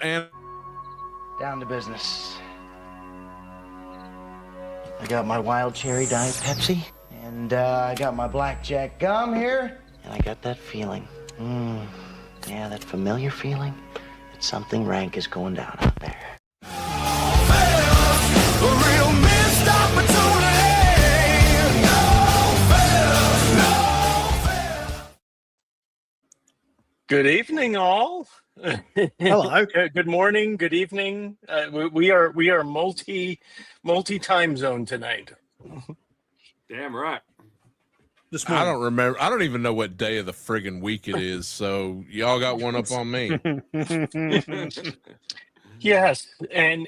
and Down to business. I got my wild cherry Diet Pepsi, and I got my blackjack gum here, and I got that feeling. Yeah, that familiar feeling that something rank is going down out there. Good evening, all. Hello. Good morning. Good evening. We are multi time zone tonight. Damn right. I don't remember. I don't even know what day of the friggin' week it is. So y'all got one up on me. Yes, and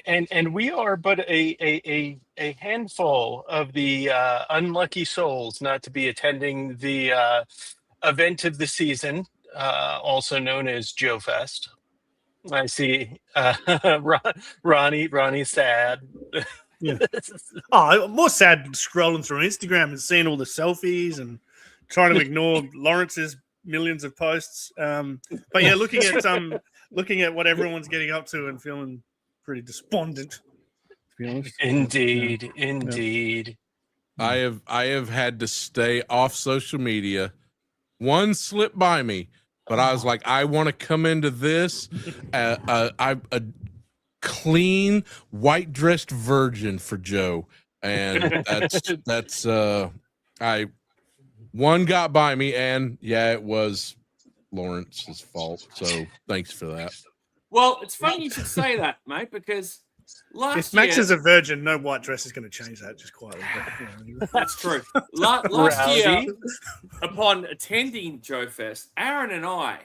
we are but a handful of the unlucky souls not to be attending the event of the season, also known as Joe Fest. I see Ronnie's sad. Yeah. Oh, I'm more sad scrolling through Instagram and seeing all the selfies and trying to ignore Lawrence's millions of posts. But yeah, looking at what everyone's getting up to and feeling pretty despondent, to be honest. Indeed. I have had to stay off social media. One slipped by me, but I was like, I want to come into this. I'm a clean, white dressed virgin for Joe, and that's one got by me, and yeah, it was Lawrence's fault. So thanks for that. Well, it's funny you should say that, mate, because if Max is a virgin, no white dress is going to change that just quietly. But, that's true. Last year, upon attending Joe Fest, Aaron and I,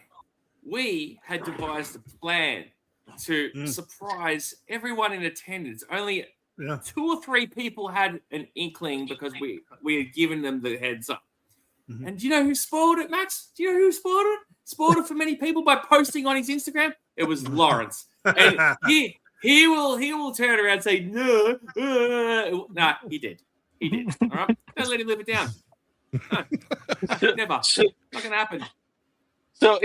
we had devised a plan to surprise everyone in attendance. Only 2 or 3 people had an inkling because we had given them the heads up. Mm-hmm. And do you know who spoiled it, Max? Do you know who spoiled it? Spoiled it for many people by posting on his Instagram. It was Lawrence, and he will turn around and say no. Nah, he did. All right, don't let him live it down. No, never. Not gonna happen. So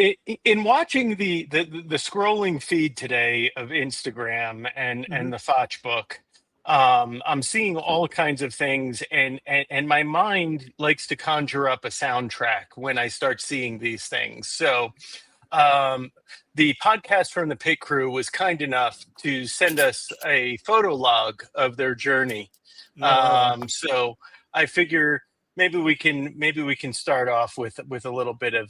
in watching the scrolling feed today of Instagram and the Foch book, I'm seeing all kinds of things, and my mind likes to conjure up a soundtrack when I start seeing these things. So the podcast from the Pit Crew was kind enough to send us a photo log of their journey. So I figure maybe we can start off with a little bit of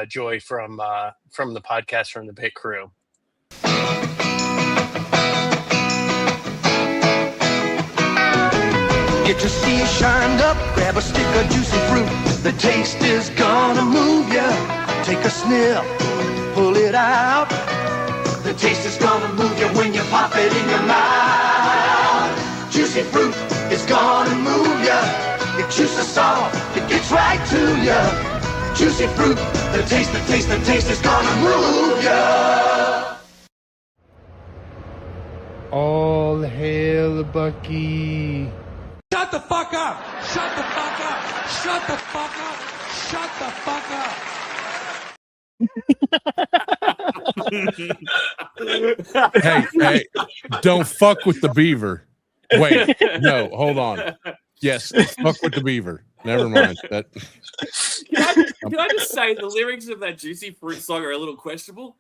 joy from the podcast from the Pit Crew. Get your sea shined up, grab a stick of juicy fruit. The taste is gonna move ya. Take a sniff, pull it out. The taste is gonna move you when you pop it in your mouth. Juicy fruit is gonna move ya. It juices soft, it gets right to ya. Juicy fruit, the taste is gonna move ya. All hail Bucky. Shut the fuck up! Shut the fuck up! Shut the fuck up! Shut the fuck up! Hey, don't fuck with the beaver. Wait, no, hold on. Yes, fuck with the beaver. Never mind. That. Can I just say the lyrics of that Juicy Fruit song are a little questionable?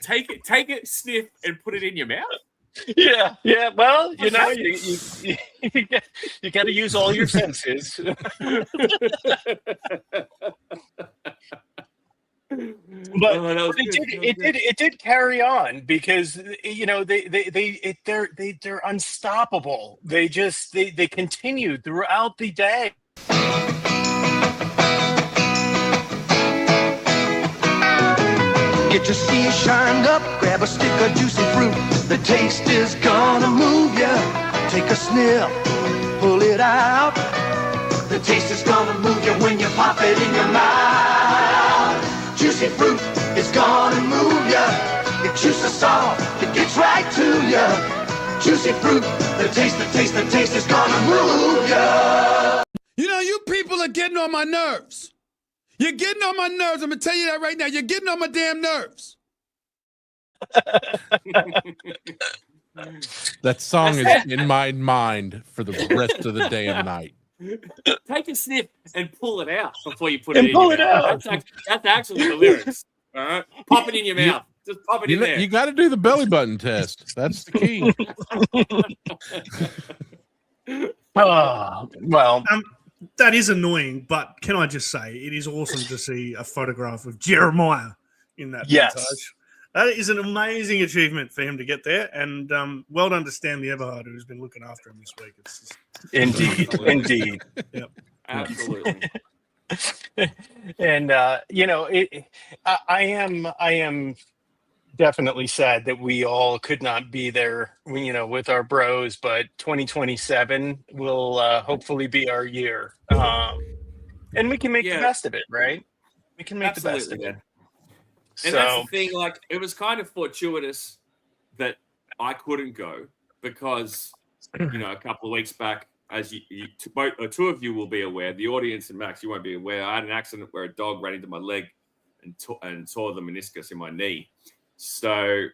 Take it, sniff, and put it in your mouth. Yeah. Well, you know, you got to use all your senses. But it did carry on because you know they're unstoppable. They continued throughout the day. Get your sea shined up, grab a stick of juicy fruit. The taste is gonna move ya. Take a sniff, pull it out. The taste is gonna move you when you pop it in your mouth. Juicy fruit is gonna move ya. It juices soft, it gets right to ya. Juicy fruit, the taste is gonna move ya. You know, you people are getting on my nerves. You're getting on my nerves. I'm going to tell you that right now. You're getting on my damn nerves. That song is in my mind for the rest of the damn night. Take a sniff and pull it out before you put And it in pull your it mouth. out. That's actually the lyrics. All right, pop it in your mouth. Just pop it in there. You got to do the belly button test. That's the key. Well, That is annoying, but can I just say it is awesome to see a photograph of Jeremiah in that Yes. montage. That is an amazing achievement for him to get there, and well done to Stan the Everhard, who's been looking after him this week. It's just, indeed, indeed. Yep. Absolutely. And I am definitely sad that we all could not be there, with our bros, but 2027 will hopefully be our year. And we can make the best of it, right? We can make the best of it. Man. And that's the thing, like, it was kind of fortuitous that I couldn't go because, a couple of weeks back, as two of you will be aware, the audience and Max, you won't be aware, I had an accident where a dog ran into my leg and tore the meniscus in my knee. So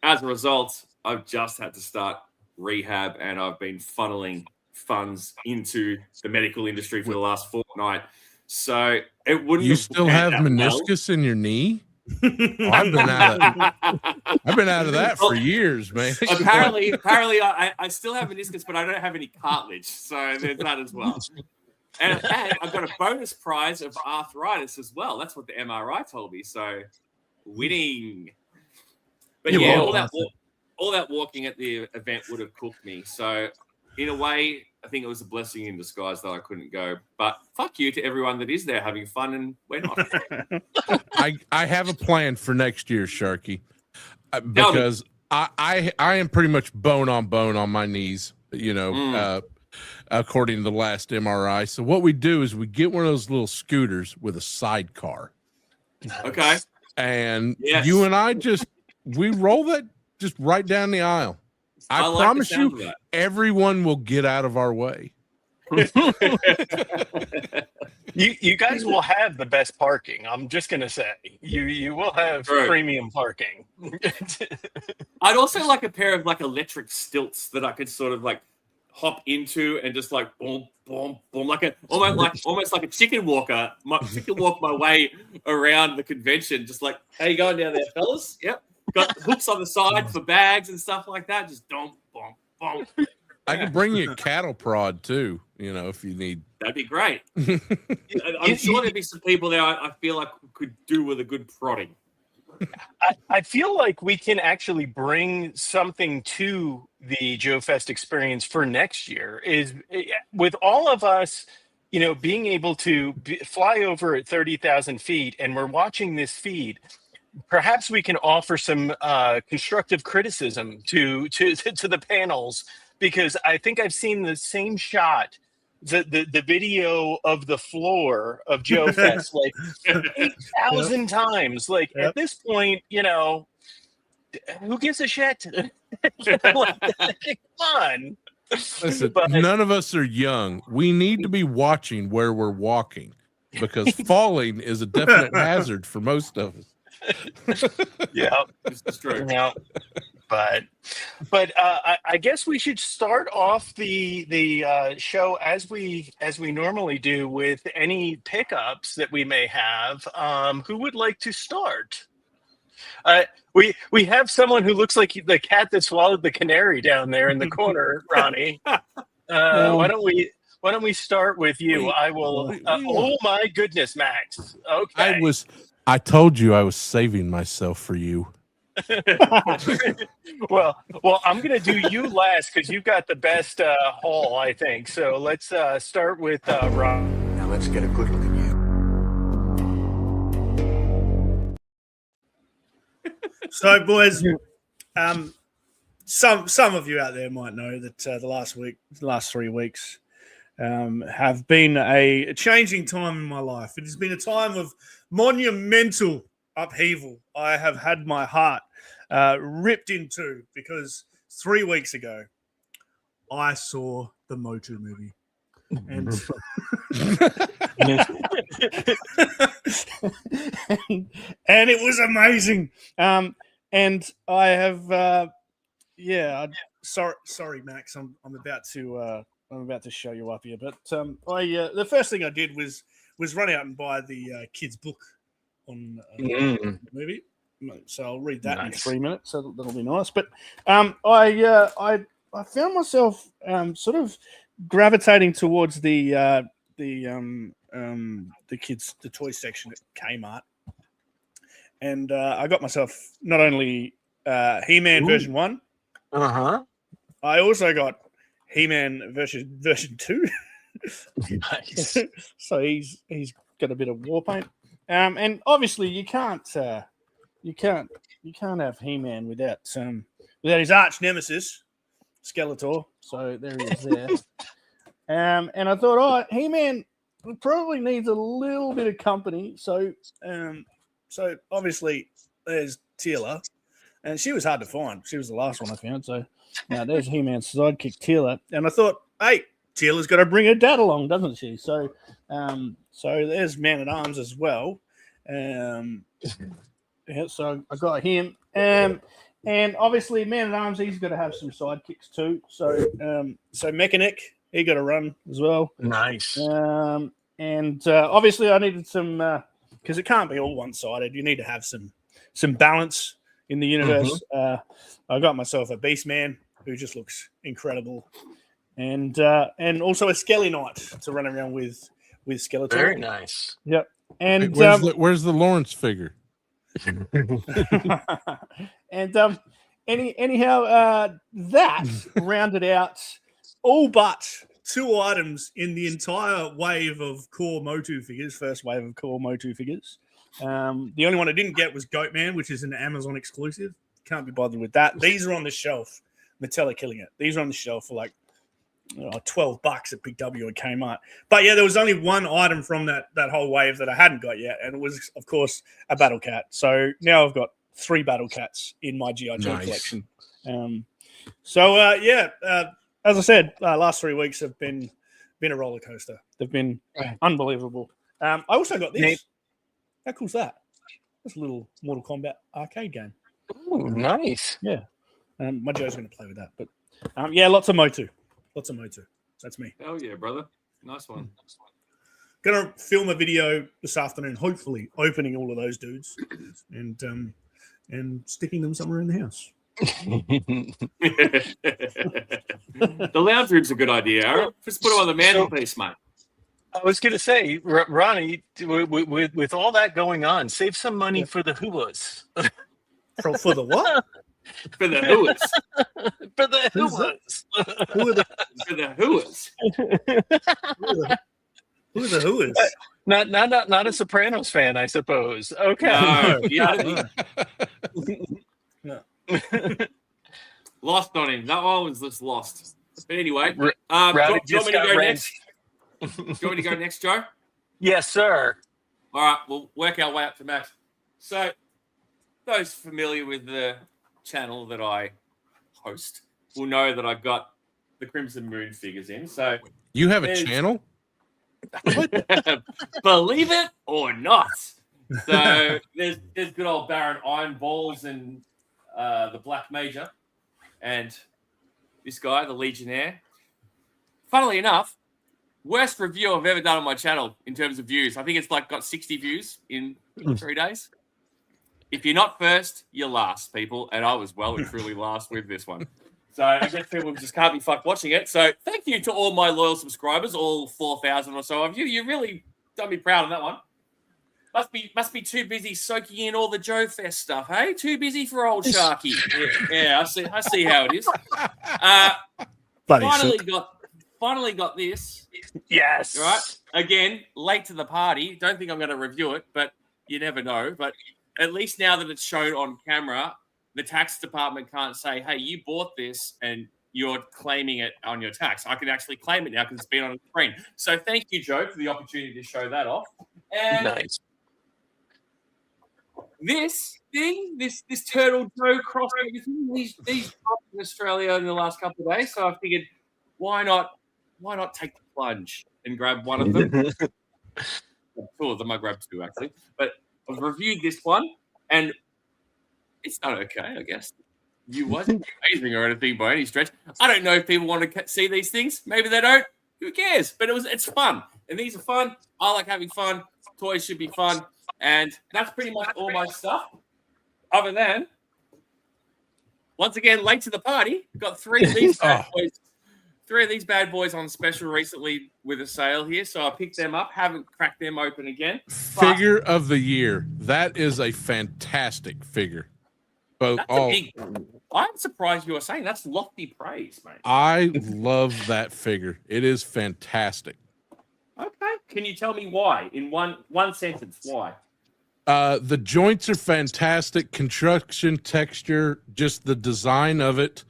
as a result, I've just had to start rehab, and I've been funneling funds into the medical industry for the last fortnight. So it wouldn't. You still have meniscus in your knee? Oh, I've been out of that for years, man. Apparently, I still have meniscus, but I don't have any cartilage, so there's that as well. And I've got a bonus prize of arthritis as well. That's what the MRI told me. So winning. But yeah, all that walking at the event would have cooked me. So in a way, I think it was a blessing in disguise that I couldn't go. But fuck you to everyone that is there having fun, and we're not. I have a plan for next year, Sharky, because I am pretty much bone on my knees, according to the last MRI. So what we do is we get one of those little scooters with a sidecar. Okay. And you and I we roll that just right down the aisle. I promise you, everyone will get out of our way. You guys will have the best parking. I'm just gonna say you will have premium parking. I'd also like a pair of like electric stilts that I could sort of like hop into and just like boom, boom, boom, almost like a chicken walk my way around the convention. Just like, how you going down there, fellas? Yep. Got hooks on the side for bags and stuff like that. Just boom, boom, boom. I could bring you a cattle prod too, if you need. That'd be great. I'm sure there'd be some people there I feel like could do with a good prodding. I feel like we can actually bring something to the Joe Fest experience for next year, is with all of us, being able to fly over at 30,000 feet, and we're watching this feed. Perhaps we can offer some constructive criticism to the panels, because I think I've seen the same shot, the video of the floor of Joe Fest like 8,000 times. Like at this point, who gives a shit? Come on. Listen, none of us are young. We need to be watching where we're walking, because falling is a definite hazard for most of us. Yeah, it's true. Yeah, but I guess we should start off the show as we normally do, with any pickups that we may have. Who would like to start? We have someone who looks like the cat that swallowed the canary down there in the corner, Ronnie. Why don't we start with you? I will. Oh my goodness, Max. Okay. I told you I was saving myself for you. well, I'm going to do you last because you've got the best haul, I think. So let's start with Rob. Now let's get a good look at you. So, boys, some of you out there might know that the last 3 weeks have been a changing time in my life. It has been a time of monumental upheaval. I have had my heart ripped in two, because 3 weeks ago I saw the Motu movie, and and it was amazing. and I have sorry, Max. I'm about to show you up here, but the first thing I did was run out and buy the kids' book on the movie. So I'll read that in 3 minutes. So that'll be nice. But I found myself sort of gravitating towards the toy section at Kmart, and I got myself not only He-Man version 1. I also got He-Man version 2. Nice. So he's got a bit of war paint. And obviously you can't have He-Man without his arch nemesis, Skeletor. So there he is there. And I thought, He-Man probably needs a little bit of company. So obviously there's Teela, and she was hard to find. She was the last one I found. So now there's He-Man's sidekick Teela, and I thought, hey, Teela's got to bring her dad along, doesn't she? So there's Man at Arms as well. So I got him. And obviously Man at Arms, he's got to have some sidekicks too. So Mechanic, he got to run as well. Nice. And obviously I needed some because it can't be all one-sided. You need to have some balance in the universe. I got myself a Beast Man who just looks incredible. And also a Skelly Knight to run around with Skeletor. Very nice. Yep. And where's the Lawrence figure? and anyhow, that rounded out all but 2 items in the entire wave of core Motu figures. First wave of core Motu figures. The only one I didn't get was Goatman, which is an Amazon exclusive. Can't be bothered with that. These are on the shelf. Mattel are killing it. These are on the shelf for like $12 at Big W and Kmart. But yeah, there was only one item from that whole wave that I hadn't got yet, and it was, of course, a Battle Cat. So now I've got 3 Battle Cats in my G.I. Joe collection. As I said, last 3 weeks have been a roller coaster. They've been unbelievable. I also got this. How cool's that? That's a little Mortal Kombat arcade game. Oh, nice. Yeah. My Joe's going to play with that. But lots of Motu. Lots of Motu. That's me. Hell yeah, brother. Nice one. Going to film a video this afternoon, hopefully opening all of those dudes and sticking them somewhere in the house. The lounge room's a good idea, Aaron. Just put them on the mantelpiece, mate. I was going to say, Ronnie, with all that going on, save some money for the Whoas. For the what? For the Whoas. For the Whoas. Who are the For the Whoas. Who are the Whoas? Not a Sopranos fan, I suppose. Okay. No, lost on him. That one was just lost. But anyway, do you want me to go next? Do you want me to go next, Joe? Yes, sir. All right, we'll work our way up to Max. So, those familiar with the channel that I host will know that I've got the Crimson Moon figures in. So you have a channel? Believe it or not. So there's good old Baron Iron Balls and the Black Major, and this guy, the Legionnaire. Funnily enough, worst review I've ever done on my channel in terms of views. I think it's got 60 views in 3 days. If you're not first, you're last, people. And I was well and truly last with this one. So I guess people just can't be fucked watching it. So thank you to all my loyal subscribers, all 4,000 or so of you. You really done me proud on that one. Must be too busy soaking in all the Joe Fest stuff, hey? Too busy for old Sharky. Yeah, I see how it is. Finally got this. Yes. All right. Again, late to the party. Don't think I'm going to review it, but you never know. But at least now that it's shown on camera, the tax department can't say, hey, you bought this and you're claiming it on your tax. I can actually claim it now because it's been on the screen. So thank you, Joe, for the opportunity to show that off. And nice. This thing, this Turtle Joe cross, these in Australia in the last couple of days. So I figured, why not take the plunge and grab one of them? 2 of them, I grabbed 2 actually, but I've reviewed this one, and It's not okay, I guess. You wasn't amazing or anything by any stretch. I don't know if people want to see these things. Maybe they don't. Who cares? But it's fun, and these are fun. I like having fun. Toys should be fun, and that's pretty much all my stuff. Other than, once again, late to the party. Got 3 of these bad boys. 3 of these bad boys on special recently with a sale here, so I picked them up. Haven't cracked them open again. Figure of the year. That is a fantastic figure. Both all. I'm surprised you were saying that's lofty praise, mate. I love that figure. It is fantastic. Okay, can you tell me why in one sentence? Why? The joints are fantastic. Construction, texture, just the design of it,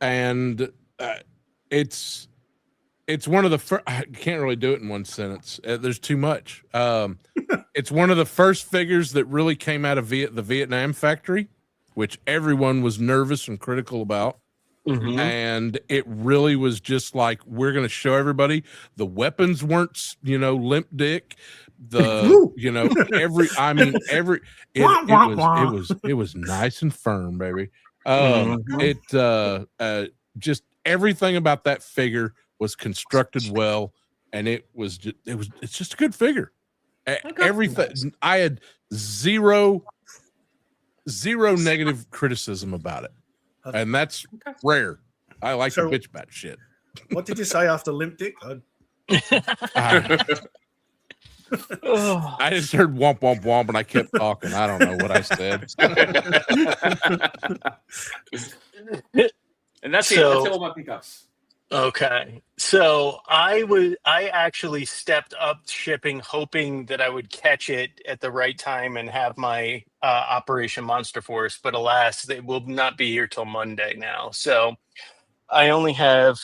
and it's one of the first. I can't really do it in one sentence. There's too much. It's one of the first figures that really came out of the Vietnam factory, which everyone was nervous and critical about. Mhm. And it really was just like, we're going to show everybody the weapons weren't, limp dick. It was nice and firm, baby. Just everything about that figure was constructed well, and it's just a good figure. Everything, I had zero negative criticism about it, and that's rare. I like to bitch about shit. What did you say after limp dick? I just heard womp womp womp, and I kept talking. I don't know what I said. And that's it. That's all my pickups. Okay, so I actually stepped up shipping, hoping that I would catch it at the right time and have my Operation Monster Force, but alas, they will not be here till Monday now. So I only have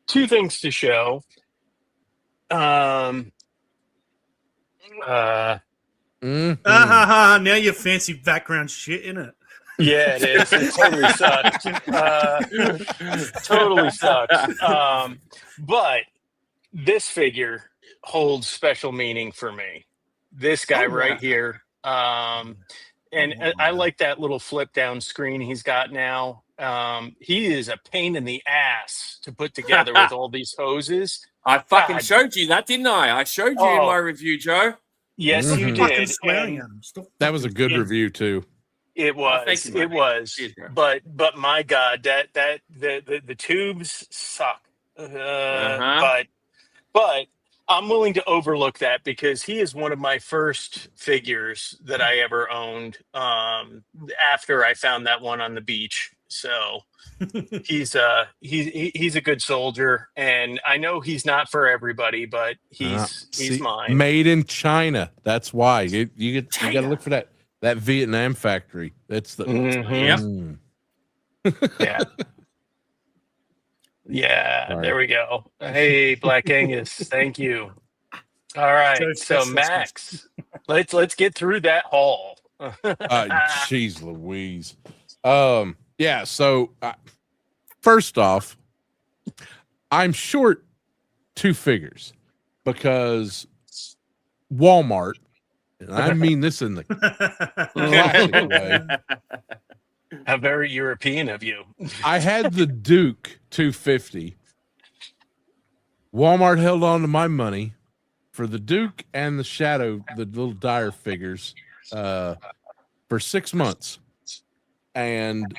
2 things to show. Now you fancy background shit in it. Yeah, it is. It totally sucks. Totally sucks. But this figure holds special meaning for me. This guy right here. And I like that little flip down screen he's got now. He is a pain in the ass to put together with all these hoses. I fucking showed you that, didn't I? I showed you in my review, Joe. Yes, you did. That was a good review too. It was. It was. But my God, that the tubes suck. But I'm willing to overlook that because he is one of my first figures that I ever owned. After I found that one on the beach, so he's a good soldier, and I know he's not for everybody, but he's mine. Made in China. That's why you got to look for that Vietnam factory. That's the yeah. There we go. Hey, Black Angus, thank you. All right, so Max, let's get through that haul. Jeez Louise. Yeah. So first off, I'm short 2 figures because Walmart, and I mean this in the classic way. How very European of you. I had the Duke 250. Walmart held on to my money for the Duke and the Shadow, the little Dyer figures, for 6 months. And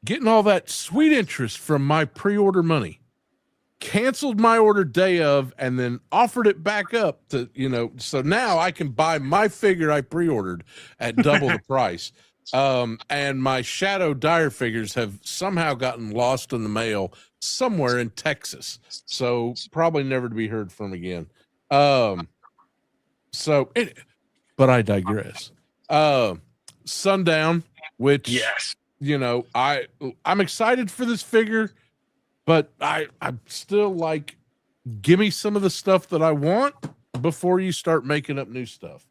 getting all that sweet interest from my pre-order money, canceled my order day of, and then offered it back up to, so now I can buy my figure I pre-ordered at double the price. And my Shadow Dyer figures have somehow gotten lost in the mail somewhere in Texas. So probably never to be heard from again. But I digress. Sundown, which, yes, I'm excited for this figure, but I'm still like, give me some of the stuff that I want before you start making up new stuff.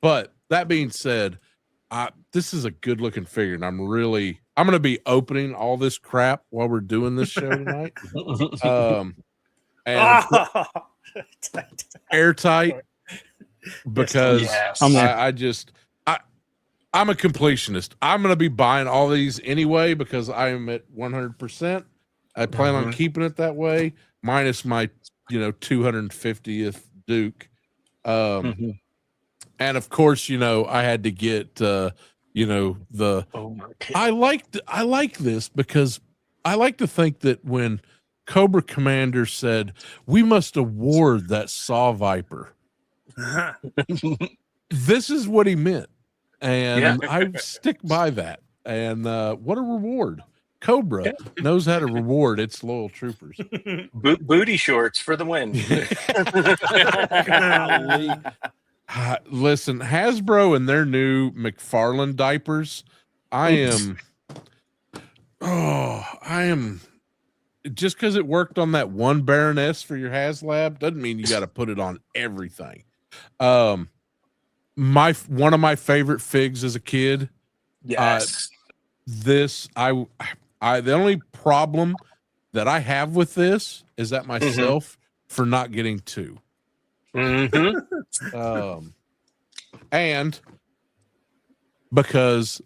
But that being said, this is a good looking figure, and I'm going to be opening all this crap while we're doing this show tonight. And airtight, because I'm a completionist. I'm going to be buying all these anyway because I am at 100%. I plan on keeping it that way, minus my 250th Duke. And of course, I had to get the I like this because I like to think that when Cobra Commander said we must award that Saw Viper, this is what he meant. And I stick by that. And what a reward. Cobra knows how to reward its loyal troopers. Booty shorts for the win. Listen, Hasbro and their new McFarlane diapers. I am just because it worked on that one Baroness for your HasLab doesn't mean you got to put it on everything. One of my favorite figs as a kid. Yes. The only problem that I have with this is that myself for not getting two. And because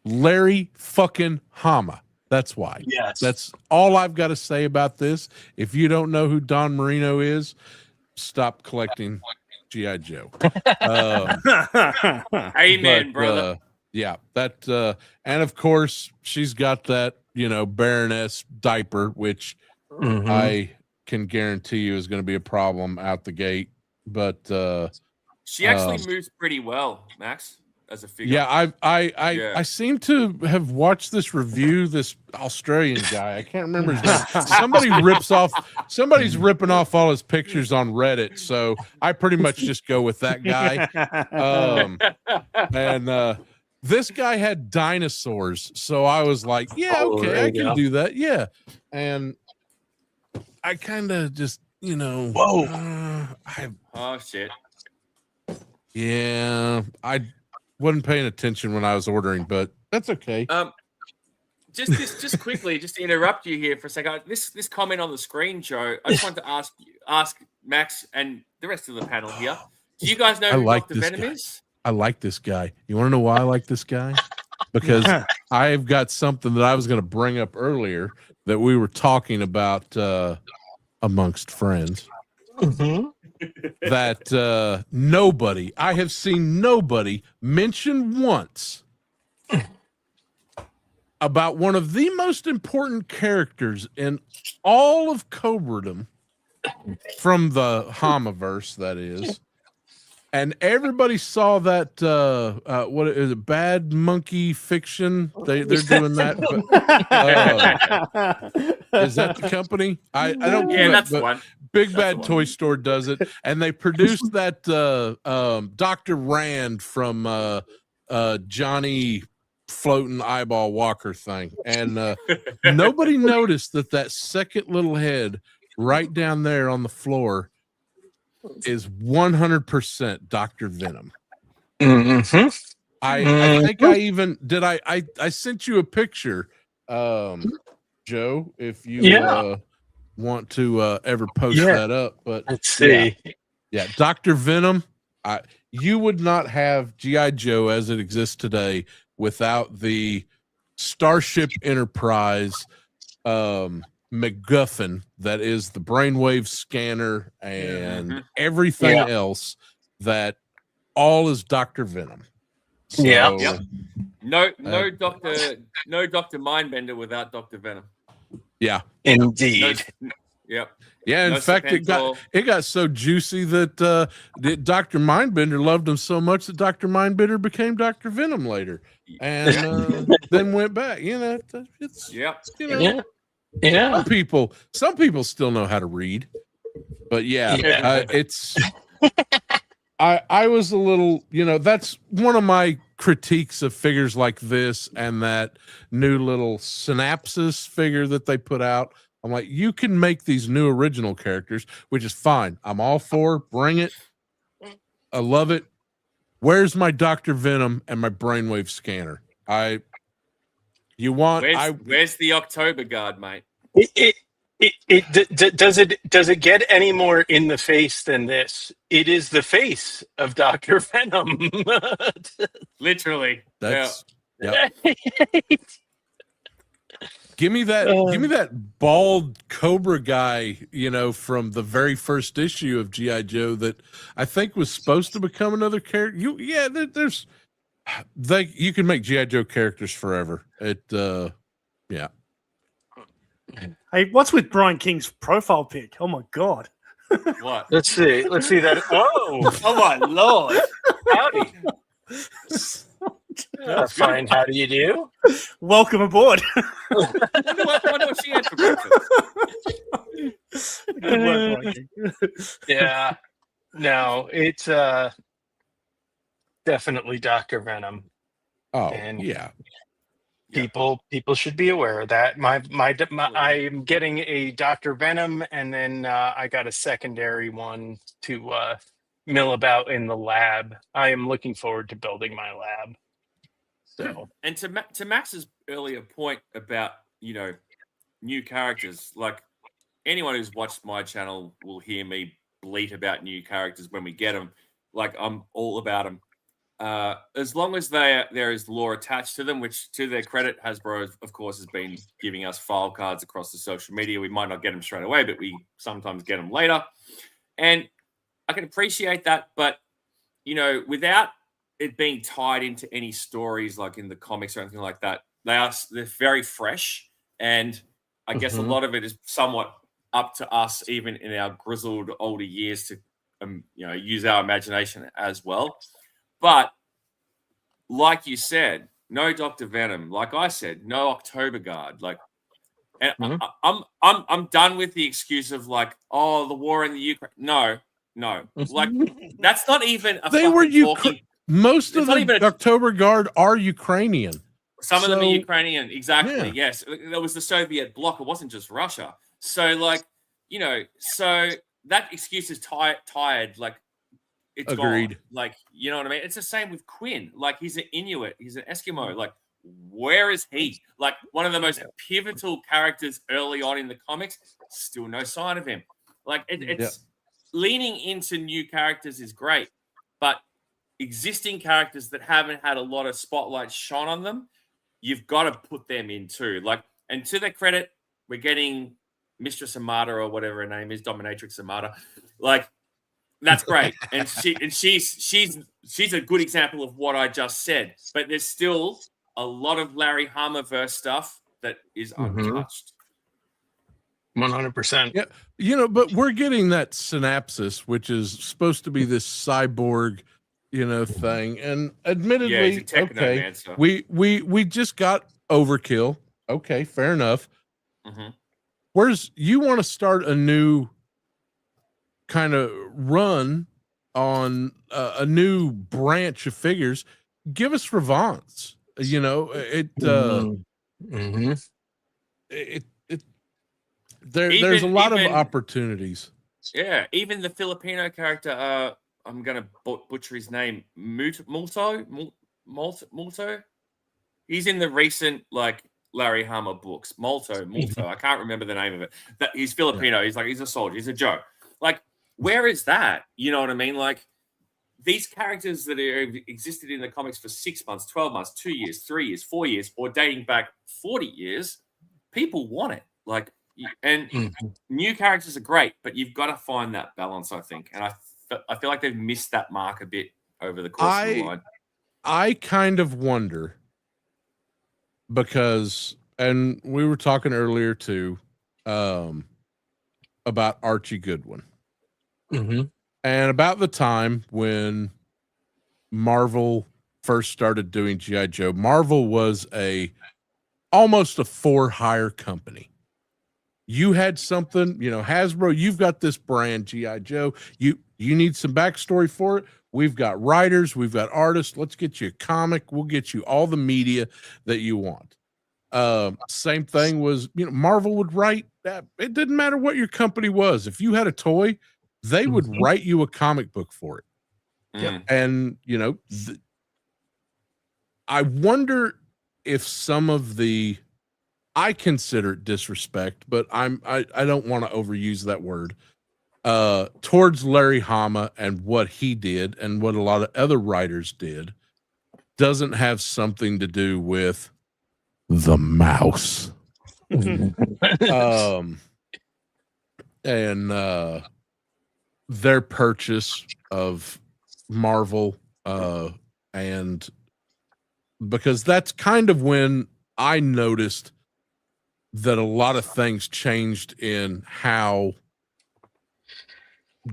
Larry fucking Hama. That's why. Yes. That's all I've got to say about this. If you don't know who Don Marino is, stop collecting G.I. Joe. Amen, brother. Yeah, that and of course she's got that, Baroness diaper, which I can guarantee you is going to be a problem out the gate. But she actually moves pretty well, Max, as a figure. Yeah, I seem to have watched this review. This Australian guy, I can't remember his name. Somebody's ripping off all his pictures on Reddit, so I pretty much just go with that guy. And this guy had dinosaurs, so I was like, yeah, okay, I can do that. Yeah, and I kind of just, whoa, oh shit, yeah, I wasn't paying attention when I was ordering, but that's okay. Just quickly, just to interrupt you here for a second. This comment on the screen, Joe. I just wanted to ask Max and the rest of the panel here. Do you guys know who Dr. Venom is? I like this guy. You want to know why I like this guy? Because I've got something that I was going to bring up earlier that we were talking about amongst friends. That I have seen nobody mention once about one of the most important characters in all of Cobradom from the Hamaverse, that is. And everybody saw that what is it, Bad Monkey Fiction? They're doing that. But, is that the company? I don't. Yeah, that's the one. Big Bad Toy Store does it, and they produced that Dr. Rand from Johnny Floating Eyeball Walker thing, and nobody noticed that second little head right down there on the floor is 100% Dr. Venom. I think I even did. I sent you a picture, Joe. If you want to ever post that up, but let's see. Yeah, Dr. Venom. You would not have G.I. Joe as it exists today without the Starship Enterprise MacGuffin that is the brainwave scanner and everything else. That all is Dr. Venom. So, No Dr. Mindbender without Dr. Venom. Yeah, indeed. Yep. Yeah, in fact, it got so juicy that Dr. Mindbender loved him so much that Dr. Mindbender became Dr. Venom later, and then went back. It's some people still know how to read, but it's. I was a little, that's one of my critiques of figures like this and that new little Synapsis figure that they put out. I'm like, you can make these new original characters, which is fine. I'm all for, bring it. I love it. Where's my Dr. Venom and my brainwave scanner? Where's the October Guard, mate? Does it get any more in the face than this? It is the face of Dr. Venom. Literally. That's yeah. Give me that bald Cobra guy, from the very first issue of G.I. Joe that I think was supposed to become another character. You can make G.I. Joe characters forever. Yeah. Hey, what's with Brian King's profile pic? Oh my god. What? Let's see that. Whoa. Oh my lord. Howdy. Fine. How do you do? Welcome aboard. Wonder what she had for breakfast. Good work, Brian King. Yeah. No, it's definitely Dr. Venom. Oh, And yeah. people should be aware of that. I'm getting a Dr. Venom, and then I got a secondary one to mill about in the lab. I am looking forward to building my lab. So, and to Max's earlier point about new characters, like anyone who's watched my channel will hear me bleat about new characters when we get them. Like I'm all about them. As long as there is lore attached to them, which to their credit, Hasbro, of course, has been giving us file cards across the social media. We might not get them straight away, but we sometimes get them later. And I can appreciate that. But, without it being tied into any stories like in the comics or anything like that, they're very fresh. And I guess a lot of it is somewhat up to us, even in our grizzled older years, to use our imagination as well. But like you said, no Dr. Venom. Like I said, no October Guard. Like, and I'm done with the excuse of like, oh, the war in the Ukraine. No, like that's not even a. They were Ukraine. Most of the October Guard are Ukrainian. Some of them are Ukrainian. Exactly. Yeah. Yes, there was the Soviet bloc. It wasn't just Russia. So like, so that excuse is tired. Like. It's agreed. Gone. Like, you know what I mean? It's the same with Quinn. Like, he's an Inuit. He's an Eskimo. Like, where is he? Like, one of the most pivotal characters early on in the comics. Still no sign of him. Like, it's leaning into new characters is great. But existing characters that haven't had a lot of spotlight shone on them, you've got to put them in too. Like, and to their credit, we're getting Mistress Amata or whatever her name is, Dominatrix Amata. Like, that's great, and she's a good example of what I just said. But there's still a lot of Larry Hamaverse stuff that is untouched. 100%. Yeah, but we're getting that synapsis, which is supposed to be this cyborg, thing. And admittedly, okay, we just got Overkill. Okay, fair enough. Where's you want to start a new kind of run on a new branch of figures? Give us Revance. There's a lot of opportunities. Yeah, even the Filipino character, I'm gonna butcher his name, Multo. He's in the recent like Larry Hama books. Multo. I can't remember the name of it. That he's Filipino. He's a soldier. He's a Joe. Like, where is that? You know what I mean? Like, these characters that have existed in the comics for 6 months, 12 months, 2 years, 3 years, 4 years, or dating back 40 years, people want it. Like, and new characters are great, but you've got to find that balance, I think. And I feel like they've missed that mark a bit over the course of the line. I kind of wonder because, and we were talking earlier too, about Archie Goodwin. And about the time when Marvel first started doing G.I. Joe, Marvel was almost a for-hire company. You had something, Hasbro, you've got this brand, G.I. Joe. You need some backstory for it. We've got writers, we've got artists. Let's get you a comic. We'll get you all the media that you want. Same thing was, Marvel would write that. It didn't matter what your company was. If you had a toy, they would write you a comic book for it. And, I wonder if some of the I consider it disrespect, but I don't want to overuse that word. Towards Larry Hama and what he did and what a lot of other writers did doesn't have something to do with the mouse. And their purchase of Marvel, and because that's kind of when I noticed that a lot of things changed in how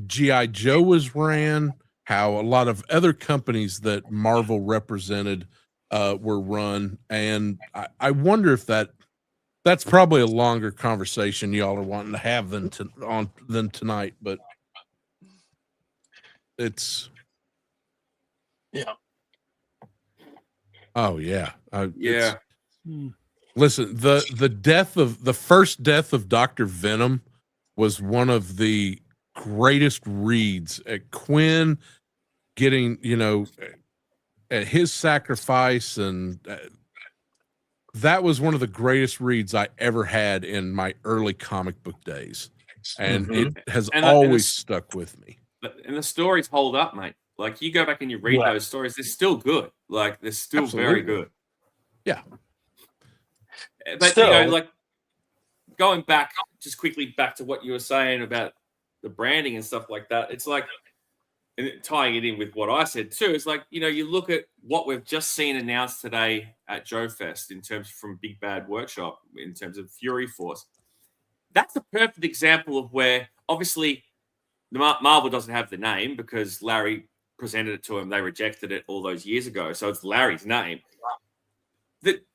G.I. Joe was ran, how a lot of other companies that Marvel represented were run. And I wonder if that's probably a longer conversation y'all are wanting to have than tonight, but it's oh yeah. Listen, the first death of Dr. Venom was one of the greatest reads at Quinn getting, at his sacrifice, and that was one of the greatest reads I ever had in my early comic book days, and it has always stuck with me. And the stories hold up, mate. Like, you go back and you read those stories, they're still good. Like, they're still very good. Yeah. But, like, going back, just quickly back to what you were saying about the branding and stuff like that, it's like, and tying it in with what I said too, it's like, you look at what we've just seen announced today at Joe Fest in terms from Big Bad Workshop, in terms of Fury Force. That's a perfect example of where, obviously, Marvel doesn't have the name because Larry presented it to him. They rejected it all those years ago. So it's Larry's name. That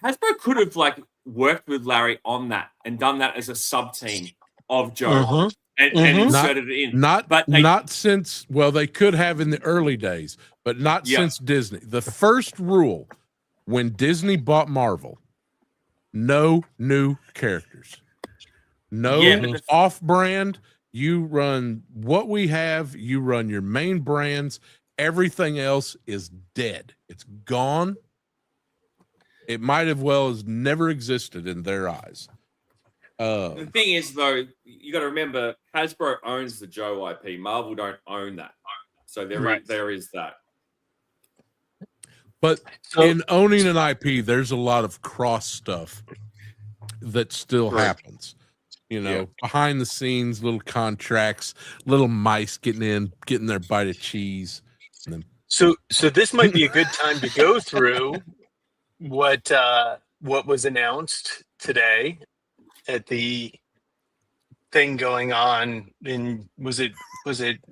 Hasbro could have worked with Larry on that and done that as a sub team of Joe and inserted it in. Not since, well, they could have in the early days, but not since Disney. The first rule when Disney bought Marvel, no new characters, no off-brand. You run what we have. You run your main brands. Everything else is dead. It's gone. It might have well as never existed in their eyes. The thing is, though, you got to remember, Hasbro owns the Joe IP. Marvel don't own that, so there is that. But in owning an IP, there's a lot of cross stuff that still happens. Behind the scenes, little contracts, little mice getting their bite of cheese. And then... So this might be a good time to go through what was announced today at the thing going on in was it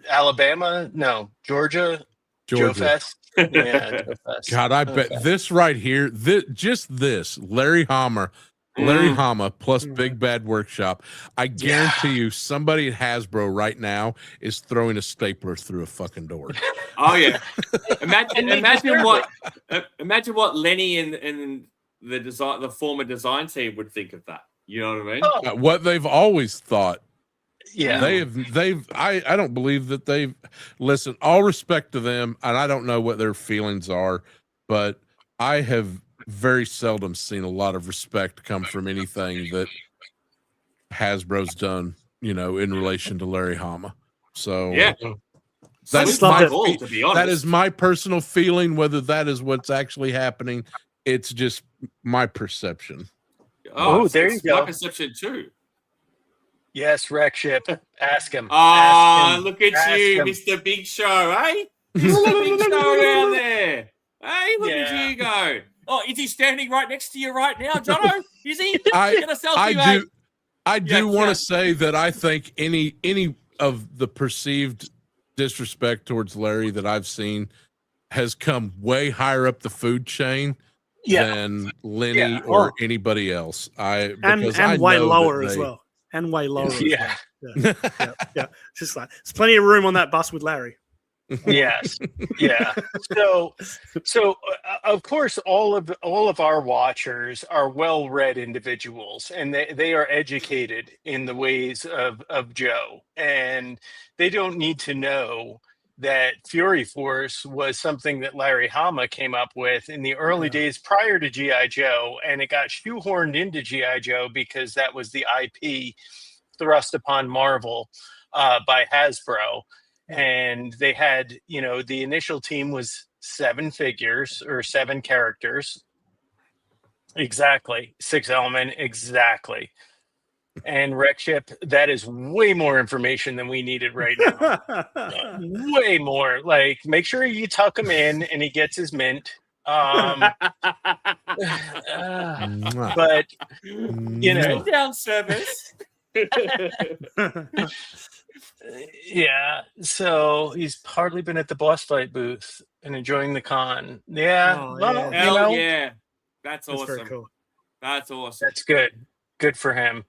Alabama? No, Georgia. Joe Fest. Yeah, Joe Fest. God, I bet this right here, this Larry Hama plus Big Bad Workshop. I guarantee you, somebody at Hasbro right now is throwing a stapler through a fucking door. Oh yeah! Imagine what Lenny and the former design team would think of that. You know what I mean? What they've always thought. Yeah, I don't believe that they've listen. All respect to them, and I don't know what their feelings are, but I have very seldom seen a lot of respect come from anything that Hasbro's done, in relation to Larry Hama. So that's my goal, to be honest. That is my personal feeling. Whether that is what's actually happening, it's just my perception. Oh, there you go. My perception too. Yes, Wreck Ship. Ask him. Look at you, Mr. Big Show, eh? Mr. Big Show down there. Hey, look at you go. Oh, is he standing right next to you right now, Jono? Is he? I do want to say that I think any of the perceived disrespect towards Larry that I've seen has come way higher up the food chain than Lenny or anybody else. And way lower as well. And way lower. Yeah. Just like there's plenty of room on that bus with Larry. Yes. Yeah. So of course, all of our watchers are well-read individuals, and they are educated in the ways of Joe, and they don't need to know that Fury Force was something that Larry Hama came up with in the early days prior to G.I. Joe, and it got shoehorned into G.I. Joe because that was the IP thrust upon Marvel by Hasbro. And they had, the initial team was 7 figures or 7 characters. Exactly. 6 element. Exactly. And Wreck Ship, that is way more information than we needed right now. Way more. Like, make sure you tuck him in and he gets his mint. But Man down service. Yeah, so he's hardly been at the boss fight booth and enjoying the con. Yeah, Hell yeah, that's awesome. Very cool. That's awesome. That's good for him.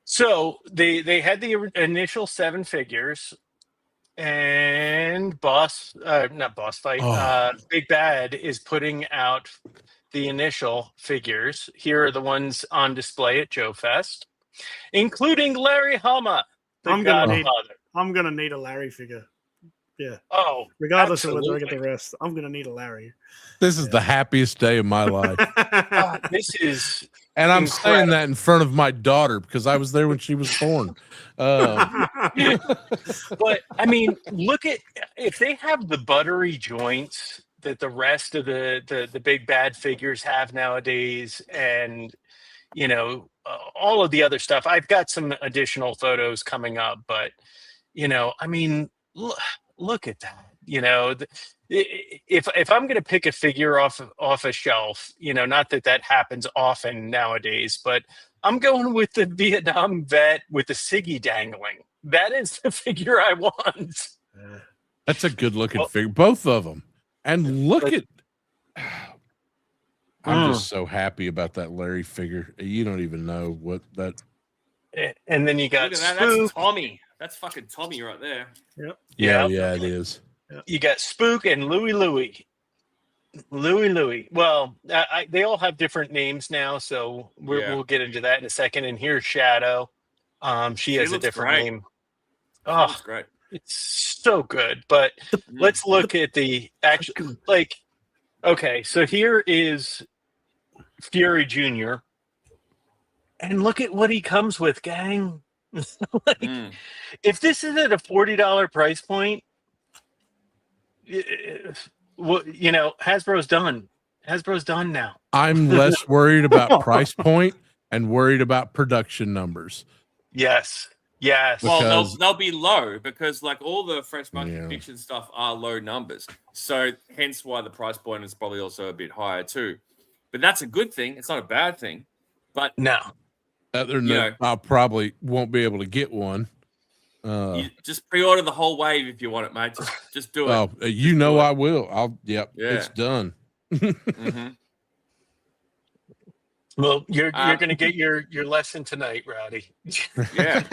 So they had the initial 7 figures, and not boss fight. Big Bad is putting out the initial figures. Here are the ones on display at Joe Fest, including Larry Hama. I'm gonna need a Larry figure. Yeah. Oh, regardless absolutely. of whether I get the rest, I'm gonna need a Larry. This is the happiest day of my life. This is, and I'm saying that in front of my daughter because I was there when she was born. But I mean, look at if they have the buttery joints that the rest of the Big Bad figures have nowadays, and all of the other stuff. I've got some additional photos coming up, but I mean, look at that. If I'm going to pick a figure off a shelf, not that happens often nowadays, but I'm going with the Vietnam vet with the Siggy dangling. That is the figure I want. That's a good looking figure, both of them. And look at. I'm just so happy about that Larry figure. You don't even know what that. And then you got that. That's Tommy. That's fucking Tommy right there. Yep. Yeah, it is. You got Spook and Louie. Well, they all have different names now, so we'll get into that in a second. And here's Shadow. She has a different name. Oh, that's great. It's so good. But let's look at the actual, okay, so here is Fury Jr. And look at what he comes with, gang. If this is at a $40 price point, Hasbro's done. Hasbro's done now. I'm less worried about price point and worried about production numbers. Yes. Well, they'll be low because all the Fresh Monkey Fiction stuff are low numbers. So hence why the price point is probably also a bit higher too. But that's a good thing. It's not a bad thing. But no. Other than I probably won't be able to get one. You just pre-order the whole wave if you want it, mate. Just do it. Oh, I will. It's done. Well, you're going to get your lesson tonight, Rowdy. Yeah,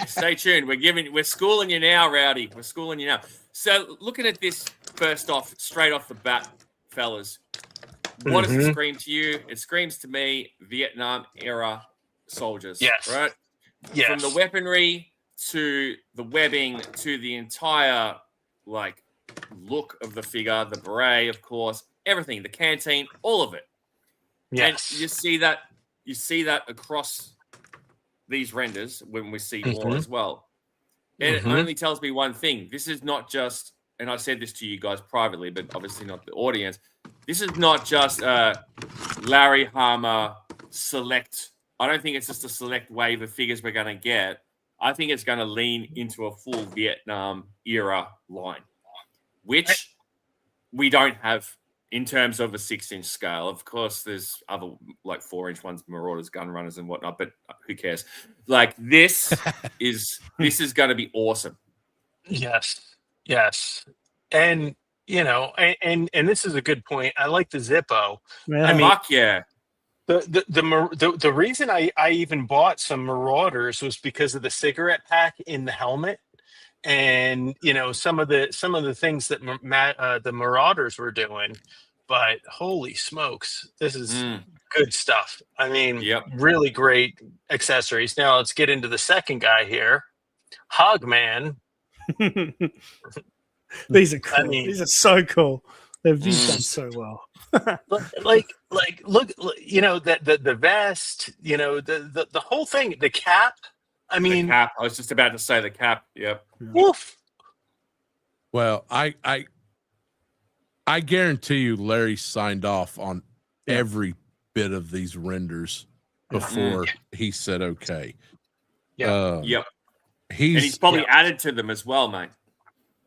stay tuned. We're schooling you now, Rowdy. We're schooling you now. So, looking at this first off, straight off the bat, fellas, what does it scream to you? It screams to me Vietnam era soldiers. Yes. Right. Yes. From the weaponry to the webbing to the entire look of the figure, the beret, of course, everything, the canteen, all of it. Yes. And you see that across these renders when we see more as well. And it only tells me one thing. This is not just, and I said this to you guys privately, but obviously not the audience. This is not just Larry Hama select. I don't think it's just a select wave of figures we're going to get. I think it's going to lean into a full Vietnam era line, which we don't have in terms of a 6-inch scale. Of course, there's other 4-inch ones, Marauders, Gun Runners, and whatnot, but who cares? This is going to be awesome. Yes. And and this is a good point. I like the Zippo. Yeah. I mean, fuck yeah. The reason I even bought some Marauders was because of the cigarette pack in the helmet, and some of the things that the Marauders were doing. But holy smokes, this is good stuff. I mean, really great accessories. Now let's get into the second guy here, Hogman. These are cool. I mean- These are so cool. They've just done so well. like look, you know, the vest, you know, the whole thing, the cap. I The mean, cap. I was just about to say the cap. Yep. woof. Well, I guarantee you Larry signed off on every bit of these renders before he said okay. Yeah. Yep. And He's he's probably added to them as well, mate.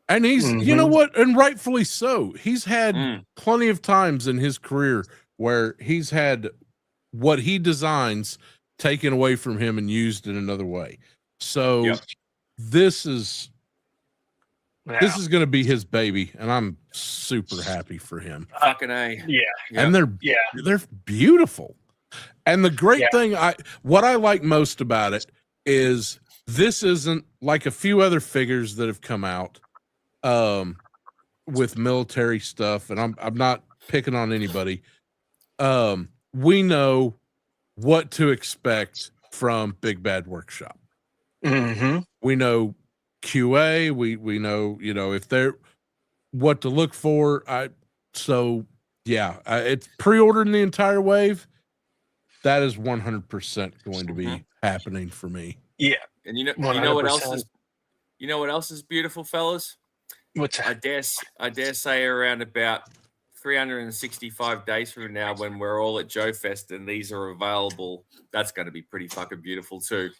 and he's you know what, and rightfully so. He's had plenty of times in his career where he's had what he designs taken away from him and used in another way. So this is going to be his baby, and I'm super happy for him. Fucking A. Yeah. And they're beautiful. And the great thing, what I like most about it is this isn't like a few other figures that have come out with military stuff, and I'm not picking on anybody. We know what to expect from Big Bad Workshop. We know QA. We know, you know, if they're what to look for. It's pre-ordering the entire wave. That is 100% going to be happening for me. Yeah. And you know 100%. what else is beautiful, fellas? What's that? I dare say around about 365 days from now, when we're all at Joe Fest and these are available, that's going to be pretty fucking beautiful too.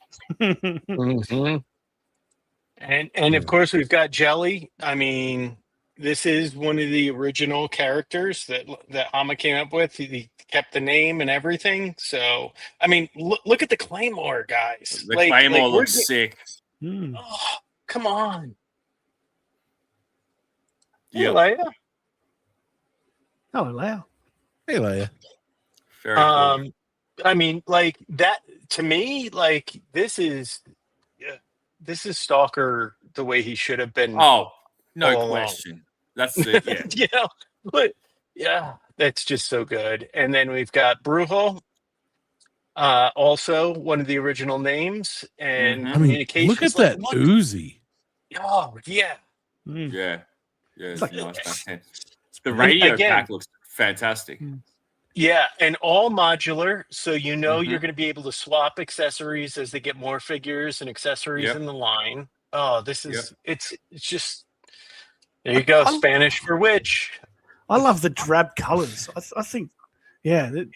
And of course we've got Jelly. I mean, this is one of the original characters that Hama came up with. He kept the name and everything. So I mean, look at the Claymore, guys. The Claymore looks sick. Oh, come on. Yeah. Leia. Hello, Leia. Hey, Leia. Very cool. I mean, like that to me, like this is Stalker the way he should have been. Oh, no all question. That's it. Yeah. you know, but yeah, that's just so good. And then we've got Brujo, also one of the original names, and I mean, communications. look at that Uzi. Oh yeah. Yeah. It's like- nice. The radio pack looks fantastic. Yeah, and all modular, so you know you're going to be able to swap accessories as they get more figures and accessories in the line. Oh, this is it's just there you go, Spanish for witch. I love the drab colors. I think,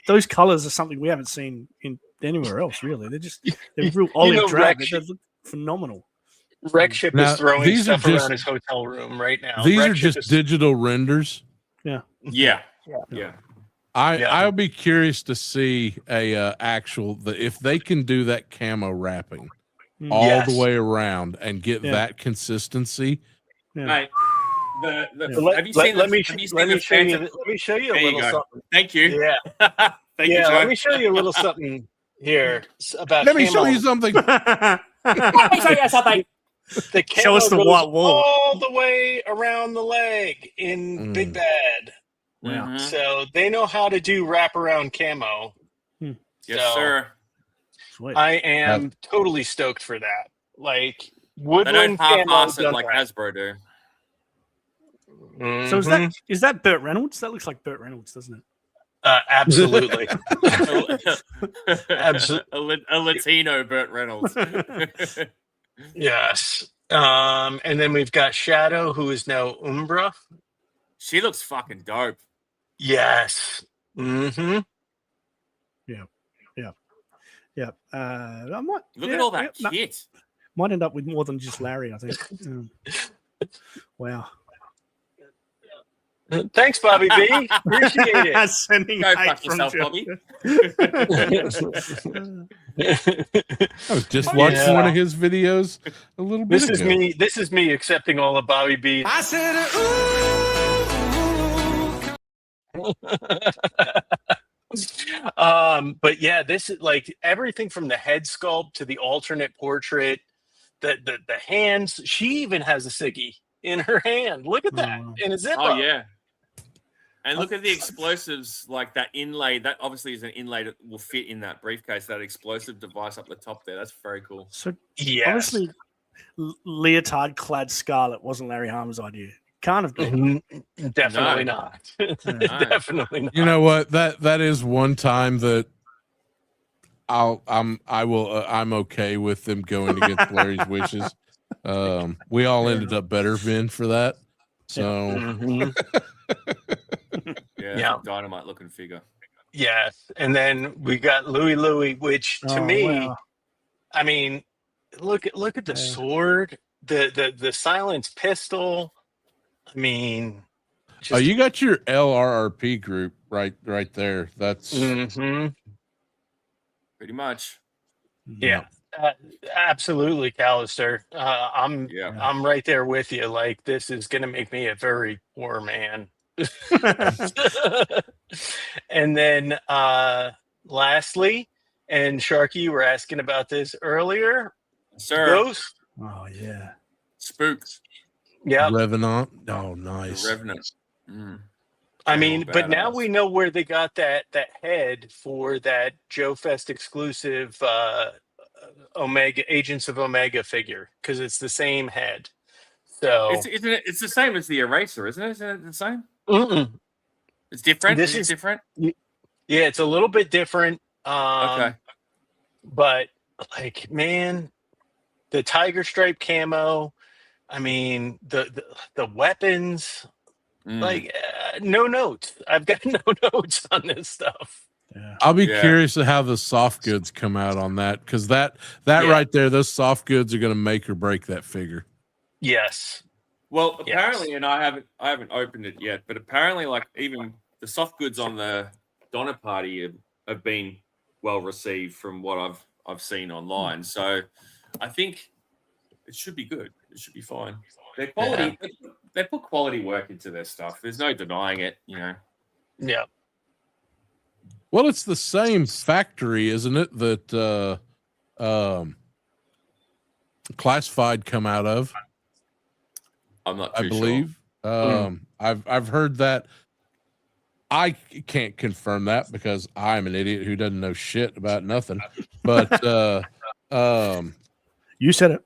those colors are something we haven't seen in anywhere else. Really, they're real olive drab. They look phenomenal. Wreck Ship Now, is throwing these are stuff around just- his hotel room right now. These Wreck are Ship just is- digital renders. Yeah. I'll be curious to see a actual if they can do that camo wrapping all the way around and get that consistency. Mate, have you Let seen me show you. Phantom? Let me show you a There you little go. something. Thank you. Yeah, Thank you, Joe. let me show you a little something here about. Let me show camo. you something. Let me show you something. The Show us camo the goes white wall. all the way around the leg in Big Bad. Wow. So they know how to do wraparound camo. Yes, So, sir. Sweet. I am totally stoked for that. Like They woodland don't half-ass camo it like Hasbro do. So is that Burt Reynolds? That looks like Burt Reynolds, doesn't it? Absolutely. A Latino Burt Reynolds. Yes. And then we've got Shadow, who is now Umbra. She looks fucking dope. Yes. Mm-hmm. Yeah. I might Look at all that kit. might end up with more than just Larry, I think. Wow. Thanks, Bobby B. Appreciate it. Sending Go hate fuck from yourself, Joe. Bobby. I was just watching one of his videos a little bit This is ago. me. This is me accepting all of Bobby B. I said, But yeah, this is like everything from the head sculpt to the alternate portrait, the hands. She even has a Siggy in her hand. Look at that in a zip. Oh yeah. And look at the explosives, like that inlay. That obviously is an inlay that will fit in that briefcase. That explosive device up the top there. That's very cool. So Yes. obviously, leotard-clad Scarlet wasn't Larry Hama's idea. Can't have been. Definitely No. not. No. Definitely not. You know what? That is one time that I'm okay with them going against Larry's wishes. We all ended up better men for that. So Mhm. Yeah, Yeah. it's a dynamite looking figure. Yes. And then we got Louie, which to me, wow. I mean, look at the Yeah. sword, the silenced pistol. I mean, oh, just you got your LRRP group right there. That's mhm. Pretty much. Yeah, absolutely, Callister. Yeah. I'm right there with you. Like, this is gonna make me a very poor man. And then lastly, and Sharky, you were asking about this earlier. Sir. Ghost. Oh yeah. Spooks. Yeah. Revenant. Oh, The nice. Revenant. Mm. I General mean, but now Badass. we know where they got that head for that Joe Fest exclusive Omega Agents of Omega figure, because it's the same head. So It's the same as the Eraser, isn't it? Isn't it the same? mm-mm. It's different. This Is it is different? yeah, it's a little bit different. Okay. But like, man, the tiger stripe camo. I mean, the weapons. Mm. Like, no notes. I've got no notes on this stuff. Yeah. I'll be Yeah. curious to how the soft goods come out on that, because that Yeah. right there, those soft goods are going to make or break that figure. Yes. Well, apparently, and I haven't opened it yet, but apparently, like even the soft goods on the Donner Party have been well received from what I've seen online. So I think it should be good. It should be fine. Their quality, they put quality work into their stuff. There's no denying it. You know. Yeah. Well, it's the same factory, isn't it? That Classified come out of. I'm not I too believe. I've heard that. I can't confirm that because I'm an idiot who doesn't know shit about nothing. But You said it.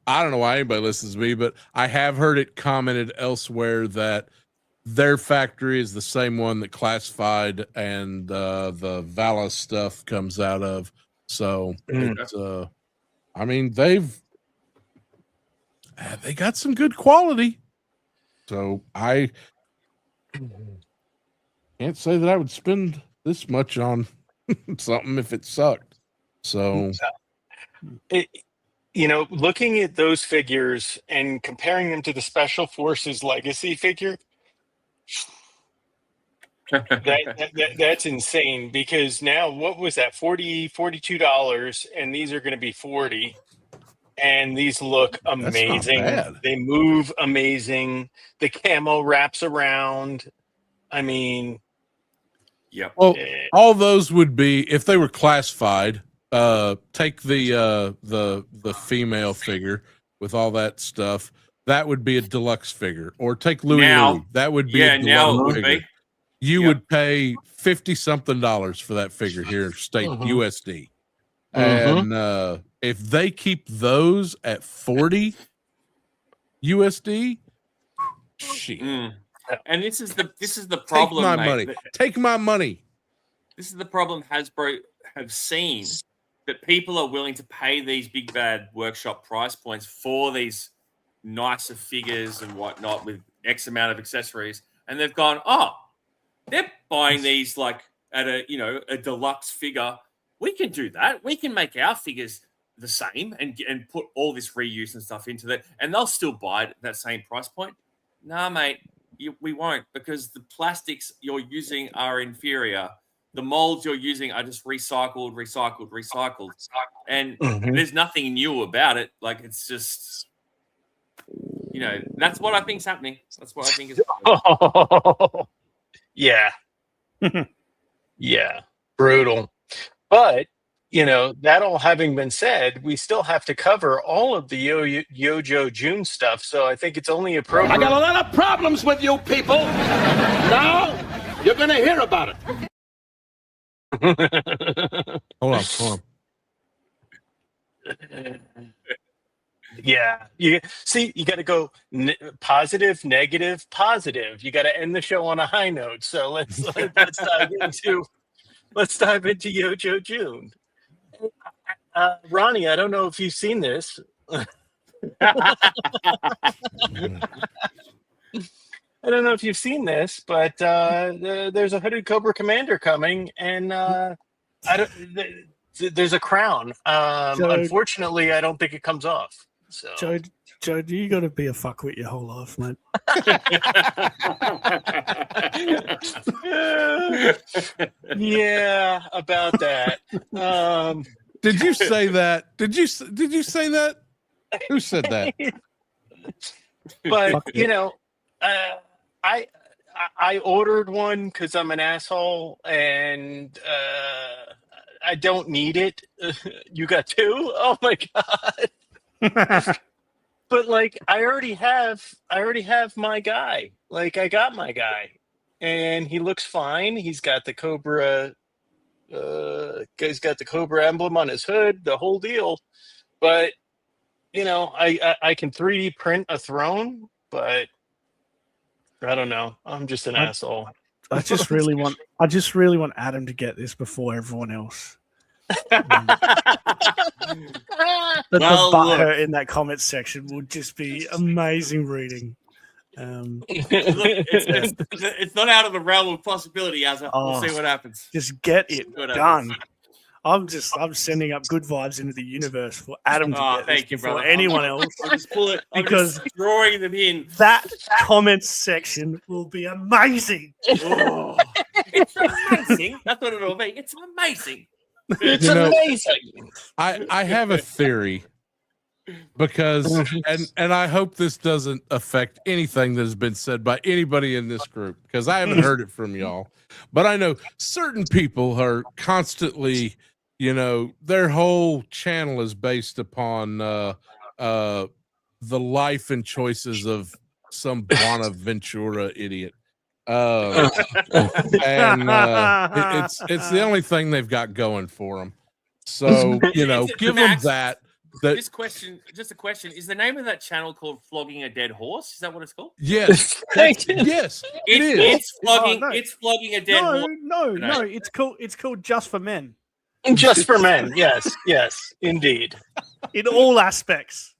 I don't know why anybody listens to me, but I have heard it commented elsewhere that their factory is the same one that Classified and the Vala stuff comes out of. So it's I mean, they got some good quality. So I can't say that I would spend this much on something if it sucked. So Looking at those figures and comparing them to the Special Forces Legacy figure, that's insane. Because now, what was that, $42, and these are going to be $40, and these look amazing. That's not bad. They move amazing. The camo wraps around. I mean, Yep. Well, all those would be if they were Classified. Take the female figure with all that stuff. That would be a deluxe figure. Or take Louie Now- Louie. That would be Yeah, a now it deluxe would figure. be. You Yep. would pay $50-something for that figure here, state Mhm. USD. And if they keep those at 40 USD, shit. Mm. And this is the Take problem, my mate. money. Take my money. This is the problem Hasbro have seen, that people are willing to pay these big bad workshop price points for these nicer figures and whatnot with X amount of accessories, and they've gone, oh, they're buying these like at a deluxe figure. We can do that. We can make our figures the same and put all this reuse and stuff into that, and they'll still buy it at that same price point. Nah, mate, we won't, because the plastics you're using are inferior. The molds you're using are just recycled, and there's nothing new about it. Like, it's just, that's what I think's happening. That's what I think is happening. Yeah. Yeah. Brutal. But, that all having been said, we still have to cover all of the Yojo June stuff. So I think it's only appropriate. I got a lot of problems with you people. Now you're going to hear about it. Hold on. Yeah. You see, you got to go positive, negative, positive. You got to end the show on a high note. So let's dive into Yojo June. Ronnie, I don't know if you've seen this. I don't know if you've seen this, but there's a hooded Cobra Commander coming, and there's a crown. Unfortunately, I don't think it comes off. So, Joe, do you got to be a fuckwit your whole life, mate? yeah, about that. Did you say that? Did you say that? Who said that? But I ordered one because I'm an asshole and I don't need it. You got two? Oh my god! But like, I already have my guy. Like, I got my guy, and he looks fine. He's got the Cobra. He's got the Cobra emblem on his hood, the whole deal. But I can 3D print a throne, but I don't know. I'm just an asshole. I just really want Adam to get this before everyone else. The butthurt in that comment section would just be amazing reading. Look, it's not out of the realm of possibility, Azza. We'll see what happens. Just get it done. I'm sending up good vibes into the universe for Adam to get this before anyone else. I'll just pull it because drawing them in. That comment section will be amazing. Oh, it's amazing. That's what it'll be. It's amazing. It's amazing. I have a theory because and I hope this doesn't affect anything that has been said by anybody in this group because I haven't heard it from y'all. But I know certain people are constantly, their whole channel is based upon the life and choices of some Bonaventura idiot. And it's the only thing they've got going for them. So, give them that. Just a question. Is the name of that channel called Flogging a Dead Horse? Is that what it's called? Yes. Yes, it is. It's flogging. No. It's flogging a dead horse. No. It's called Just for Men. Just for men. Yes, indeed. In all aspects.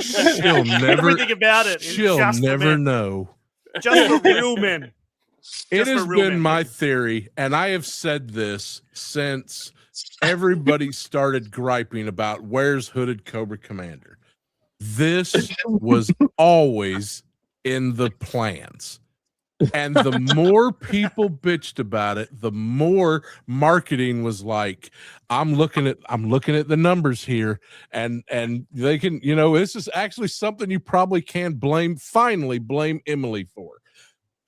She'll never. Everything about it. She'll just never know. Just for real men. It has been my theory, and I have said this since everybody started griping about where's hooded Cobra Commander. This was always in the plans. And the more people bitched about it, the more marketing was like, I'm looking at the numbers here, and they can, this is actually something you probably can blame Emily for.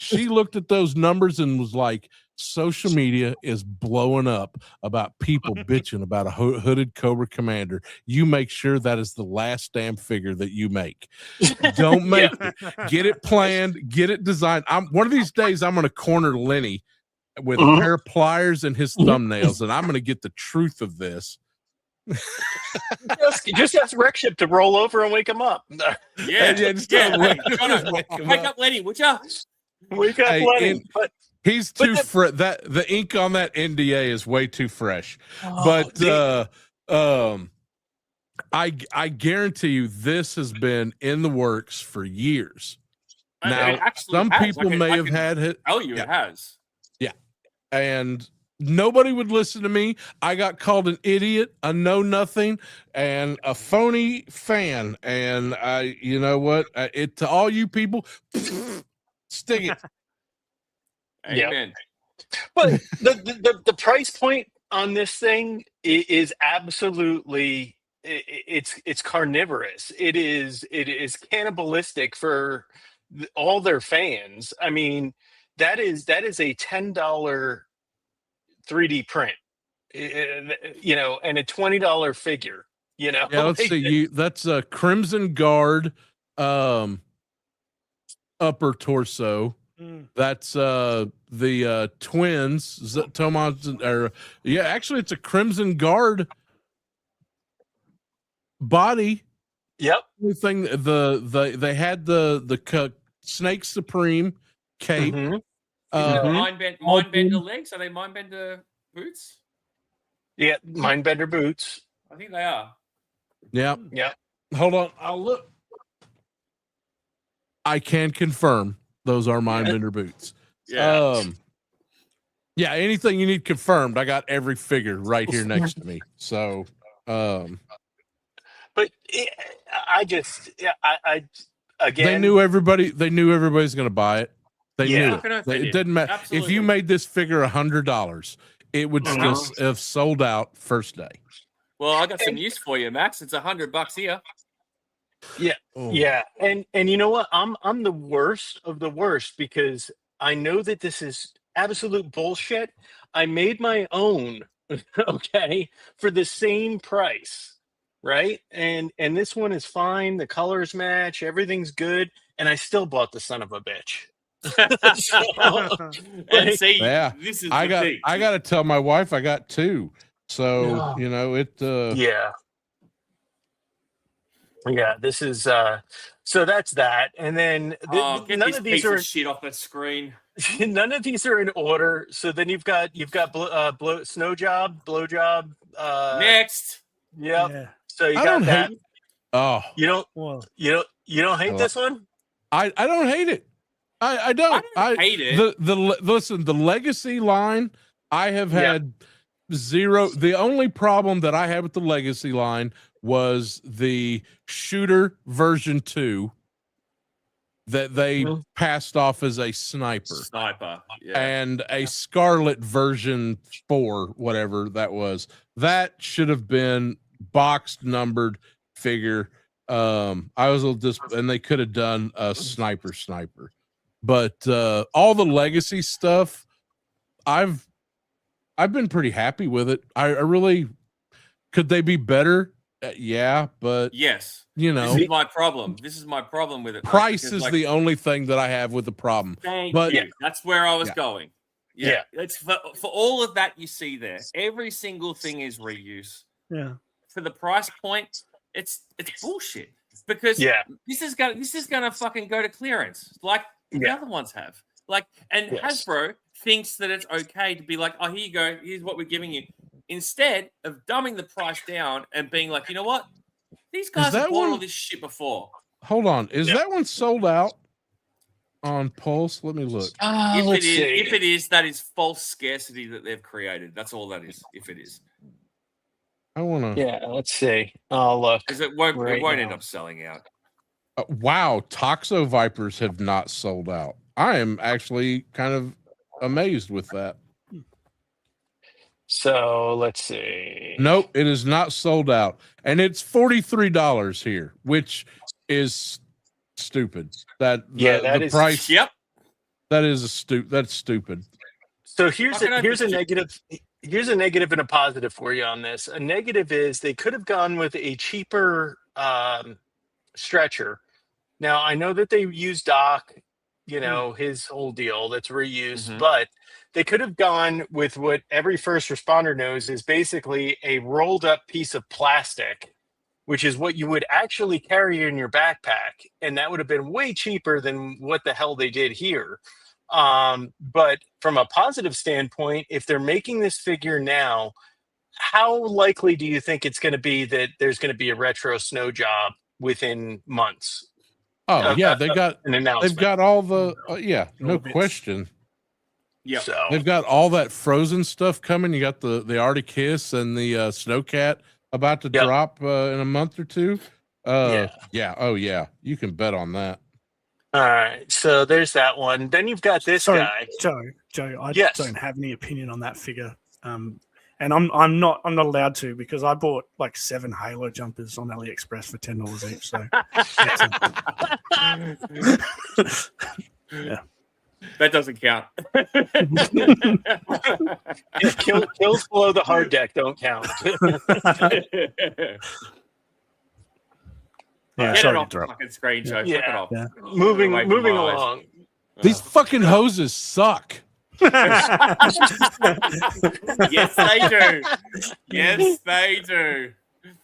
She looked at those numbers and was like, social media is blowing up about people bitching about a hooded Cobra Commander. You make sure that is the last damn figure that you make. Don't make it. Get it planned, get it designed. One of these days I'm going to corner Lenny with a pair of pliers and his thumbnails, and I'm going to get the truth of this. just ask Rexship to roll over and wake him up. Wake up, Lenny, would you? Wake up, Lenny. He's too the ink on that NDA is way too fresh. I guarantee you this has been in the works for years. Now, some people may have had it. Oh, it has. Yeah. And nobody would listen to me. I got called an idiot, a know nothing, and a phony fan. And you know what? To all you people, stick it. Amen. But the price point on this thing is absolutely it's carnivorous. It is cannibalistic for all their fans. I mean, that is a $10 3D print, and a $20 figure. Yeah, let's see. That's a Crimson Guard upper torso. That's the twins, Thomas, actually it's a Crimson Guard body Yep. Only thing they had the Snake Supreme cape. Mm-hmm. Mindbender legs? Are they Mindbender boots? Yeah, Mindbender boots. I think they are. Yeah. Yeah. Hold on, I'll look. I can confirm those are Mindbender boots. Yeah. Yeah, anything you need confirmed, I got every figure right here next to me. So, But I again, they knew everybody. They knew everybody's going to buy it. They knew Fucking oath it. they It did. didn't matter if Absolutely. you made this figure $100, it would still have sold out first day. Well, I got some news for you, Max. It's $100 here. Yeah. Oh. Yeah. And you know what? I'm the worst of the worst because I know that this is absolute bullshit. I made my own, okay, for the same price. Right? And this one is fine, the colors match, everything's good, and I still bought the son of a bitch. And see, Yeah, this is I got to tell my wife I got two. So, you know, it Yeah. Yeah, this is so that's that. And then get none this of these piece are of shit off the screen. none of these are in order. So then you've got snow job, blow job, Next. Yep. Yeah. So you I got don't that. hate. Oh, You don't hate this one? I don't hate it. I don't. I don't hate it. Listen, the legacy line, I have had zero. The only problem that I had with the legacy line was the shooter version 2 that they passed off as a sniper. Yeah. And a Scarlet version 4, whatever that was. That should have been boxed, numbered figure. I was a little and they could have done a sniper. But all the legacy stuff, I've been pretty happy with it. I really could they be better? Yeah, but yes, you know, this is my problem. This is my problem with it. Price is the only thing that I have with the problem. Thank but you. That's where I was going. Yeah. It's for all of that you see there. Every single thing is reuse. Yeah. For the price point, it's bullshit because this is gonna fucking go to clearance like the other ones have. Like, and Hasbro thinks that it's okay to be like, oh, here you go, here's what we're giving you, instead of dumbing the price down and being like, you know what, these guys have bought all this shit before. Hold on, is that one sold out on Pulse? Let me look. If it is, that is false scarcity that they've created. That's all that is. If it is. I want to. Yeah, let's see. Oh, look. Because it won't end up selling out. Wow, Toxo Vipers have not sold out. I am actually kind of amazed with that. So let's see. Nope, it is not sold out, and it's $43 here, which is stupid. That is price. Yep, that is that's stupid. So here's a negative. Here's a negative and a positive for you on this. A negative is they could have gone with a cheaper stretcher. Now, I know that they use Doc, his whole deal that's reused, but they could have gone with what every first responder knows is basically a rolled up piece of plastic, which is what you would actually carry in your backpack. And that would have been way cheaper than what the hell they did here. But from a positive standpoint, if they're making this figure now, how likely do you think it's going to be that there's going to be a retro snow job within months? Oh yeah, they've got all the no question. Yeah, so they've got all that Frozen stuff coming. You got the Arctic Kiss and the Snowcat about to drop in a month or two. Oh yeah, you can bet on that. All right, so there's that one. Then you've got this guy, Joe. I don't have any opinion on that figure, and I'm not allowed to because I bought like 7 Halo jumpers on AliExpress for $10 each. So yeah, that doesn't count. Kills below the hard deck don't count. Yeah, get it off the fucking screen, Joe. Yeah. Off. Yeah. Moving along. These fucking hoses suck. Yes, they do. Yes, they do.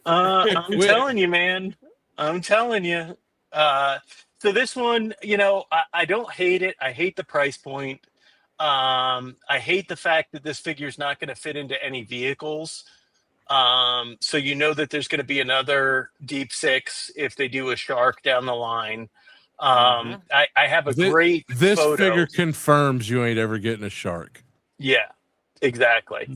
I'm telling you, man. I'm telling you. So this one, I don't hate it. I hate the price point. I hate the fact that this figure is not going to fit into any vehicles. So that there's going to be another Deep Six if they do a shark down the line. I have a great This photo. figure confirms you ain't ever getting a shark. Yeah, exactly.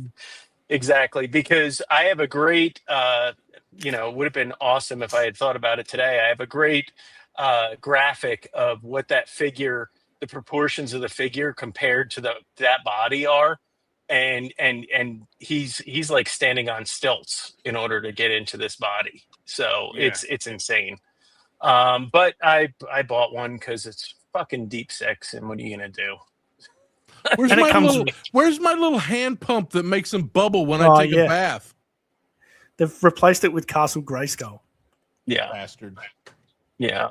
Exactly. Because I have a great, it would have been awesome if I had thought about it today. I have a great graphic of what that figure, the proportions of the figure compared to that body are. And he's like standing on stilts in order to get into this body. So it's insane. But I bought one because it's fucking Deep Six, and what are you gonna do? Where's And it my comes little with- Where's my little hand pump that makes them bubble when I take a bath? They've replaced it with Castle Grayskull. Yeah, Bastard. yeah.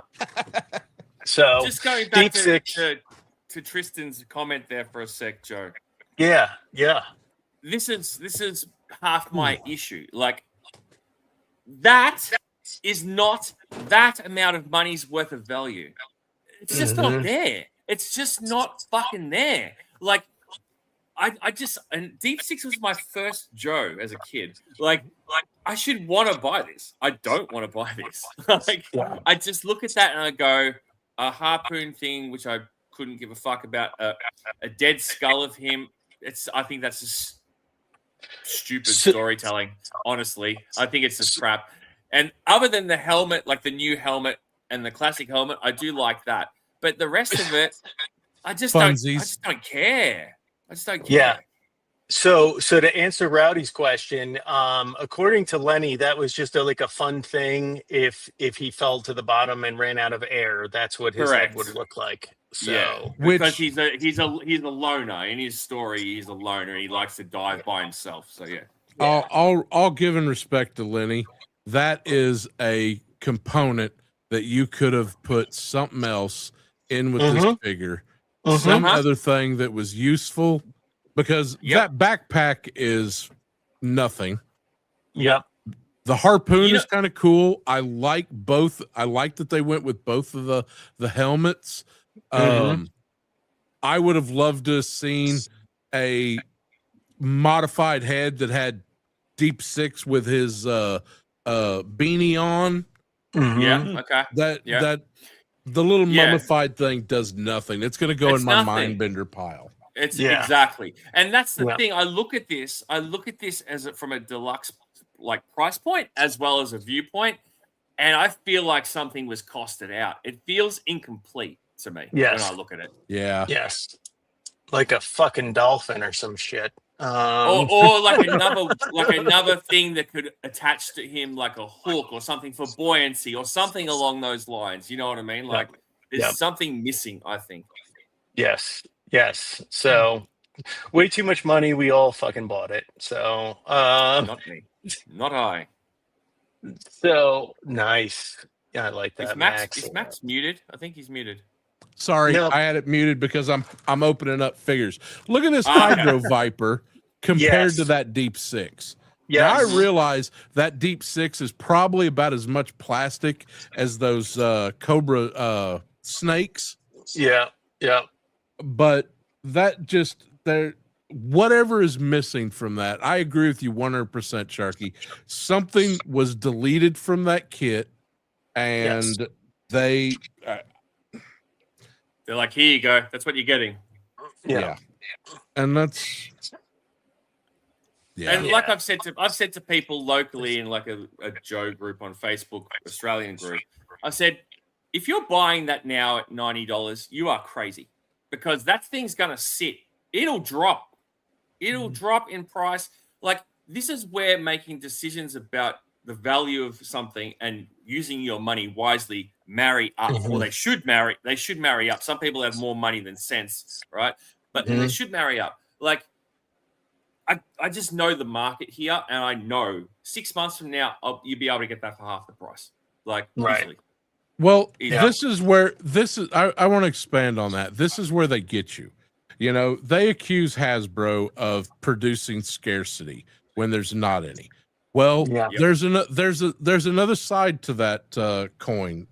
So Just going back Deep Six. to Tristan's comment there for a sec, Joe. Yeah. This is half my issue. Like, that is not that amount of money's worth of value. It's just not there. It's just not fucking there. Like, and Deep Six was my first Joe as a kid. Like I should want to buy this. I don't want to buy this. I just look at that and I go, a harpoon thing, which I couldn't give a fuck about, a dead skull of him. I think that's just stupid storytelling. Honestly, I think it's just crap. And other than the helmet, like the new helmet and the classic helmet, I do like that. But the rest of it, I just don't care. I just don't care. Yeah. So to answer Rowdy's question, according to Lenny, that was just like a fun thing. If he fell to the bottom and ran out of air, that's what his head would look like. So because he's a loner in his story. He's a loner. He likes to dive by himself. So yeah. I'll give in respect to Lenny. That is a component that you could have put something else in with this figure. Some other thing that was useful, because that backpack is nothing. Yep. The harpoon is kind of cool. I like both. I like that they went with both of the helmets. I would have loved to have seen a modified head that had Deep Six with his beanie on. Yeah. Okay. That the little mummified thing does nothing. It's going to go in my mind bender pile. It's exactly, and that's the thing. I look at this as from a deluxe like price point as well as a viewpoint, and I feel like something was costed out. It feels incomplete to me when I look at it. Yeah. Yes. Like a fucking dolphin or some shit. Or like another thing that could attach to him, like a hook or something for buoyancy or something along those lines. You know what I mean? Like there's something missing, I think. Yes. So way too much money. We all fucking bought it. So not me. Not I. So nice. Yeah, I like that. Is Max muted? I think he's muted. Sorry, I had it muted because I'm opening up figures. Look at this Hydro Viper compared to that Deep Six. Yeah, I realize that Deep Six is probably about as much plastic as those Cobra snakes. Yeah. But that just whatever is missing from that, I agree with you 100%, Sharky. Something was deleted from that kit, and they're like, here you go. That's what you're getting. Yeah. And that's and like I've said to people locally in like a Joe group on Facebook, Australian group, I said, if you're buying that now at $90, you are crazy, because that thing's gonna sit. It'll drop. It'll drop in price. Like, this is where making decisions about the value of something and using your money wisely marry up, or they should marry up. Some people have more money than sense, right? But they should marry up. Like, I just know the market here, and I know 6 months from now, you'll be able to get that for half the price. Like, easily. Well, this is where I want to expand on that. This is where they get you. You know, they accuse Hasbro of producing scarcity when there's not any. Well, Yeah. there's another side to that coin,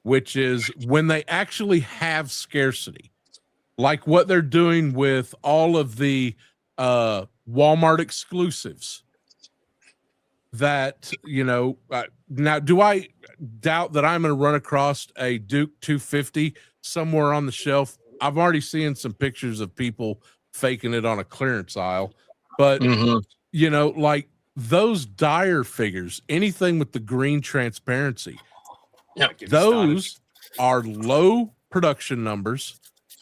which is when they actually have scarcity, like what they're doing with all of the Walmart exclusives. That now, do I doubt that I'm going to run across a Duke 250 somewhere on the shelf? I've already seen some pictures of people faking it on a clearance aisle, but like those Dyer figures, anything with the green transparency, those are low production numbers.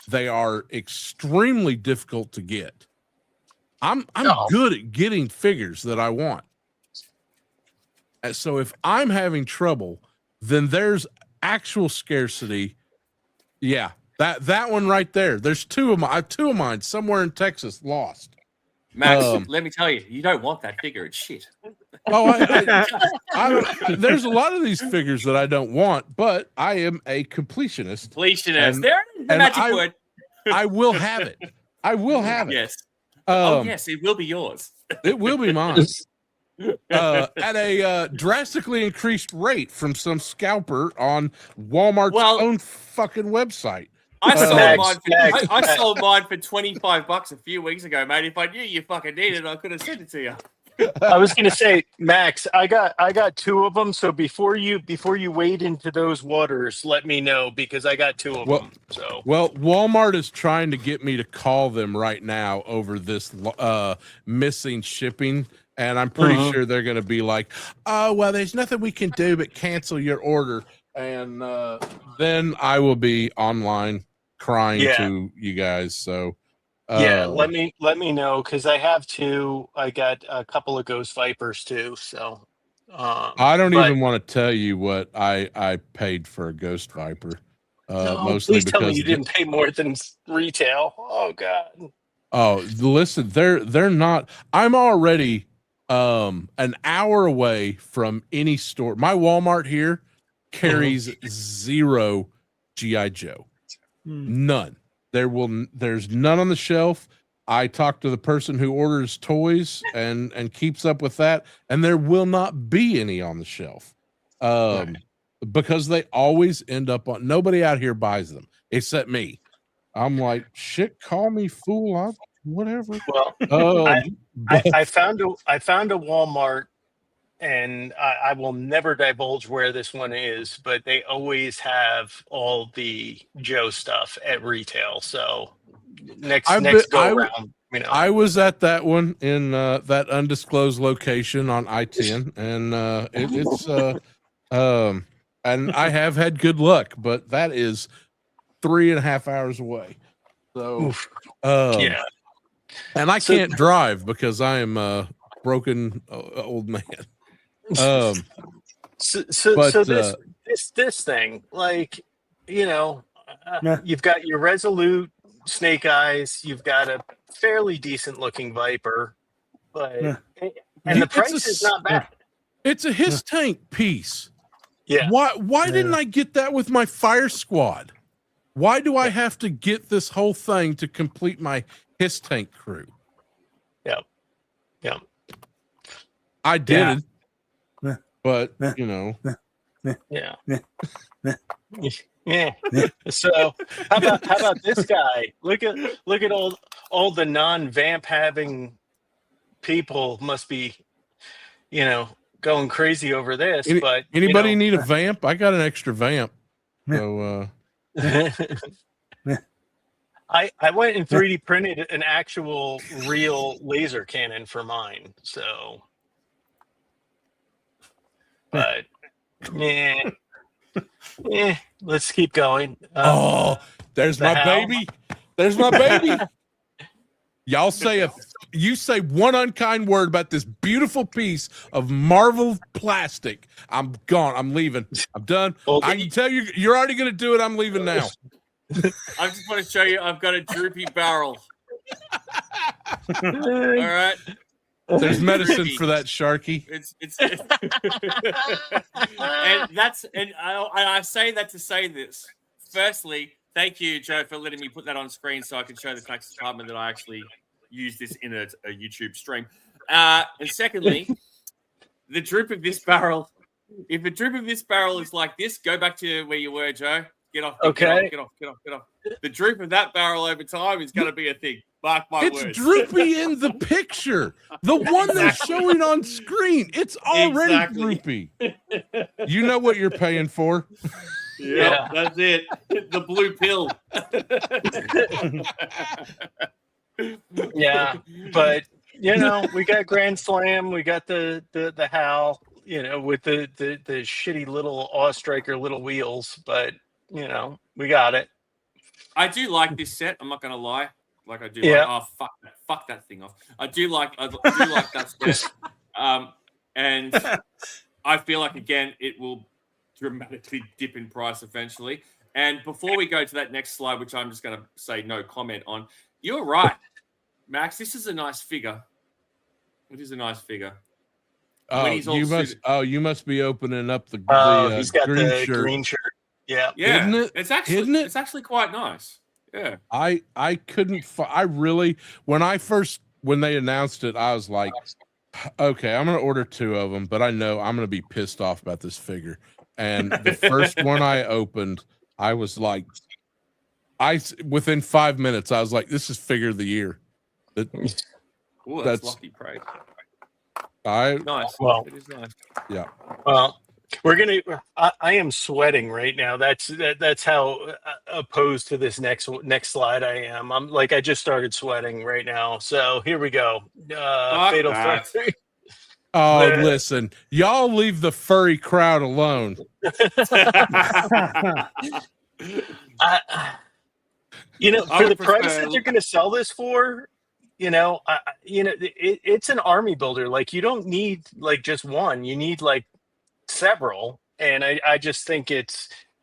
They are extremely difficult to get. I'm good at getting figures that I want. So if I'm having trouble, then there's actual scarcity. Yeah, that one right there. There's two of mine somewhere in Texas lost. Max, let me tell you, you don't want that figure. It's shit. Oh, there's a lot of these figures that I don't want, but I am a completionist. There is the magic word. I will have it. I will have it. Yes. Yes, it will be yours. It will be mine. At a drastically increased rate from some scalper on Walmart's own fucking website. I sold mine for $25 a few weeks ago, mate. If I knew you fucking needed it, I could have sent it to you. I was going to say, Max, I got two of them. So before you wade into those waters, let me know, because I got two of them. So Walmart is trying to get me to call them right now over this missing shipping. And I'm pretty sure they're going to be like, oh, well, there's nothing we can do but cancel your order. And then I will be online crying to you guys. So, let me know, because I have two. I got a couple of Ghost Vipers too. So I don't even want to tell you what I paid for a Ghost Viper. Mostly please because tell me you didn't pay more than retail. Oh God. Oh, listen, they're not. I'm already an hour away from any store. My Walmart here carries zero GI Joe. None. There's none on the shelf. I talked to the person who orders toys and keeps up with that, and there will not be any on the shelf. Because they always end up on, nobody out here buys them except me. I'm like, shit, call me fool. Whatever. Well, I found a Walmart, and I will never divulge where this one is, but they always have all the Joe stuff at retail. So next go around, I was at that one in that undisclosed location on I-10, and it's and I have had good luck, but that is 3.5 hours away. So and I can't drive because I am a broken old man. This thing, like, you've got your Resolute Snake Eyes, you've got a fairly decent looking Viper, but and the price is not bad. It's a his tank piece. Yeah. Why didn't I get that with my fire squad? Why do I have to get this whole thing to complete my his tank crew? Yeah. I did it, but So how about this guy? Look at all the non-vamp having people must be, going crazy over this. But anybody need a vamp? I got an extra vamp. So I went and 3D printed an actual real laser cannon for mine. So, but let's keep going. There's my baby. There's my baby. Y'all say you say one unkind word about this beautiful piece of Marvel plastic, I'm gone. I'm leaving. I'm done. I can tell you're already going to do it. I'm leaving now. I just want to show you I've got a droopy barrel. All right. There's medicine for that, Sharky. And I say that to say this. Firstly, thank you, Joe, for letting me put that on screen so I can show the tax department that I actually use this in a YouTube stream. And secondly, the droop of this barrel. If the droop of this barrel is like this, go back to where you were, Joe. Get off. Okay. Get off. The droop of that barrel over time is going to be a thing. Mark my It's words. droopy in the picture. The one they're showing on screen. It's already droopy. You know what you're paying for. Yeah, that's it. The blue pill. Yeah, but you know, we got Grand Slam, we got the Hal, you know, with the shitty little Awestriker little wheels, but you know, we got it. I do like this set. I'm not going to lie. Like I do. Yeah. Like, fuck that thing off. I do like that set. And I feel like again it will dramatically dip in price eventually. And before we go to that next slide, which I'm just going to say no comment on, you're right, Max. This is a nice figure. It is a nice figure. You must be opening up the he's got green the shirt. green shirt. Yeah. Isn't it? It's actually quite nice. Yeah. I couldn't. When they announced it, I was like, okay, I'm gonna order 2 of them, but I know I'm gonna be pissed off about this figure. And the first one I opened, I was like, within 5 minutes, I was like, this is figure of the year. Ooh, that's lucky prey. Nice. Well, it is nice. Yeah. Well, we're gonna. I am sweating right now. That's how opposed to this next slide I am. I'm like I just started sweating right now. So here we go. Fatal Fury. Oh, listen, y'all leave the furry crowd alone. You know, for the price that they're going to sell this for, you know, it's an army builder. Like you don't need like just one. You need like several. And I just think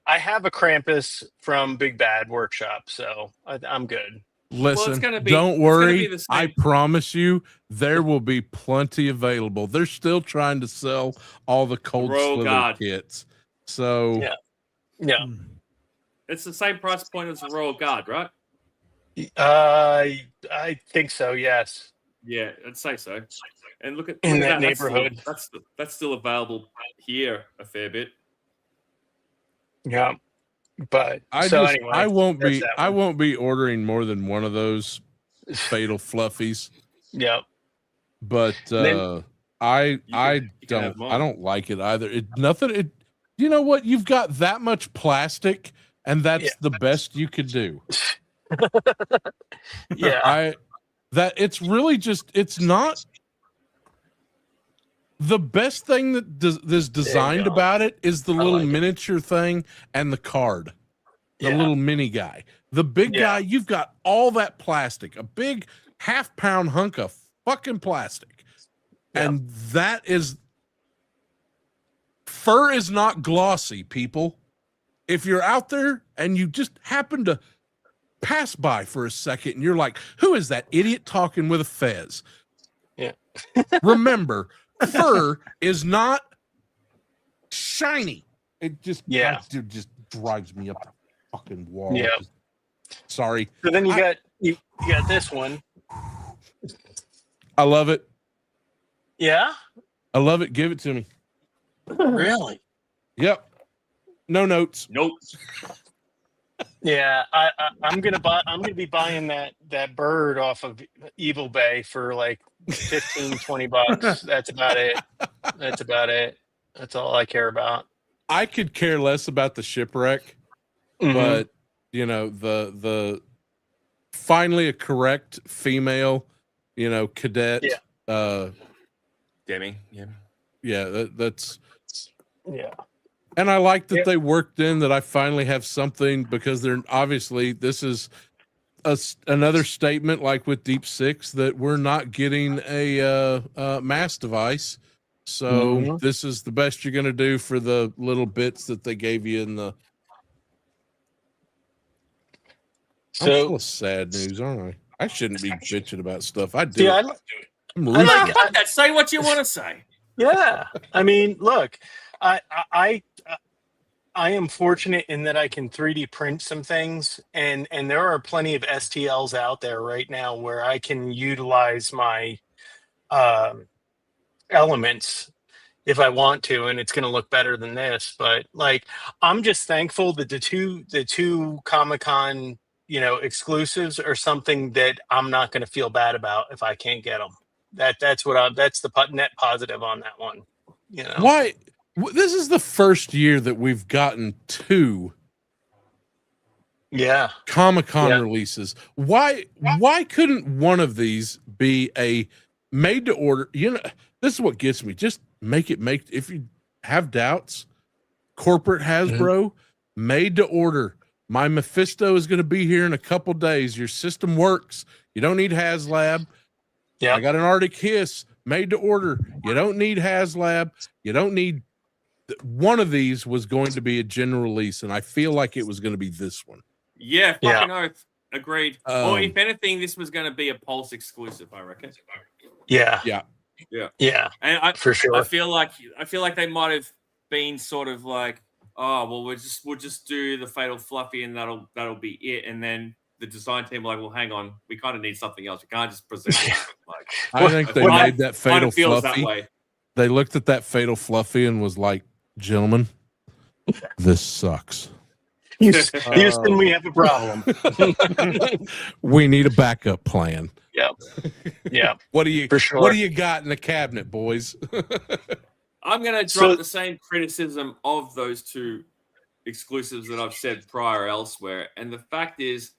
I have a Krampus from Big Bad Workshop, so I'm good. Listen, don't worry. I promise you, there will be plenty available. They're still trying to sell all the Cold Slither kits. So, yeah, it's the same price point as the Royal Guard, right? I think so. Yes. Yeah, I'd say so. And look at that neighborhood. That's still available here a fair bit. Yeah. But anyway, I won't be ordering more than one of those Fatal Fluffies. Yeah. But I don't like it either. You know what? You've got that much plastic and that's the best you could do. Yeah. It's really just it's not the best thing that is designed about it is the little miniature thing and the card, the little mini guy. The big guy, you've got all that plastic, a big half-pound hunk of fucking plastic. And fur is not glossy, people. If you're out there and you just happen to pass by for a second and you're like, who is that idiot talking with a fez? Yeah. Remember, fur is not shiny. It just just drives me up the fucking wall. Yeah. Sorry. So then you got this one. I love it. Yeah. I love it. Give it to me. Really? Yep. No notes. Notes. Yeah, I'm gonna be buying that bird off of Evil Bay for like $15-20. That's about it. That's all I care about. I could care less about the shipwreck, but you know, the finally a correct female, you know, cadet. Demi. That's And I like that they worked in that I finally have something, because they're obviously this is another statement like with Deep Six that we're not getting a mass device. So this is the best you're going to do for the little bits that they gave you in the. So I'm full of sad news, aren't I? I shouldn't be bitching about stuff. I do. Yeah, I'm I like that. Say what you want to say. Yeah, I mean, look, I am fortunate in that I can 3D print some things, and there are plenty of STLs out there right now where I can utilize my elements, if I want to, and it's going to look better than this. But like, I'm just thankful that the two Comic-Con, exclusives are something that I'm not going to feel bad about if I can't get them. That's the net positive on that one. Why? This is the first year that we've gotten 2 Comic-Con releases. Why couldn't one of these be a made to order? This is what gets me. Just make if you have doubts, corporate Hasbro, made to order. My Mephisto is going to be here in a couple days. Your system works. You don't need HasLab. I got an Arctic Hiss made to order. You don't need HasLab. You don't need one of these was going to be a general release, and I feel like it was going to be this one. Yeah, fucking oath. Agreed. Or if anything, this was going to be a Pulse exclusive, I reckon. Yeah. And for sure. I feel like they might have been sort of like, oh well, we'll just do the Fatal Fluffy and that'll be it. And then the design team were like, well, hang on, we kind of need something else. We can't just present it. Like, I think they made that Fatal Fluffy. That way. They looked at that Fatal Fluffy and was like, gentlemen, this sucks. Houston, we have a problem. We need a backup plan. Yeah. What do you got in the cabinet, boys? I'm going to drop the same criticism of those 2 exclusives that I've said prior elsewhere. And the fact is,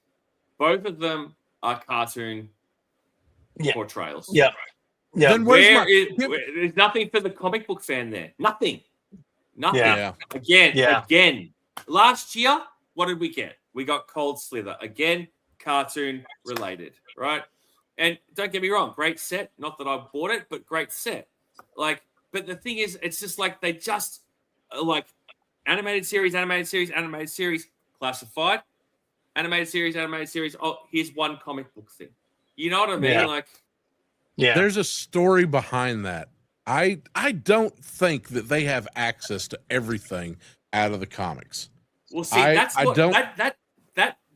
both of them are cartoon portrayals. Yeah. Then there's nothing for the comic book fan there. Nothing. Yeah. Again. Last year, what did we get? We got Cold Slither. Again, cartoon related, right? And don't get me wrong, great set. Not that I bought it, but great set. Like, but the thing is, it's just like they just like animated series, classified, animated series. Oh, here's one comic book thing. You know what I mean? Yeah. Like, there's a story behind that. I don't think that they have access to everything out of the comics. Well, see,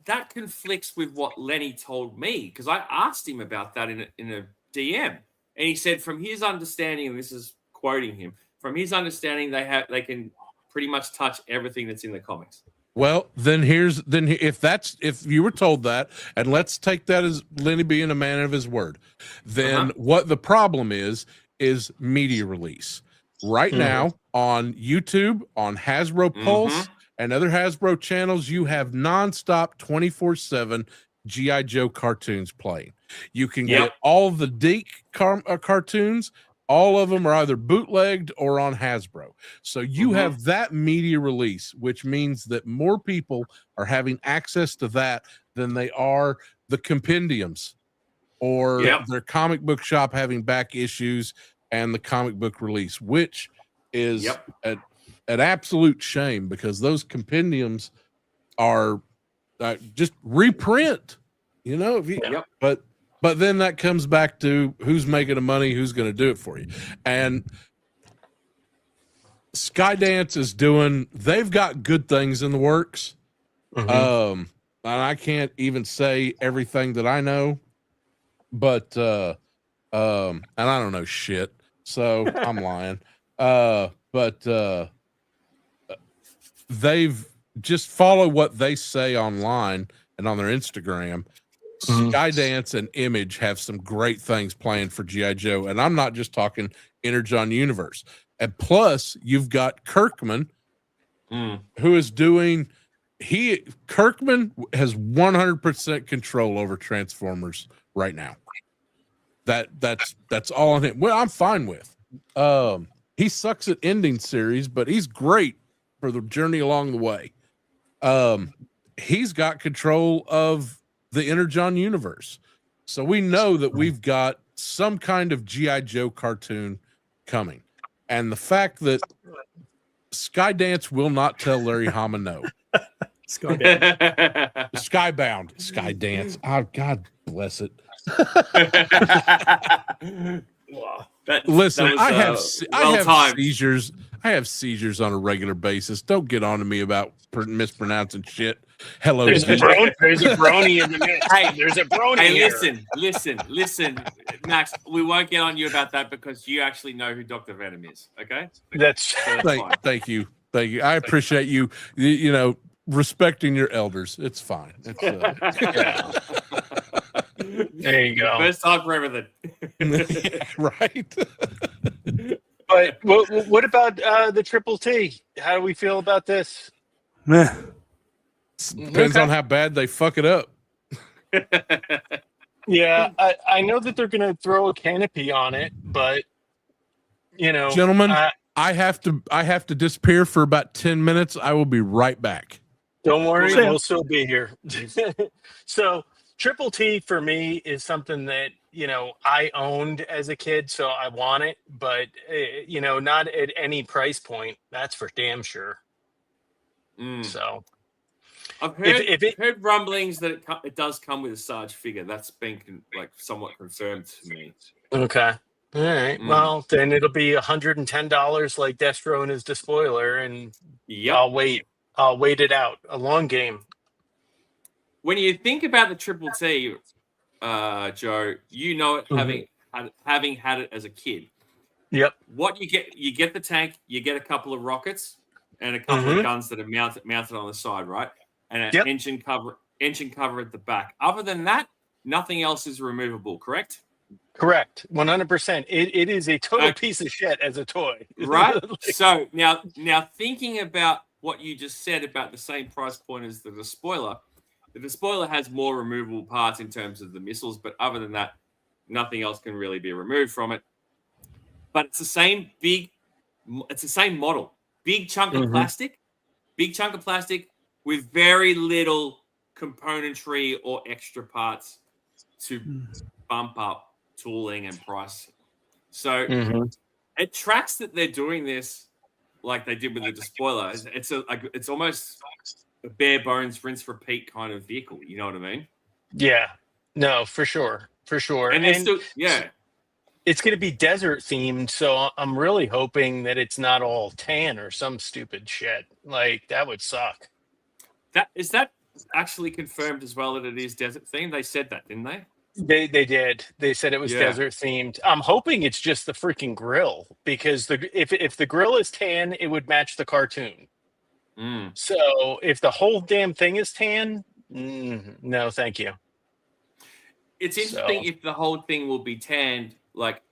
that conflicts with what Lenny told me, because I asked him about that in a DM, and he said from his understanding, and this is quoting him, from his understanding, they can pretty much touch everything that's in the comics. Well, if you were told that, and let's take that as Lenny being a man of his word, then what the problem is media release. Right now on YouTube, on Hasbro Pulse, and other Hasbro channels, you have nonstop 24/7 G.I. Joe cartoons playing. You can get all the Deke cartoons. All of them are either bootlegged or on Hasbro. So you have that media release, which means that more people are having access to that than they are the compendiums or their comic book shop having back issues and the comic book release, which is an absolute shame, because those compendiums are just reprint, but then that comes back to who's making the money, who's going to do it for you. And Skydance they've got good things in the works. And I can't even say everything that I know, but and I don't know shit, so I'm lying. But they've just follow what they say online and on their Instagram. Skydance and Image have some great things planned for G.I. Joe, and I'm not just talking Energon Universe. And plus, you've got Kirkman, who is doing. Kirkman has 100% control over Transformers right now. That's all on him. Well, I'm fine with. He sucks at ending series, but he's great for the journey along the way. He's got control of the Energon universe. So we know that we've got some kind of G.I. Joe cartoon coming. And the fact that Skydance will not tell Larry Hama no. Skybound. Skydance. Oh, God bless it. Listen, I have seizures. I have seizures on a regular basis. Don't get on to me about mispronouncing shit. Hello, there's a brony in the mix. Hey, there's a brony. Hey, listen. Max, we won't get on you about that because you actually know who Dr. Venom is. Okay, That's so that's fine. Thank you. I appreciate you. You know, respecting your elders. It's fine. It's there you go. First time for everything. right. But what about the Triple T? How do we feel about this? Meh. Depends on how bad they fuck it up. Yeah, I know that they're going to throw a canopy on it, but you know, Gentlemen, I have to disappear for about 10 minutes. I will be right back. don't worry, Sam. we'll still be here. So Triple T for me is something that, you know, I owned as a kid, so I want it, but you know, not at any price point. That's for damn sure. So I've heard, if it, heard rumblings that it does come with a Sarge figure. That's been like somewhat confirmed to me. okay. All right. Well, then it'll be $110 like Destro and his Despoiler, and Yep. I'll wait it out. A long game. When you think about the Triple T, Joe, you know it having had it as a kid. Yep. What you get the tank, you get a couple of rockets and a couple of guns that are mounted on the side, right? And an engine cover at the back. Other than that, nothing else is removable, correct? Correct. 100%. It is a total piece of shit as a toy. Right? So now thinking about what you just said about the same price point as the Despoiler has more removable parts in terms of the missiles, but other than that, nothing else can really be removed from it. But it's the same model. Big chunk of plastic with very little componentry or extra parts to bump up tooling and pricing. So it tracks that they're doing this like they did with the Despoiler. It's almost a bare bones rinse repeat kind of vehicle. You know what I mean? Yeah. No, for sure. And they're still, it's going to be desert themed, so I'm really hoping that it's not all tan or some stupid shit. Like that would suck. Is that actually confirmed as well that it is desert themed? They said that, didn't they? They did. They said it was desert themed. I'm hoping it's just the freaking grill, because if the grill is tan, it would match the cartoon. So if the whole damn thing is tan, no, thank you. It's interesting if the whole thing will be tanned. Like,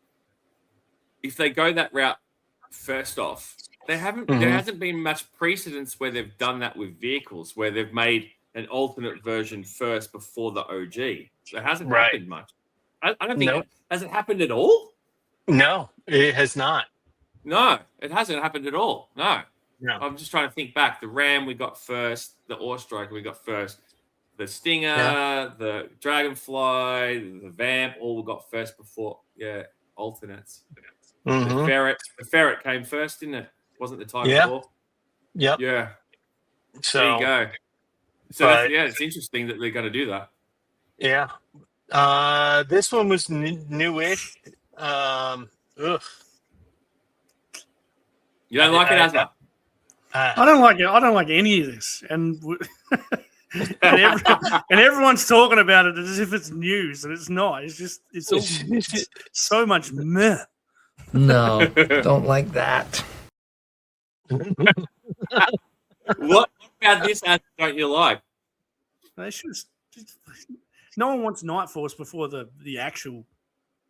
if they go that route, first off, there hasn't been much precedence where they've done that with vehicles, where they've made an alternate version first before the OG. It hasn't happened much. I don't think has it happened at all? No, it has not. No, it hasn't happened at all. No. I'm just trying to think back. The Ram we got first. The Ore Striker we got first. The Stinger, the Dragonfly, the Vamp, all we got first before. Yeah, alternates. The Ferret came first, didn't it? Wasn't the time before? Yep. Yeah. So there you go. So it's interesting that they're going to do that. Yeah. This one was newish. Ugh. You don't like it, Asma? I don't like it. I don't like any of this, and everyone's talking about it as if it's news, and it's not. It's all so much meh. No, don't like that. What about this don't you like? They should. No one wants Night Force before the actual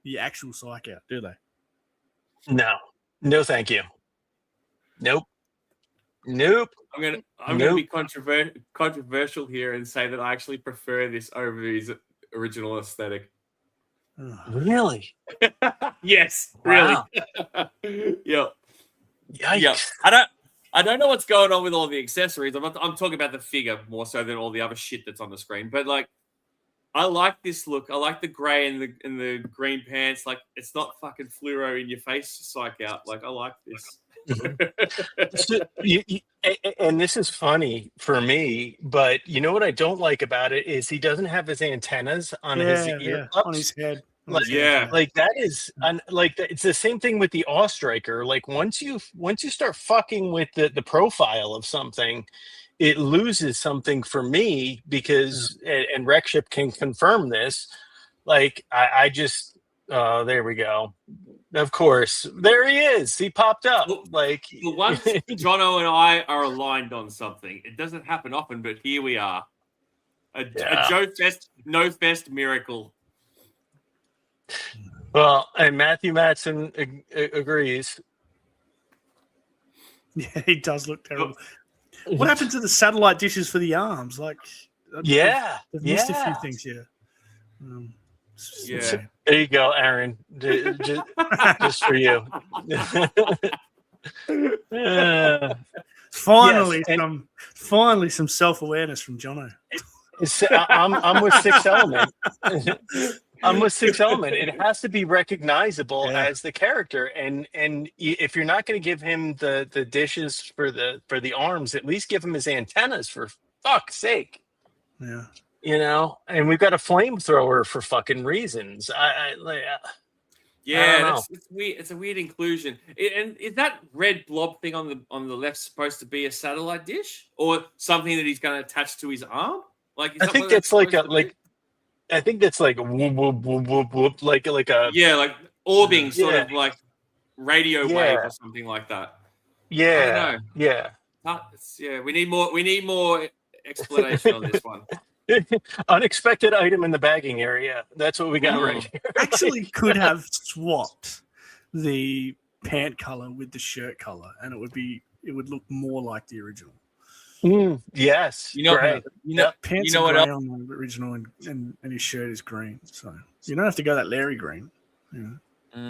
psych out, do they? No, thank you. Nope. I'm gonna be controversial here and say that I actually prefer this over his original aesthetic. Really? Yes, wow. Really. Yep. Yikes. Yep. I don't know what's going on with all the accessories. I'm talking about the figure more so than all the other shit that's on the screen. But like, I like this look. I like the grey and the green pants. Like, it's not fucking fluoro in your face psych out. Like, I like this. And this is funny for me, but you know what I don't like about it is he doesn't have his antennas on his ear on his head. Like that is it's the same thing with the Awe Striker. Like once you start fucking with the profile of something, it loses something for me because and Rekship can confirm this. Like I just Oh, there we go. Of course, there he is. He popped up. Well, Like For once, Jono and I are aligned on something. It doesn't happen often, but here we are. A Joe Fest, no fest miracle. Well, and Matthew Matson agrees. Yeah, he does look terrible. What happened to the satellite dishes for the arms? Like, Yeah, they've missed a few yeah. things here. Yeah. There you go, Aaron. Just for you. Finally, yes, finally some self-awareness from Jono. I'm with Six Element. I'm with Six Element. It has to be recognizable as the character, and if you're not going to give him the dishes for the arms, at least give him his antennas for fuck's sake. Yeah. You know, and we've got a flamethrower for fucking reasons. Yeah, it's weird. It's a weird inclusion. And is that red blob thing on the left supposed to be a satellite dish or something that he's going to attach to his arm? Like, is I that think what that's like supposed to be? I think that's like whoop whoop whoop whoop whoop, like a like orbing sort of like radio wave or something like that. Yeah, I don't know. Yeah. We need more explanation on this one. Unexpected item in the bagging area. That's what we got right here. Actually, could have swapped the pant color with the shirt color, and it would look more like the original. Yes, you know, great. Pants you know are what gray on the original, and his shirt is green. So you don't have to go that Larry green. Yeah.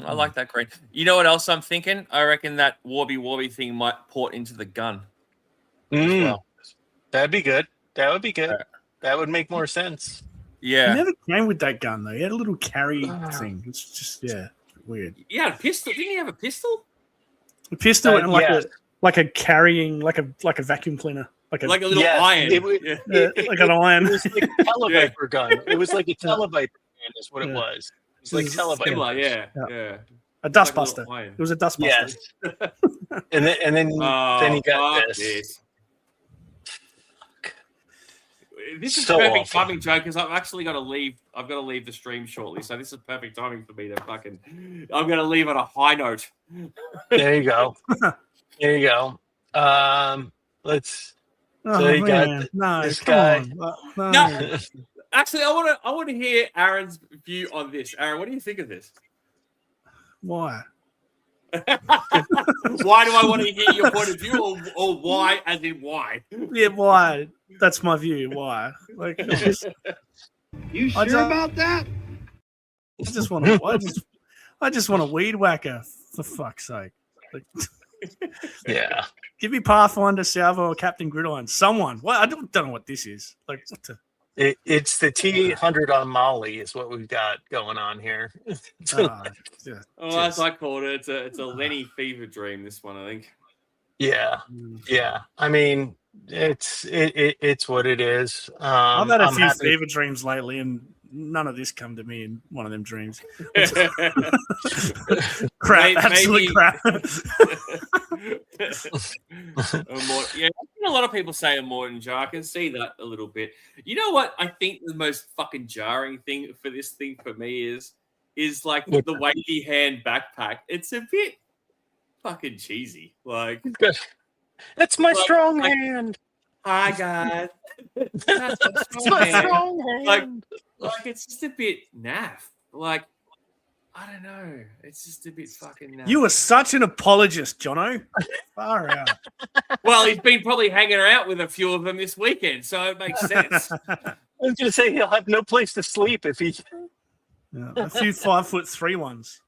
I like that green. You know what else I'm thinking? I reckon that Warby thing might port into the gun as well. That'd be good. That would be good. That would make more sense. Yeah. He never came with that gun though. He had a little carry thing. It's just weird. Yeah, a pistol. Didn't he have a pistol? A pistol and like a carrying like a vacuum cleaner. Like a little iron. Like an iron. It was like a televiper gun. It was like a televiper gun is what it was. It's like televiper. Yeah. A dustbuster. It was a dustbuster. Yes. and then he got this. This is so perfect awful. timing, Joe, because I've actually got to leave. I've got to leave the stream shortly, so this is perfect timing for me to fucking. I'm going to leave on a high note. There you go. There you go. Let's. So you got this guy. No, actually, I want to hear Aaron's view on this. Aaron, what do you think of this? Why? Why do I want to hear your point of view, or why, as in why? Yeah, why? That's my view. Why? Like, you sure about that? I just want to. I just want a weed whacker, for fuck's sake. Like, yeah. Give me Pathfinder, Salvo, or Captain Gridiron. Someone. What? I don't know what this is. Like, what the? It's the T100 on Molly is what we've got going on here. As I called it, it's a Lenny fever dream. This one, I think. Yeah. I mean, it's what it is. I've had a few fever dreams lately, and none of this come to me in one of them dreams. Crap, absolute crap. Yeah, I think a lot of people say Immortan, Joe. I can see that a little bit. You know what? I think the most fucking jarring thing for this thing for me is like the wavy hand backpack. It's a bit fucking cheesy. Like, that's my strong hand. Hi guys. That's my strong hand. Like it's just a bit naff. Like, I don't know. It's just a bit fucking naff. You are such an apologist, Jono. Far out. Well, he's been probably hanging out with a few of them this weekend, so it makes sense. I was going to say he'll have no place to sleep if he. Yeah, a few 5'3" ones.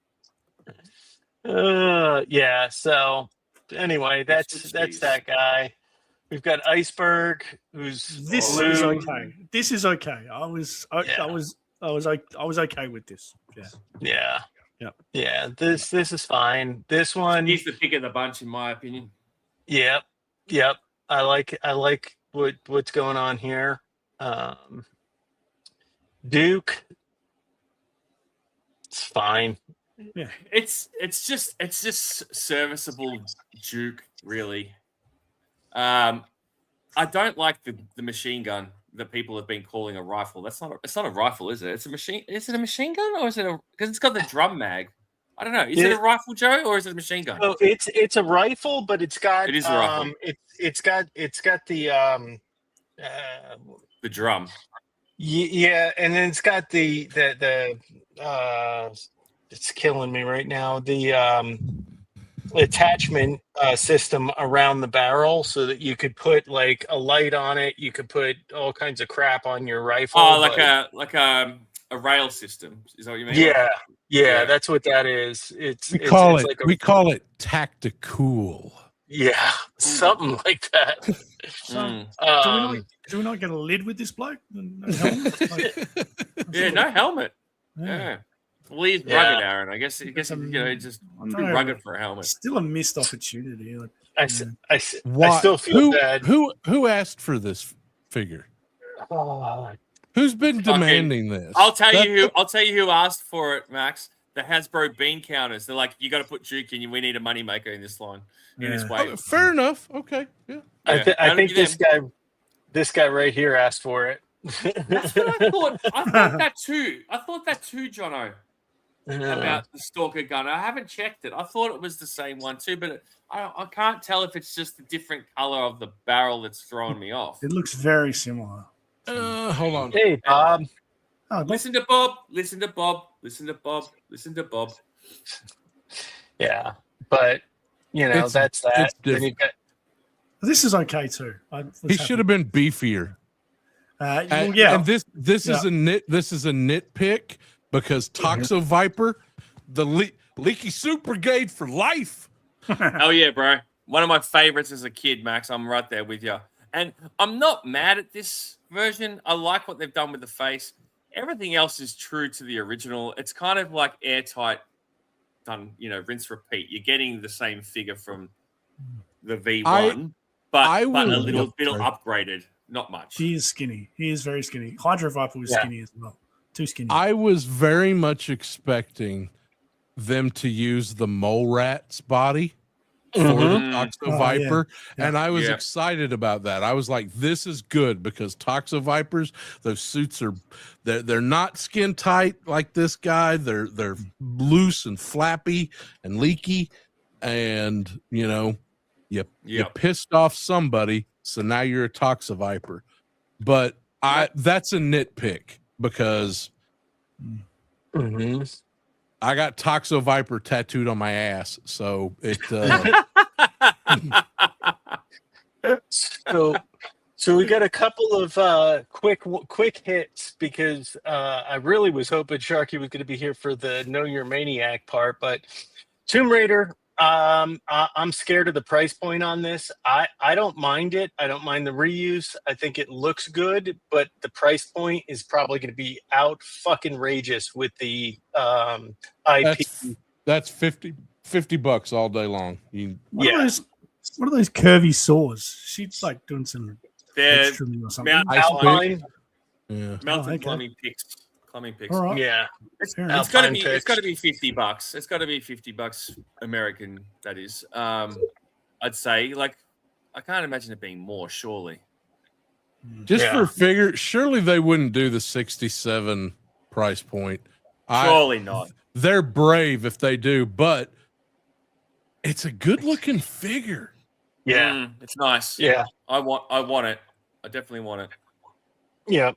Yeah. So anyway, that's that guy. We've got Iceberg, who's this is okay. This is okay. I was okay with this. Yeah. This is fine. This one, he's the pick of the bunch, in my opinion. Yep. I like what's going on here. Duke, it's fine. Yeah, it's just serviceable Duke, really. I don't like the machine gun. that people have been calling a rifle. It's not a rifle, is it? It's a machine. Is it a machine gun or is it because it's got the drum mag? I don't know. Is it a rifle, Joe, or is it a machine gun? So it's a rifle, but it's got It is a rifle. It's got the The drum. yeah, and then it's got the it's killing me right now. The attachment system around the barrel so that you could put like a light on it. You could put all kinds of crap on your rifle. Oh, like a rail system. Is that what you mean? Yeah, that's what that is. We call it tactical. Yeah, something like that. So, do we not get a lid with this bloke? No helmet? No helmet. Yeah. Well, he's rugged, Aaron. I guess just too rugged for a helmet. Still a missed opportunity. I still feel bad. Who asked for this figure? Who's been demanding this? I'll tell you who asked for it, Max. The Hasbro bean counters. They're like, you got to put Duke in. We need a moneymaker in this line. In this way. Oh, fair enough. Okay. Yeah. I think this guy right here asked for it. That's what I thought. I thought that too. Jono. About the Stalker gun. I haven't checked it. I thought it was the same one too, but I can't tell if it's just the different color of the barrel that's throwing me off. It looks very similar. Hold on. Hey, Bob. Listen to Bob. Listen to Bob. Listen to Bob. Listen to Bob. Yeah, but that's that. This is okay too. He should have been beefier. And this is a nitpick because Toxo Viper, the Leaky Soup Brigade for life. Oh yeah, bro. One of my favorites as a kid, Max. I'm right there with you. And I'm not mad at this version. I like what they've done with the face. Everything else is true to the original. It's kind of like airtight, done, rinse, repeat. You're getting the same figure from the V1, but a little bit upgraded. Not much. He is skinny. He is very skinny. Hydro Viper was skinny as well. Too skinny. I was very much expecting them to use the mole rat's body for the Toxo Viper, and I was excited about that. I was like, "This is good," because Toxo Vipers, those suits they're not skin tight like this guy. They're loose and flappy and leaky, and you pissed off somebody, so now you're a Toxo Viper. But that's a nitpick because I got Toxo Viper tattooed on my ass, so it. So we got a couple of quick hits because I really was hoping Sharky was going to be here for the Know Your Maniac part, but Tomb Raider. I'm scared of the price point on this. I don't mind it. I don't mind the reuse. I think it looks good, but the price point is probably going to be out fucking rageous with the IP. That's $50 all day long. What are those curvy saws? She's like doing some extra or something. Alpine. Mountain climbing picks. All right. Yeah, it's got to be $50. It's got to be $50 American. That is, I'd say. Like, I can't imagine it being more. Surely, just for a figure, surely they wouldn't do the 67 price point. Surely not. They're brave if they do, but it's a good looking figure. Yeah, it's nice. Yeah, I want it. I definitely want it. Yeah.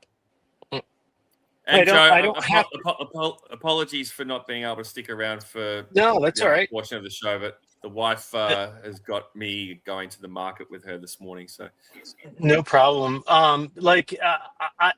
And I don't have apologies for not being able to stick around for all right. Portion of the show, but the wife has got me going to the market with her this morning, so no problem.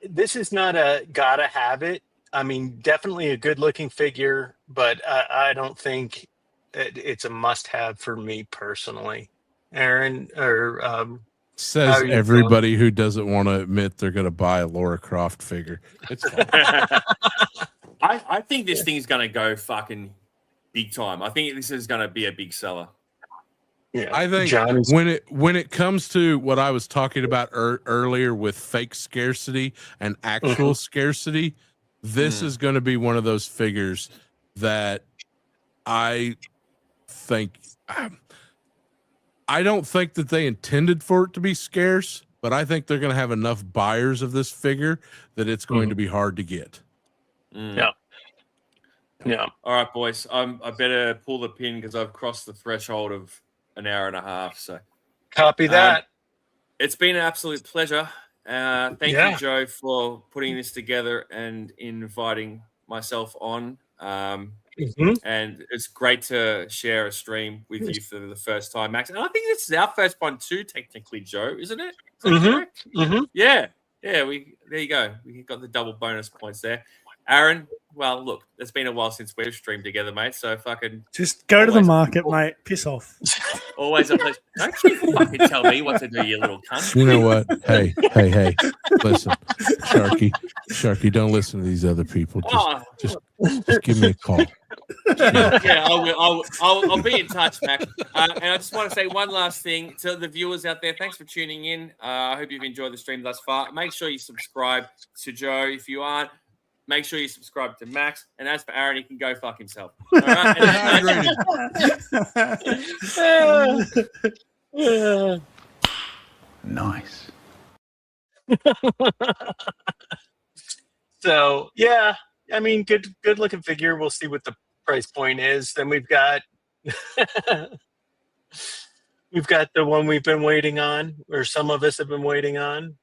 This is not a gotta have it. I mean, definitely a good looking figure, but I don't think it's a must have for me personally. Aaron or says everybody who doesn't want to admit they're going to buy a Lara Croft figure. It's fine. I think this thing's going to go fucking big time. I think this is going to be a big seller. Yeah, I think when it comes to what I was talking about earlier with fake scarcity and actual scarcity, this is going to be one of those figures that I think. I don't think that they intended for it to be scarce, but I think they're going to have enough buyers of this figure that it's going to be hard to get. Yeah. Yeah. All right, boys. I better pull the pin because I've crossed the threshold of an hour and a half. So Copy that. it's been an absolute pleasure. Thank you, Joe, for putting this together and inviting myself on. And it's great to share a stream with you for the first time, Max. And I think this is our first one too, technically, Joe, isn't it? Is that correct? Yeah. There you go. We got the double bonus points there. Aaron, well, look, it's been a while since we've streamed together, mate. So fucking just go to the market, mate. Piss off. Always a pleasure. Don't you fucking tell me what to do, you little cunt. You know what? Hey. Listen, Sharky, don't listen to these other people. Just give me a call. Yeah, I'll be in touch, Max. And I just want to say one last thing to the viewers out there. Thanks for tuning in. I hope you've enjoyed the stream thus far. Make sure you subscribe to Joe if you aren't. Make sure you subscribe to Max. And as for Aaron, he can go fuck himself. All right? Nice. So yeah, I mean, good looking figure. We'll see what the price point is. Then we've got the one we've been waiting on, or some of us have been waiting on.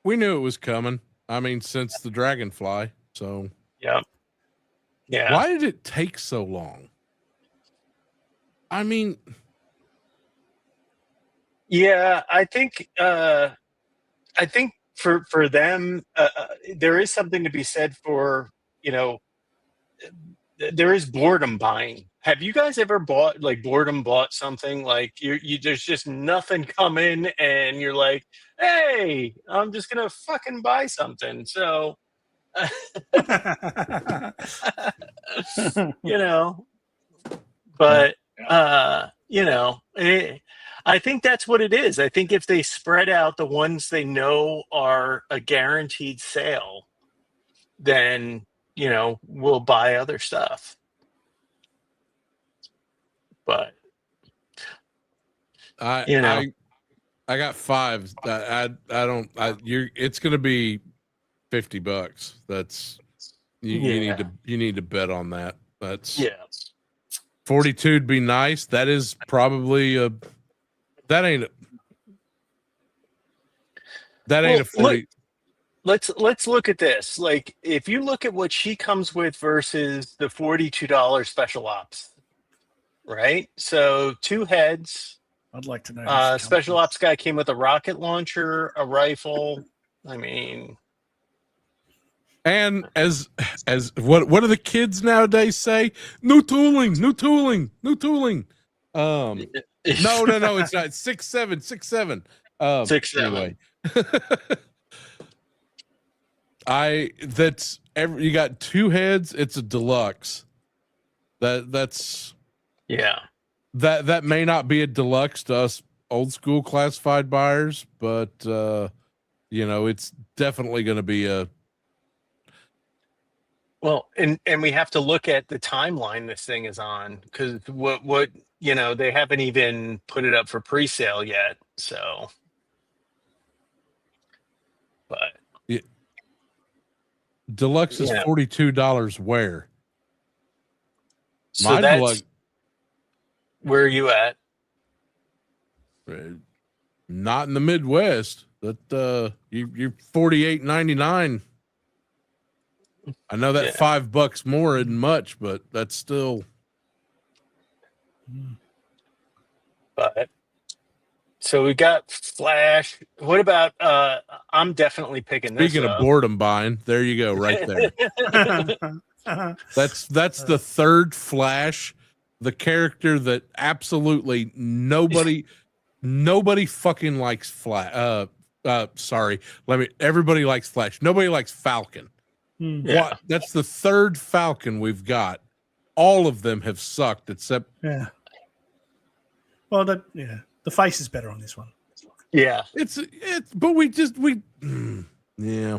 We knew it was coming. I mean, since the Dragonfly. So yeah. Why did it take so long? I mean, yeah, I think for them, there is something to be said for, there is boredom buying. Have you guys ever bought something like you there's just nothing coming and you're like, hey, I'm just gonna fucking buy something. So but I think that's what it is. I think if they spread out the ones they know are a guaranteed sale, then we'll buy other stuff. But I got 5. It's going to be $50. That's you need to bet on that. That's 42 would be nice. That is probably that ain't a 40. Let's look at this. Like, if you look at what she comes with versus the $42 special ops, right? So 2 heads. I'd like to know. Special ops guy came with a rocket launcher, a rifle. I mean, and as what do the kids nowadays say? New tooling. No, it's not. 6'7", 6'7". 6'7". Anyway. You got 2 heads. It's a deluxe. That's that may not be a deluxe to us old school classified buyers, but it's definitely going to be a. Well, and we have to look at the timeline this thing is on, because what they haven't even put it up for pre-sale yet. So, but deluxe is $42. Where? So my that's deluxe. Where are you at? Not in the Midwest. That you're $48.99. I know that $5 more isn't much, but that's still. But so we got Flash. What about? I'm definitely picking this. Speaking of boredom buying, there you go, right there. That's the third Flash, the character that absolutely nobody fucking likes. Flash. Everybody likes Flash. Nobody likes Falcon. What? That's the third Falcon we've got. All of them have sucked except. Yeah. Well, the face is better on this one. Yeah. But we. Yeah.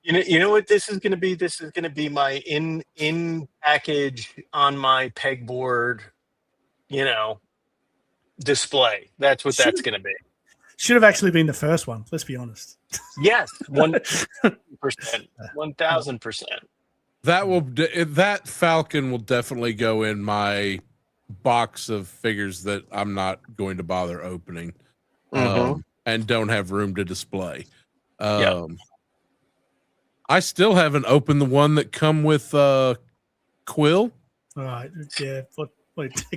You know what this is going to be? This is going to be my in package on my pegboard, display. That's what that's going to be. Should have actually been the first one. Let's be honest. Yes, 1%, 1000%. That Falcon will definitely go in my box of figures that I'm not going to bother opening, and don't have room to display. I still haven't opened the one that come with Quill. All right. Yeah. What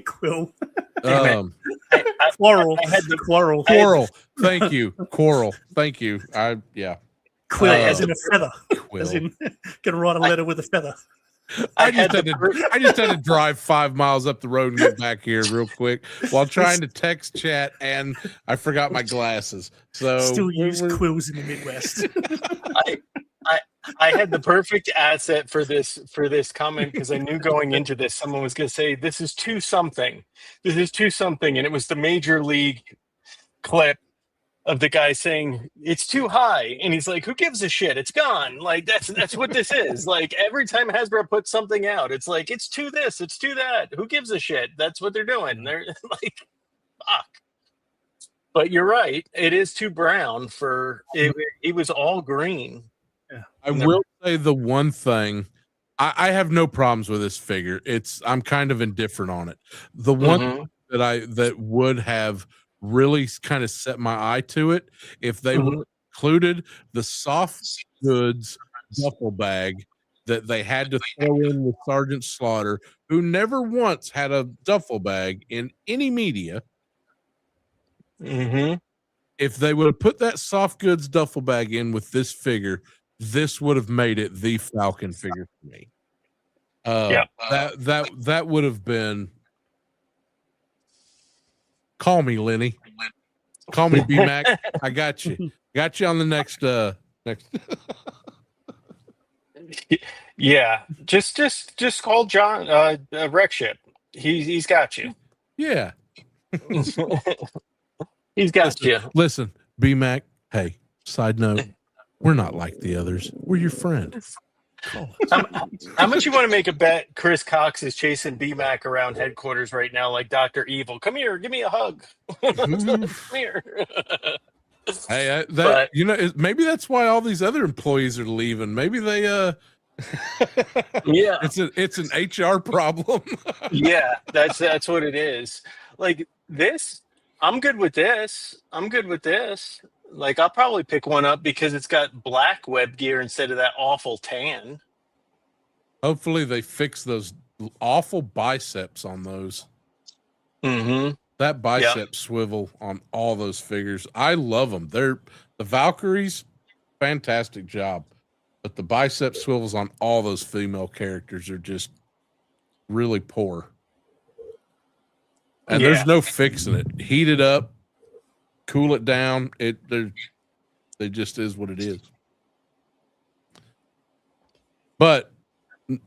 Quill? Um, Quarrel. I had the Quarrel. Coral. Thank you. Coral. Thank you. Quill, as in a feather. Quill. As in, gonna write a letter with a feather. I just had to drive 5 miles up the road and get back here real quick while trying to text chat, and I forgot my glasses. So Still use quills in the Midwest. I had the perfect asset for this comment because I knew going into this someone was going to say this is too something. This is too something, and it was the Major League clip of the guy saying it's too high, and he's like, "Who gives a shit? It's gone." Like that's what this is. Like every time Hasbro puts something out, it's like it's too this, it's too that. Who gives a shit? That's what they're doing. They're like, fuck. But you're right. It is too brown for it. It was all green. I will say the one thing, I have no problems with this figure. I'm kind of indifferent on it. The one that would have really kind of set my eye to it if they would have included the soft goods duffel bag that they had to throw in with Sergeant Slaughter, who never once had a duffel bag in any media. If they would have put that soft goods duffel bag in with this figure, this would have made it the Falcon figure for me. That would have been. Call me, Lenny. Call me, B-Mac. I got you. Got you on the next. Yeah, just call John Wreck Ship. He's got you. Yeah, he's got you. Listen, B-Mac. Hey, side note. We're not like the others. We're your friend. How much you want to make a bet Chris Cox is chasing B-Mac around headquarters right now like Dr. Evil? Come here, give me a hug. Come here. Hey, maybe that's why all these other employees are leaving. Maybe they yeah. It's an HR problem. Yeah, that's what it is. Like this, I'm good with this. Like I'll probably pick one up because it's got black web gear instead of that awful tan. Hopefully they fix those awful biceps on those. That bicep swivel on all those figures. I love them. They're the Valkyries, fantastic job. But the bicep swivels on all those female characters are just really poor. And there's no fixing it. Heat it up, cool it down. It just is what it is. But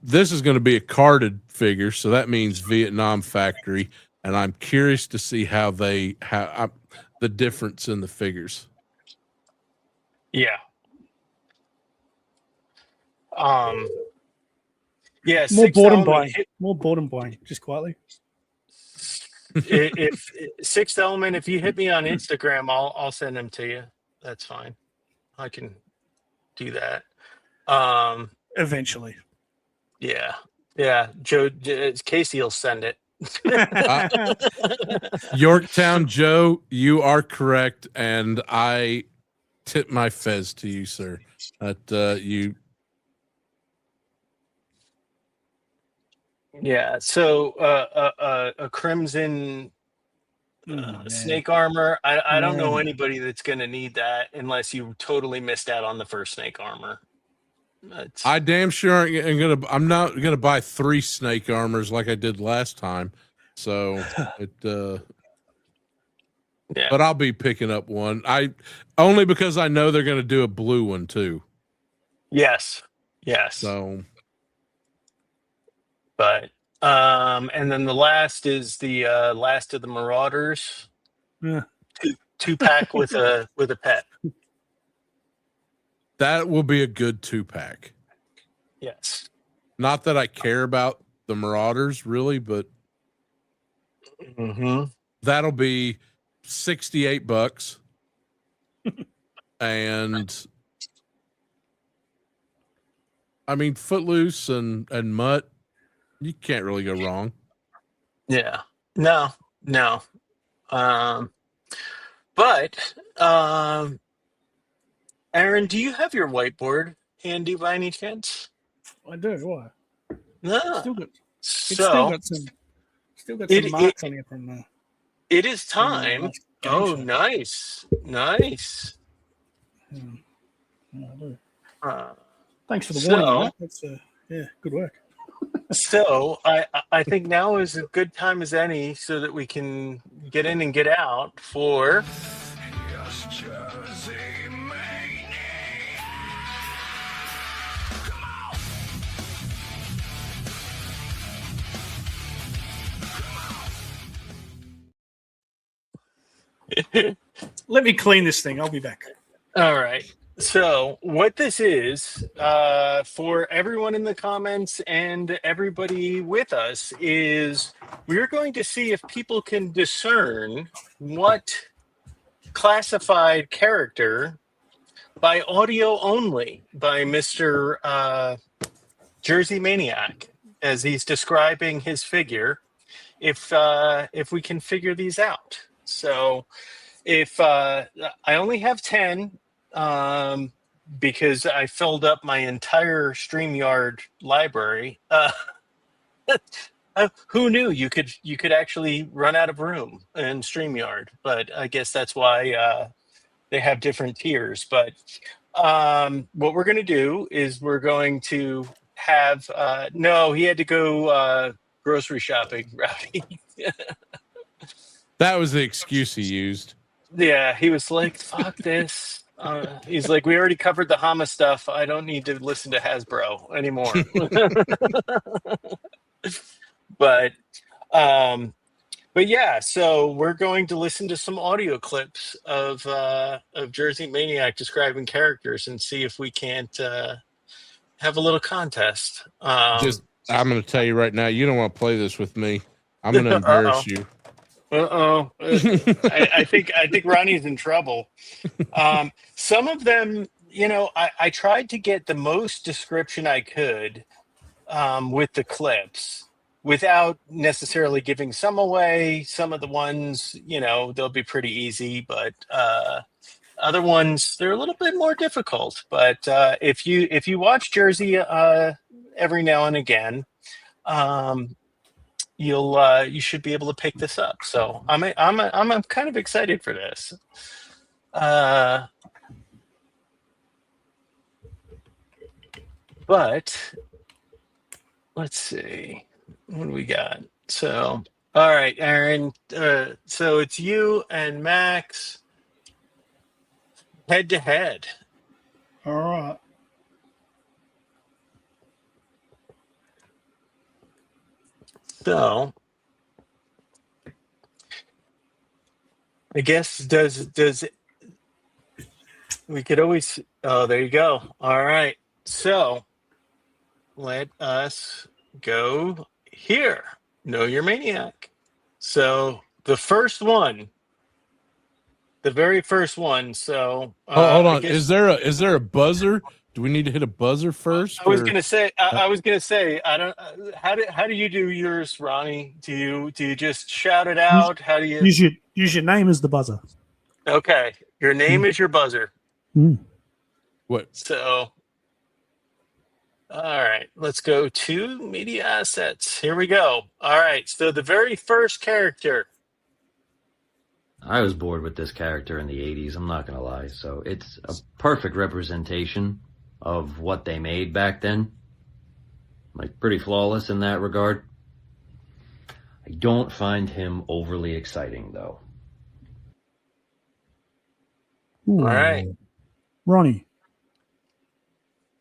this is going to be a carded figure, so that means Vietnam factory, and I'm curious to see how the difference in the figures. Yeah. More boredom buying. More boredom buying. Just quietly. If Sixth Element, if you hit me on Instagram, I'll send them to you. That's fine. I can do that. Eventually. Yeah. Joe, Casey will send it. Yorktown Joe, you are correct, and I tip my fez to you, sir. That you. Yeah. So a crimson snake armor. I don't know anybody that's going to need that unless you totally missed out on the first snake armor. I damn sure I'm not gonna buy 3 snake armors like I did last time. So but I'll be picking up one. Only because I know they're gonna do a blue one too. Yes. So but and then the last is the last of the Marauders. Yeah. 2-pack with a pet. that will be a good 2-pack. Yes. Not that I care about the Marauders really, but that'll be $68. And I mean, Footloose and Mutt, you can't really go wrong. Yeah. No. But Aaron, do you have your whiteboard handy by any chance? I do. Why? No. Still got So some it marks on it from the. it is from the time. last game Oh, show. nice. Yeah, I do. Thanks for the warning on that. That's good work. So I think now is as good time as any so that we can get in and get out for Let me clean this thing. I'll be back. All right. So what this is for everyone in the comments and everybody with us is we're going to see if people can discern what classified character by audio only by Mr. Jersey Maniac as he's describing his figure. If we can figure these out. So if I only have 10 because I filled up my entire StreamYard library. Who knew you could actually run out of room in StreamYard? But I guess that's why they have different tiers. But what we're going to do is we're going to have no, he had to go grocery shopping, Rowdy. That was the excuse he used. Yeah, he was like, fuck this. He's like, we already covered the Hama stuff. I don't need to listen to Hasbro anymore. But yeah, so we're going to listen to some audio clips of Jersey Maniac describing characters and see if we can't have a little contest. I'm going to tell you right now, you don't want to play this with me. I'm going to embarrass you. I think Ronnie's in trouble. Some of them, I tried to get the most description I could with the clips without necessarily giving some away. Some of the ones, they'll be pretty easy, but other ones, they're a little bit more difficult. But if you watch Jersey every now and again, you should be able to pick this up. So I'm kind of excited for this. But let's see what do we got. So all right, Aaron. So it's you and Max head to head. All right. So I guess does we could always there you go. All right. So let us go here. Know Your Maniac. So the very first one. So hold on. Is there a buzzer? Do we need to hit a buzzer first? I was gonna say. I don't. How do you do yours, Ronnie? Do you just shout it out? How do you use your name as the buzzer? Okay, your name is your buzzer. What? So, all right, let's go to media assets. Here we go. All right, so the very first character. I was bored with this character in the 80s, I'm not going to lie. So it's a perfect representation of what they made back then. Like, pretty flawless in that regard. I don't find him overly exciting, though. All right. Ronnie,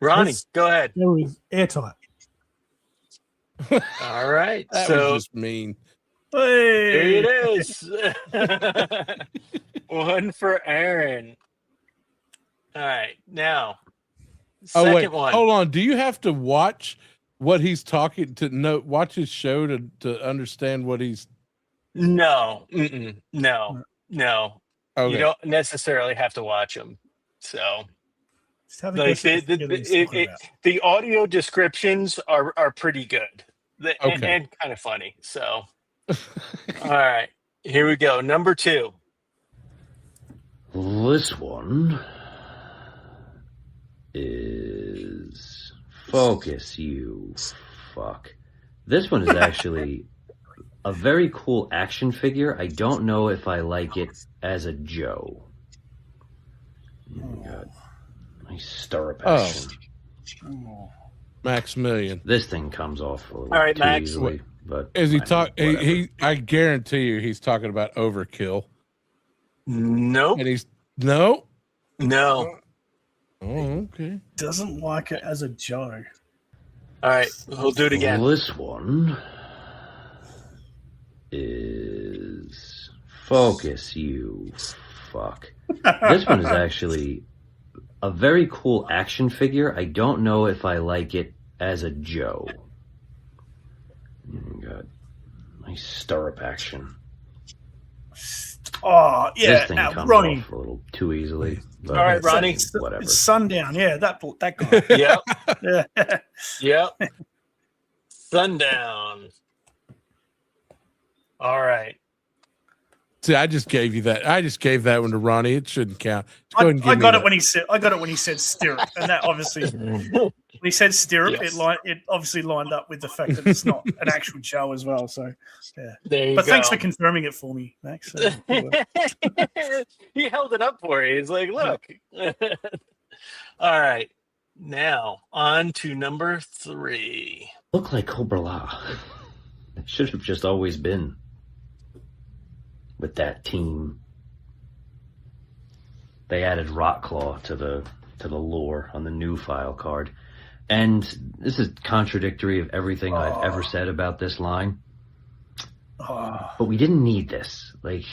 go ahead. That was airtight. All right. That so was just mean. Hey. There it is. One for Aaron. All right. Now, second one. Hold on. Do you have to watch what he's talking to know? Watch his show to understand what he's. No. No. Okay. You don't necessarily have to watch them. So, Just have a like guess at the figure that he's talking about. the audio descriptions are pretty good Okay. and kind of funny. So, all right, here we go. Number 2. This one is focus, you fuck. This one is actually a very cool action figure. I don't know if I like it as a Joe. Got nice stirrup action. Maximilian. This thing comes off a little All right, too Max. easily. But Is he whatever. he I guarantee you he's talking about Overkill. Nope. And he's no. No. Oh, okay. Doesn't like it as a Joe. All right, we'll do it again. This one is focus, you fuck. This one is actually a very cool action figure. I don't know if I like it as a Joe. Got nice stirrup action. Oh, yeah. This thing comes Ronnie. off a little too easily. But All right, Ronnie. whatever. It's Sundown. Yeah, that guy. Yep. Yeah. Yep. Sundown. All right. See, I just gave you that. I just gave that one to Ronnie. It shouldn't count. I and give me got it that. when he said. I got it when he said stirrup, and that obviously, when he said stirrup, Yes. it obviously lined up with the fact that it's not an actual Joe as well. So, yeah. There you But go. thanks for confirming it for me, Max. He held it up for you. He's like, look. All right. Now, on to number 3. Look like Cobra La. It should have just always been with that team. They added Rotclaw to the lore on the new file card. And this is contradictory of everything I've ever said about this line. But we didn't need this. Like,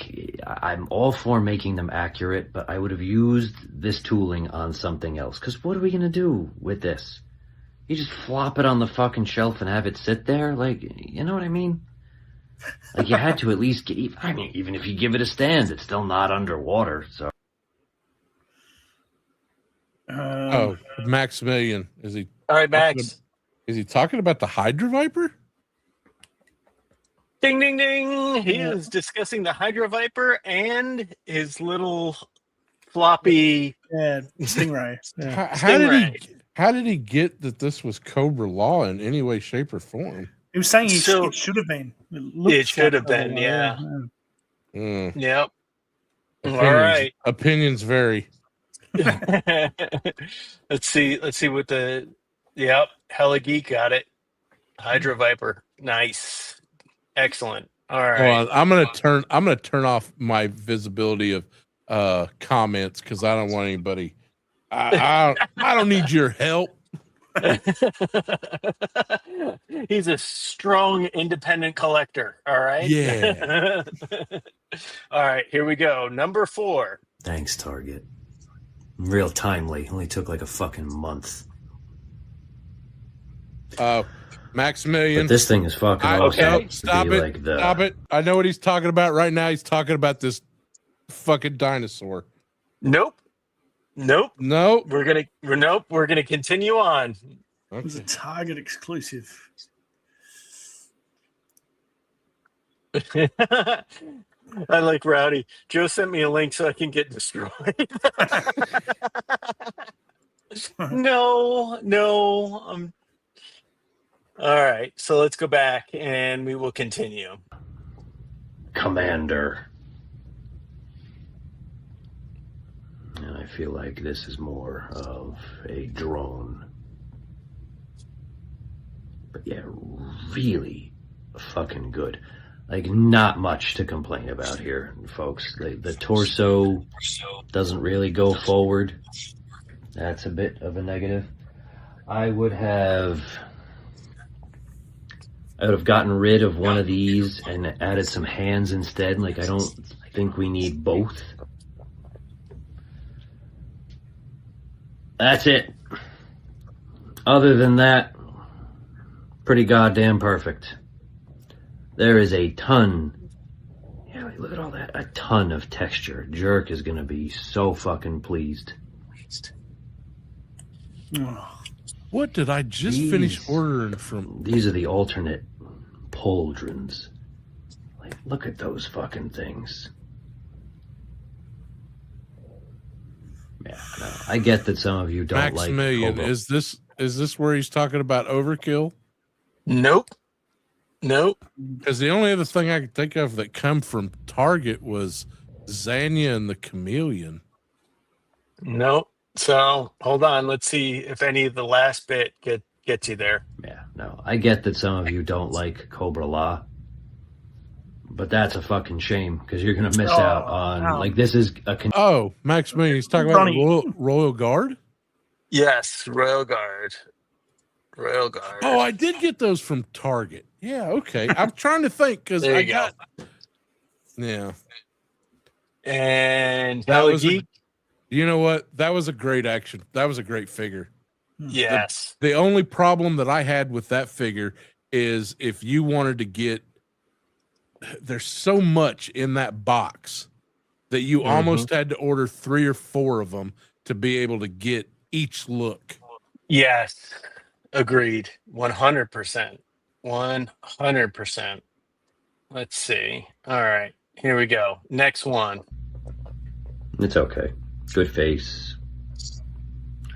I'm all for making them accurate, but I would have used this tooling on something else. Because what are we going to do with this? You just flop it on the fucking shelf and have it sit there? Like, you know what I mean? Like, you had to at least get... I mean, even if you give it a stand, it's still not underwater, so... Oh, Maximilian. Is he? All right, Max. Is he talking about the Hydra Viper? Ding, ding, ding. He is discussing the Hydra Viper and his little floppy Stingray. Yeah. How did he get that this was Cobra Law in any way, shape, or form? He was saying So- it should have been. It should have been, yeah. Mm. Yep. All Opinions- right. Opinions vary. Let's see what the Hella Geek got it. Hydra Viper. Nice. Excellent. All right. Hold on, I'm gonna turn off my visibility of comments because I don't want anybody. I don't need your help. He's a strong independent collector. All right. Yeah. All right, here we go. Number 4. Thanks, Target. Real timely. Only took like a fucking month. Maximilian. But this thing is fucking awesome. Okay, to stop be it. like the- Stop it. I know what he's talking about right now. He's talking about this fucking dinosaur. Nope. Nope. We're gonna continue on. It was a Target exclusive. I like Rowdy. Joe sent me a link so I can get destroyed. No. All right, so let's go back and we will continue. Commander. And I feel like this is more of a drone. But yeah, really fucking good. Like, not much to complain about here, folks. The torso doesn't really go forward. That's a bit of a negative. I would have gotten rid of one of these and added some hands instead. Like, I don't think we need both. That's it. Other than that, pretty goddamn perfect. There is a ton, look at all that. A ton of texture. Jerk is going to be so fucking pleased. What did I just finish ordering from? These are the alternate pauldrons. Like, look at those fucking things. Yeah, no, I get that some of you don't like Maximilian. Cobra. Is this where he's talking about overkill? Nope. Because the only other thing I could think of that come from Target was Zanya and the Chameleon. Nope. So hold on. Let's see if any of the last bit gets you there. Yeah, no, I get that some of you don't like Cobra La, but that's a fucking shame because you're gonna miss out on like this is a. Maximilian, he's talking about the Royal Guard. Yes, Royal Guard. Royal Guard. Oh, I did get those from Target. Yeah, okay. I'm trying to think because There I you got. go. Yeah. And That was Geek. you know what? That was a great action. That was a great figure. Yes. The only problem that I had with that figure is if you wanted to get, there's so much in that box that you almost had to order 3 or 4 of them to be able to get each look. Yes. Agreed. 100%. 100%. Let's see. All right. Here we go. Next one. It's okay. Good face.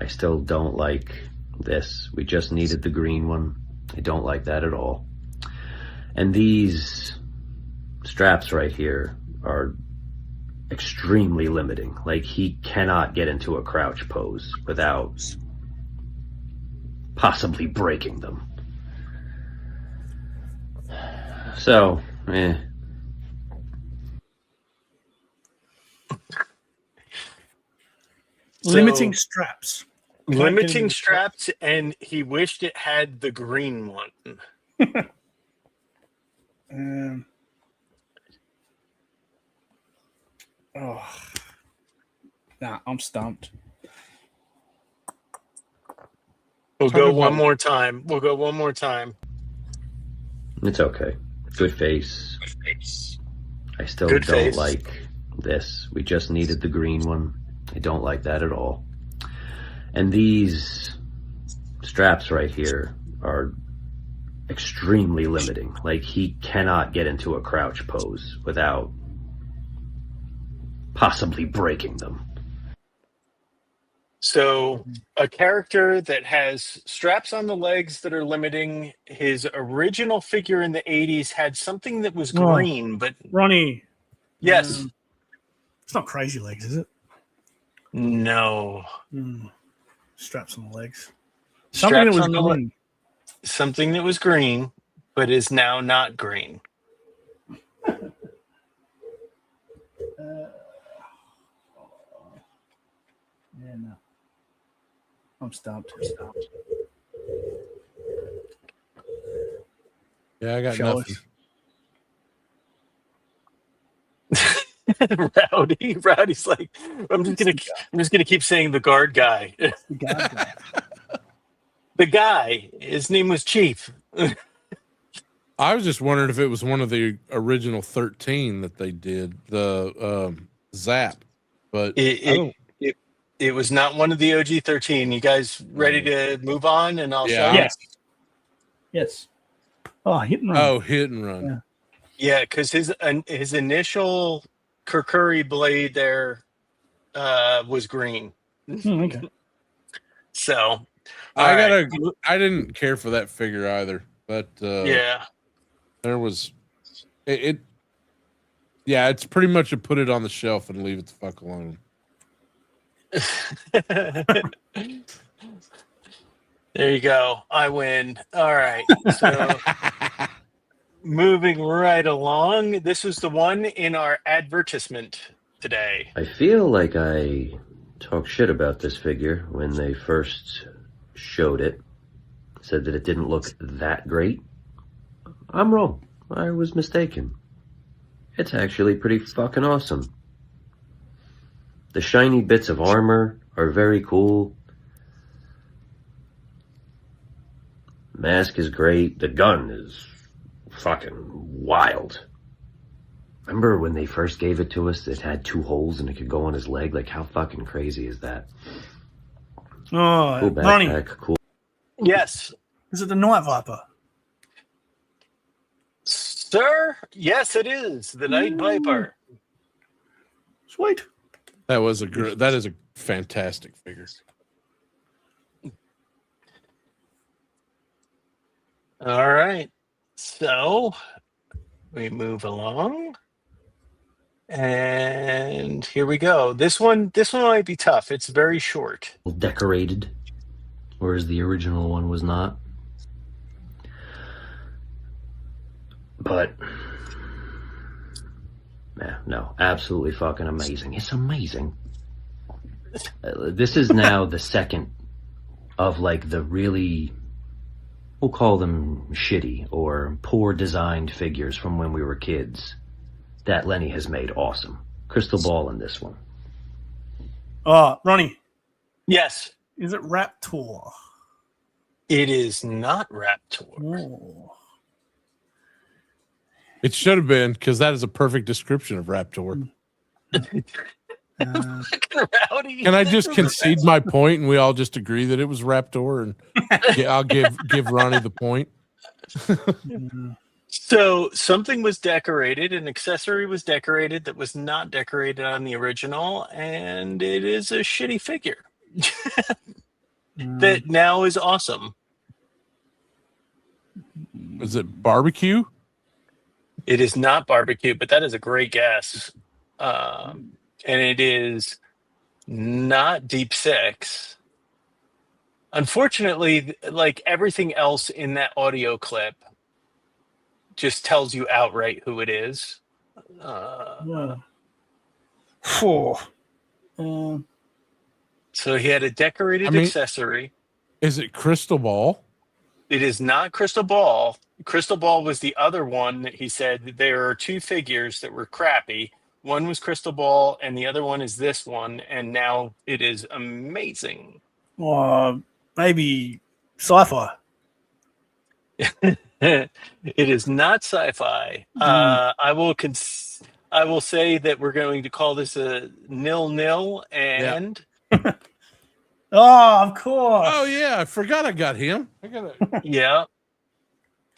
I still don't like this. We just needed the green one. I don't like that at all. And these straps right here are extremely limiting. Like, he cannot get into a crouch pose without possibly breaking them. So, Limiting straps. Limiting straps, and he wished it had the green one. Nah, I'm stumped. We'll go one more time. it's okay. Good face. I still Good don't face. like this. We just needed the green one. I don't like that at all. And these straps right here are extremely limiting. Like, he cannot get into a crouch pose without possibly breaking them. So, a character that has straps on the legs that are limiting. His original figure in the 80s had something that was green, but Ronnie. yes. It's not Crazy Legs, is it? No. Straps on the legs. Something that was green, but is now not green. Yeah, no. I'm stumped. Yeah, I got Show nothing. Rowdy's like, I'm just gonna keep saying the guard guy. The guy. The guy, his name was Chief. I was just wondering if it was one of the original 13 that they did, the Zap. But It was not one of the OG 13. You guys ready to move on? And I'll show you. Yes. Oh, hit and run. Oh, hit and run. Yeah, because his initial Kurkuri blade there was green. Okay. So I didn't care for that figure either. But yeah, there was it. Yeah, it's pretty much a put it on the shelf and leave it the fuck alone. There you go. I win. All right. So moving right along, this was the one in our advertisement today. I feel like I talked shit about this figure when they first showed it. Said that it didn't look that great. I'm wrong. I was mistaken. It's actually pretty fucking awesome. The shiny bits of armor are very cool. Mask is great. The gun is fucking wild. Remember when they first gave it to us? It had 2 holes and it could go on his leg. Like, how fucking crazy is that? Oh, Cool Ronnie, backpack, cool. Yes, is it the Night Viper? sir. Yes, it is the Night Viper. Sweet. That is a fantastic figure. All right, so we move along, and here we go. This one might be tough. It's very short. Decorated, whereas the original one was not. But yeah, no, absolutely fucking amazing. It's amazing. This is now the second of like the really, we'll call them shitty or poor designed figures from when we were kids that Lenny has made awesome. Crystal Ball in this one. Oh, Ronnie, Yes, is it Raptor? it is not Raptor. Oh. It should have been, because that is a perfect description of Raptor. Rowdy. Can I just concede my point and we all just agree that it was Raptor? And I'll give Ronnie the point. So something was decorated, an accessory was decorated that was not decorated on the original, and it is a shitty figure that now is awesome. Is it barbecue? It is not barbecue, but that is a great guess. And it is not Deep Six. Unfortunately, like everything else in that audio clip just tells you outright who it is. So he had a decorated accessory. Is it Crystal Ball? It is not Crystal Ball. Crystal Ball was the other one that he said there are 2 figures that were crappy. One was Crystal Ball, and the other one is this one, and now it is amazing. Maybe sci-fi. It is not sci-fi. I will say that we're going to call this a 0-0, and Oh, of course. Oh yeah, I forgot I got him. yeah,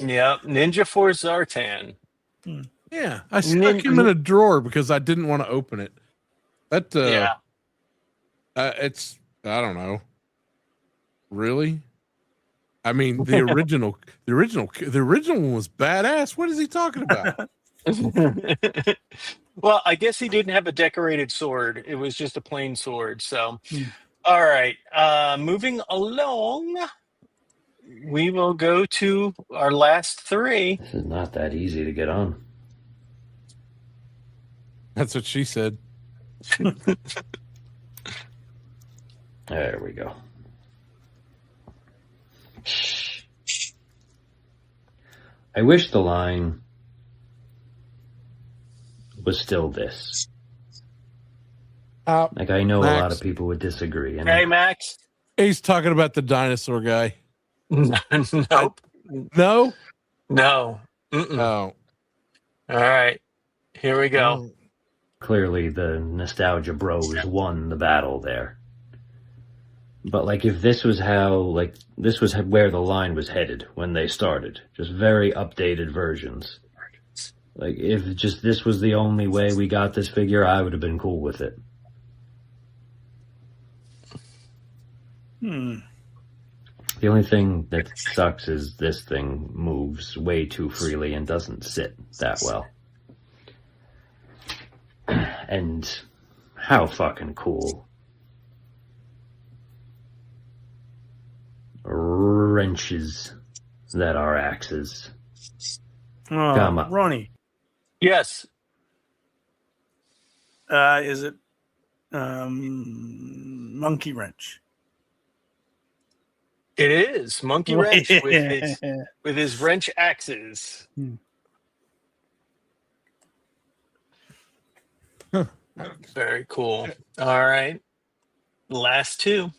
Ninja Force Zartan. Yeah, I stuck him in a drawer because I didn't want to open it. It's I don't know. Really? I mean, the original one was badass. What is he talking about? Well, I guess he didn't have a decorated sword. It was just a plain sword. So, all right. Moving along, we will go to our last 3. This is not that easy to get on. That's what she said. There we go. I wish the line was still this. Like, I know Max. a lot of people would disagree. And Hey, Max. He's talking about the dinosaur guy. Nope. No? No. Oh. All right. Here we go. clearly the nostalgia bros won the battle there. But like, if this was how, like, this was where the line was headed when they started, just very updated versions. Like, if just this was the only way we got this figure, I would have been cool with it. The only thing that sucks is this thing moves way too freely and doesn't sit that well. And how fucking cool. Wrenches that are axes. Come on. Ronnie. Yes. Is it Monkey Wrench? It is Monkey Wrench with his wrench axes. Very cool. All right. Last two.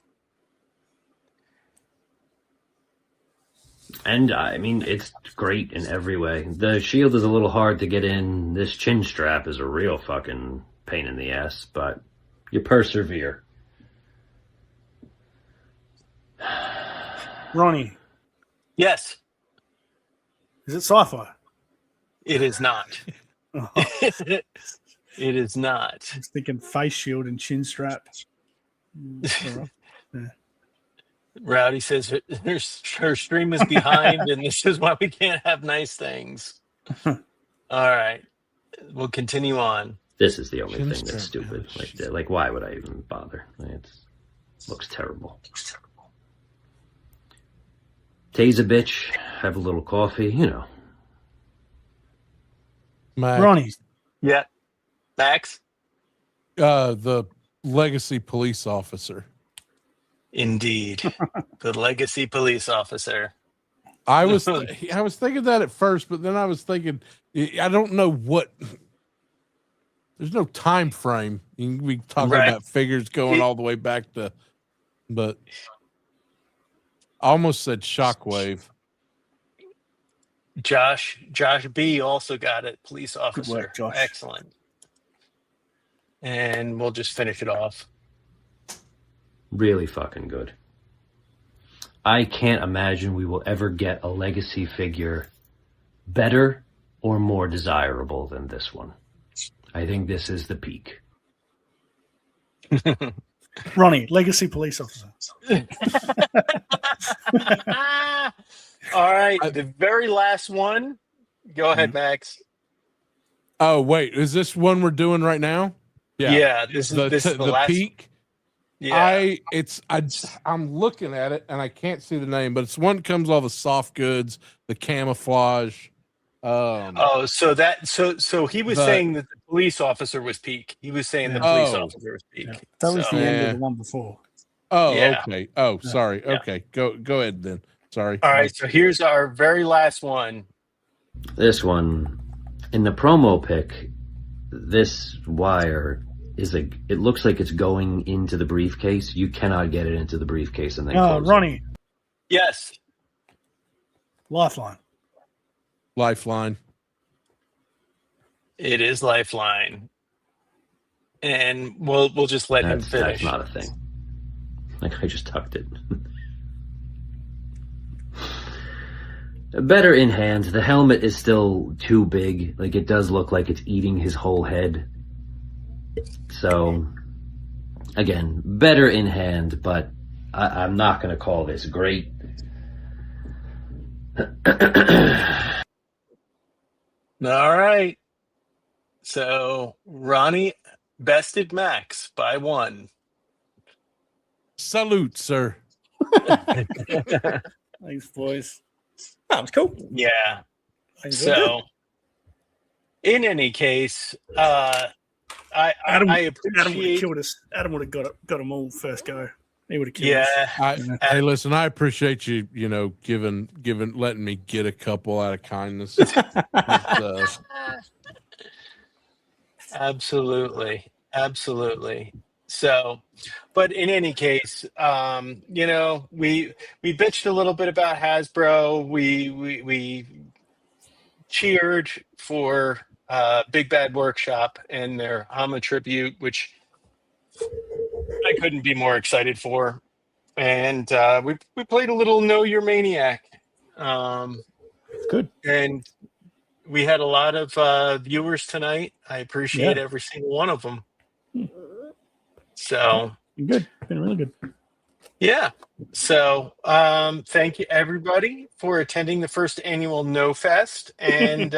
And I mean, it's great in every way. The shield is a little hard to get in. This chin strap is a real fucking pain in the ass, but you persevere. Ronnie, Yes, is it sci-fi? it is not. Oh, It is not. I was thinking face shield and chin strap. All right. Yeah. Rowdy says her stream is behind, and this is why we can't have nice things. All right, we'll continue on. This is the only Chin thing that's strap, stupid. yeah, Like, why would I even bother? It looks terrible. Tase a bitch, have a little coffee, you know. Mac, Ronnie, Yeah, Max. the legacy police officer. Indeed, the legacy police officer. I was thinking that at first, but then I was thinking, I don't know what. There's no time frame. We talking Right. about figures going all the way back to, but I almost said Shockwave. Josh B also got it. Police officer. work, Josh. Excellent. And we'll just finish it off. Really fucking good. I can't imagine we will ever get a legacy figure better or more desirable than this one. I think this is the peak. Ronnie, legacy police officer. All right, the very last one. Go ahead, Max. Oh wait, is this one we're doing right now? Yeah, this is the last peak. Yeah. I'm looking at it and I can't see the name, but it's one that comes with all the soft goods, the camouflage. So he was saying that the police officer was peak. He was saying the police officer was peak. Yeah. That was the end of the one before. Oh, Yeah. okay. Oh, sorry. Yeah. Okay, go ahead then. Sorry. All right, so here's our very last one. This one, in the promo pic, this wire is it looks like it's going into the briefcase. You cannot get it into the briefcase and then close it. Ronnie, Yes. Lifeline. Lifeline. It is Lifeline. And we'll just let him finish. That's not a thing. Like, I just tucked it. Better in hand. The helmet is still too big. Like, it does look like it's eating his whole head. So, again, better in hand, but I'm not going to call this great. All right. So Ronnie bested Max by 1. Salute, sir. Thanks, boys. That was cool. Yeah. Thanks, So, in any case, I Adam would have appreciate. killed us. Adam would have got them all first go. He would have killed Yeah. us. Hey, listen, I appreciate you, giving, letting me get a couple out of kindness. Absolutely. So, but in any case, we bitched a little bit about Hasbro. We cheered for Big Bad Workshop and their Hama tribute, which I couldn't be more excited for. And we played a little Know Your Maniac. Good. And we had a lot of viewers tonight. I appreciate every single one of them. So Good. Been really good. yeah. So thank you everybody for attending the first annual No Fest. And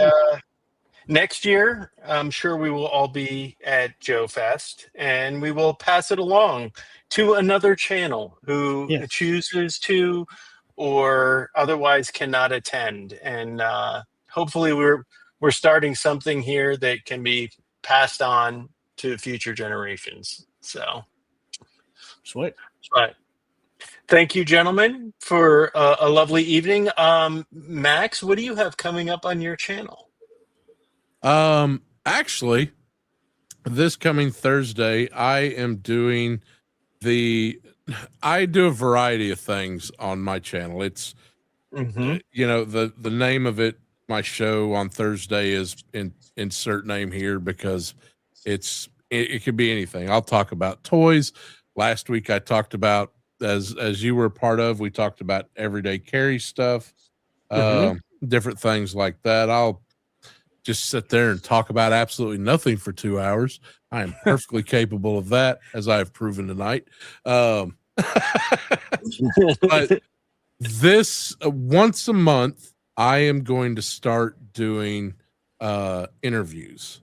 next year, I'm sure we will all be at Joe Fest, and we will pass it along to another channel who chooses to or otherwise cannot attend. And hopefully we're starting something here that can be passed on to future generations. So Sweet. right. Thank you, gentlemen, for a lovely evening. Max, what do you have coming up on your channel? Actually, this coming Thursday, I am doing I do a variety of things on my channel. you know, the name of it, my show on Thursday is insert name here because it could be anything. I'll talk about toys. Last week I talked about, as you were a part of, we talked about everyday carry stuff, different things like that. I'll just sit there and talk about absolutely nothing for 2 hours. I am perfectly capable of that, as I have proven tonight. But this once a month, I am going to start doing interviews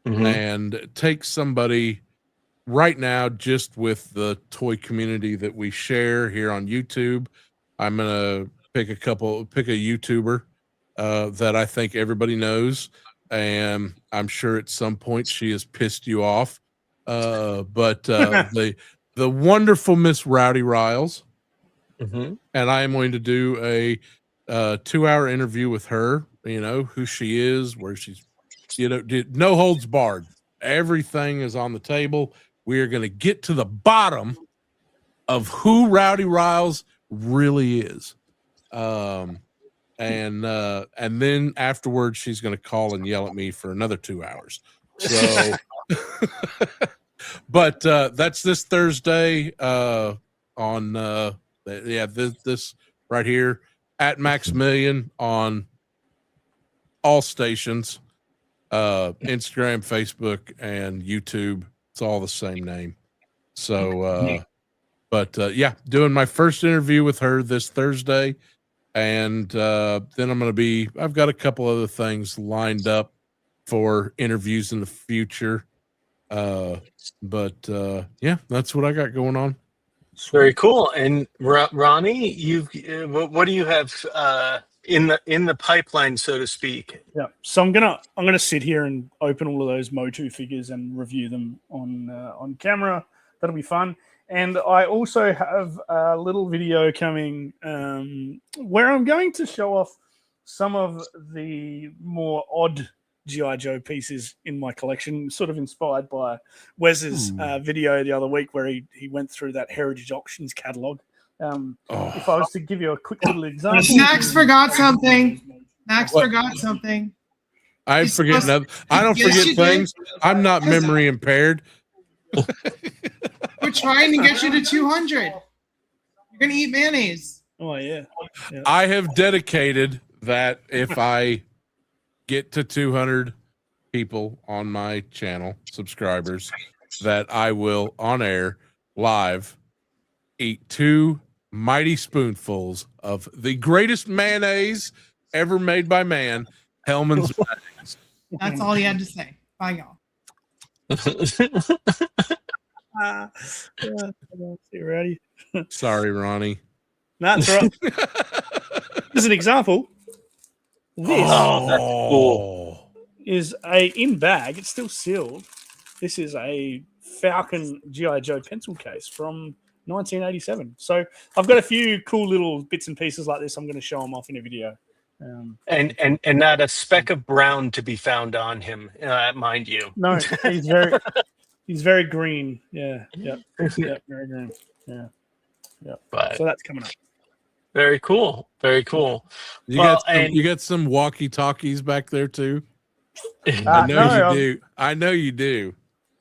and take somebody right now, just with the toy community that we share here on YouTube. I'm gonna pick a YouTuber that I think everybody knows, and I'm sure at some point she has pissed you off. But the wonderful Miss Rowdy Riles, and I am going to do a 2-hour interview with her. You know who she is, where she's, you know, no holds barred. Everything is on the table. We are going to get to the bottom of who Rowdy Riles really is. And then afterwards, she's going to call and yell at me for another 2 hours. So, but that's this Thursday on this right here at Maximilian on all stations, Instagram, Facebook, and YouTube. It's all the same name. So, doing my first interview with her this Thursday. And then I've got a couple other things lined up for interviews in the future. But that's what I got going on. Very cool. And Ronnie, what do you have in the pipeline, so to speak? Yeah. So I'm gonna sit here and open all of those Motu figures and review them on camera. That'll be fun. And I also have a little video coming where I'm going to show off some of the more odd G.I. Joe pieces in my collection, sort of inspired by Wes's video the other week where he went through that Heritage Auctions catalog. If I was to give you a quick little example. Max forgot something. Forgot something. I forget nothing. I don't forget things. I'm not memory impaired. We're trying to get you to 200. You're going to eat mayonnaise. Oh, yeah. I have dedicated that if I get to 200 people on my channel, subscribers, that I will, on air, live, eat 2 mighty spoonfuls of the greatest mayonnaise ever made by man, Hellman's mayonnaise. That's all he had to say. Bye, y'all. You ready? Sorry, Ronnie. That's right. As an example, this that's cool. is a in bag. It's still sealed. This is a Falcon G.I. Joe pencil case from 1987. So I've got a few cool little bits and pieces like this. I'm going to show them off in a video. And not a speck of brown to be found on him, mind you. No, he's very green. Yeah, very green. Yeah. But so that's coming up. Very cool. Very cool. You got some walkie-talkies back there too. I know you do.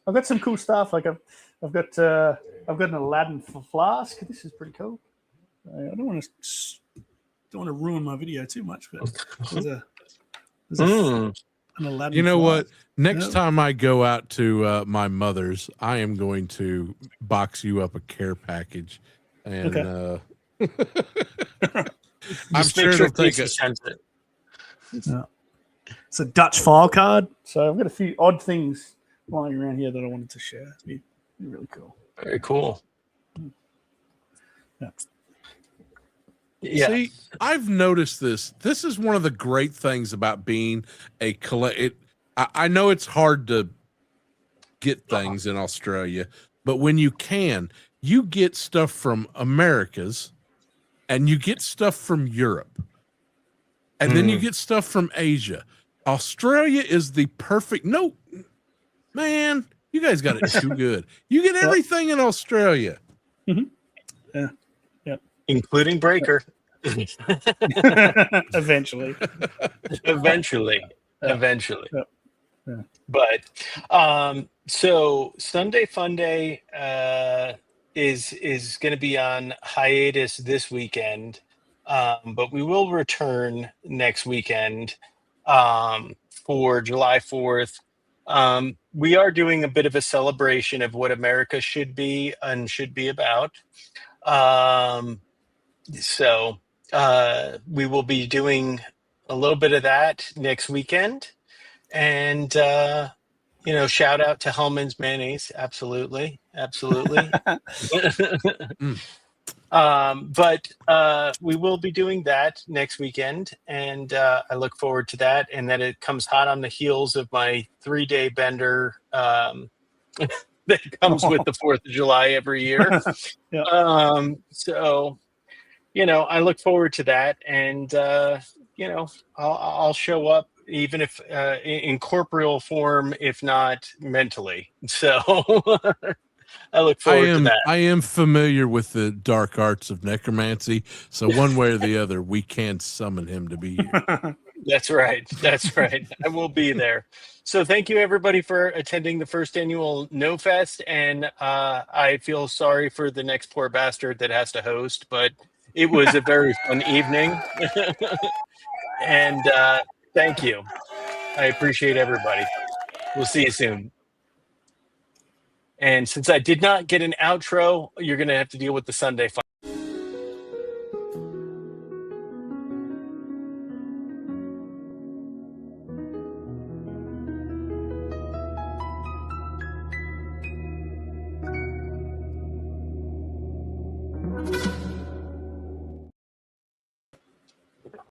I've got some cool stuff. Like I've got an Aladdin flask. This is pretty cool. I don't want to ruin my video too much, but there's an Aladdin. You know flask. what? Next time I go out to my mother's, I am going to box you up a care package, and I'm sure it'll take it. It's a Dutch file card. So I've got a few odd things lying around here that I wanted to share. It'd be really cool. Very cool. Yeah. See, I've noticed this. This is one of the great things about being a I know it's hard to get things in Australia, but when you can, you get stuff from Americas and you get stuff from Europe. And then you get stuff from Asia. Australia is the perfect. No, man, you guys got it too good. You get everything in Australia. Mm-hmm. Yeah. Including Breaker. Eventually. Eventually. Yeah. Eventually. Yeah. Yeah. But so Sunday Funday is going to be on hiatus this weekend, but we will return next weekend for July 4th. We are doing a bit of a celebration of what America should be and should be about. So we will be doing a little bit of that next weekend. And shout out to Hellman's Mayonnaise. Absolutely. Absolutely. But we will be doing that next weekend, and I look forward to that. And then it comes hot on the heels of my 3-day bender that comes with the 4th of July every year. Yeah. So, I look forward to that, and I'll show up even if in corporeal form, if not mentally. So I look forward to that. I am familiar with the dark arts of necromancy, so one way or the other, we can summon him to be here. That's right. That's right. I will be there. So thank you everybody for attending the first annual No Fest, and I feel sorry for the next poor bastard that has to host, but it was a very fun evening. And thank you. I appreciate everybody. We'll see you soon. And since I did not get an outro, you're going to have to deal with the Sunday Fun.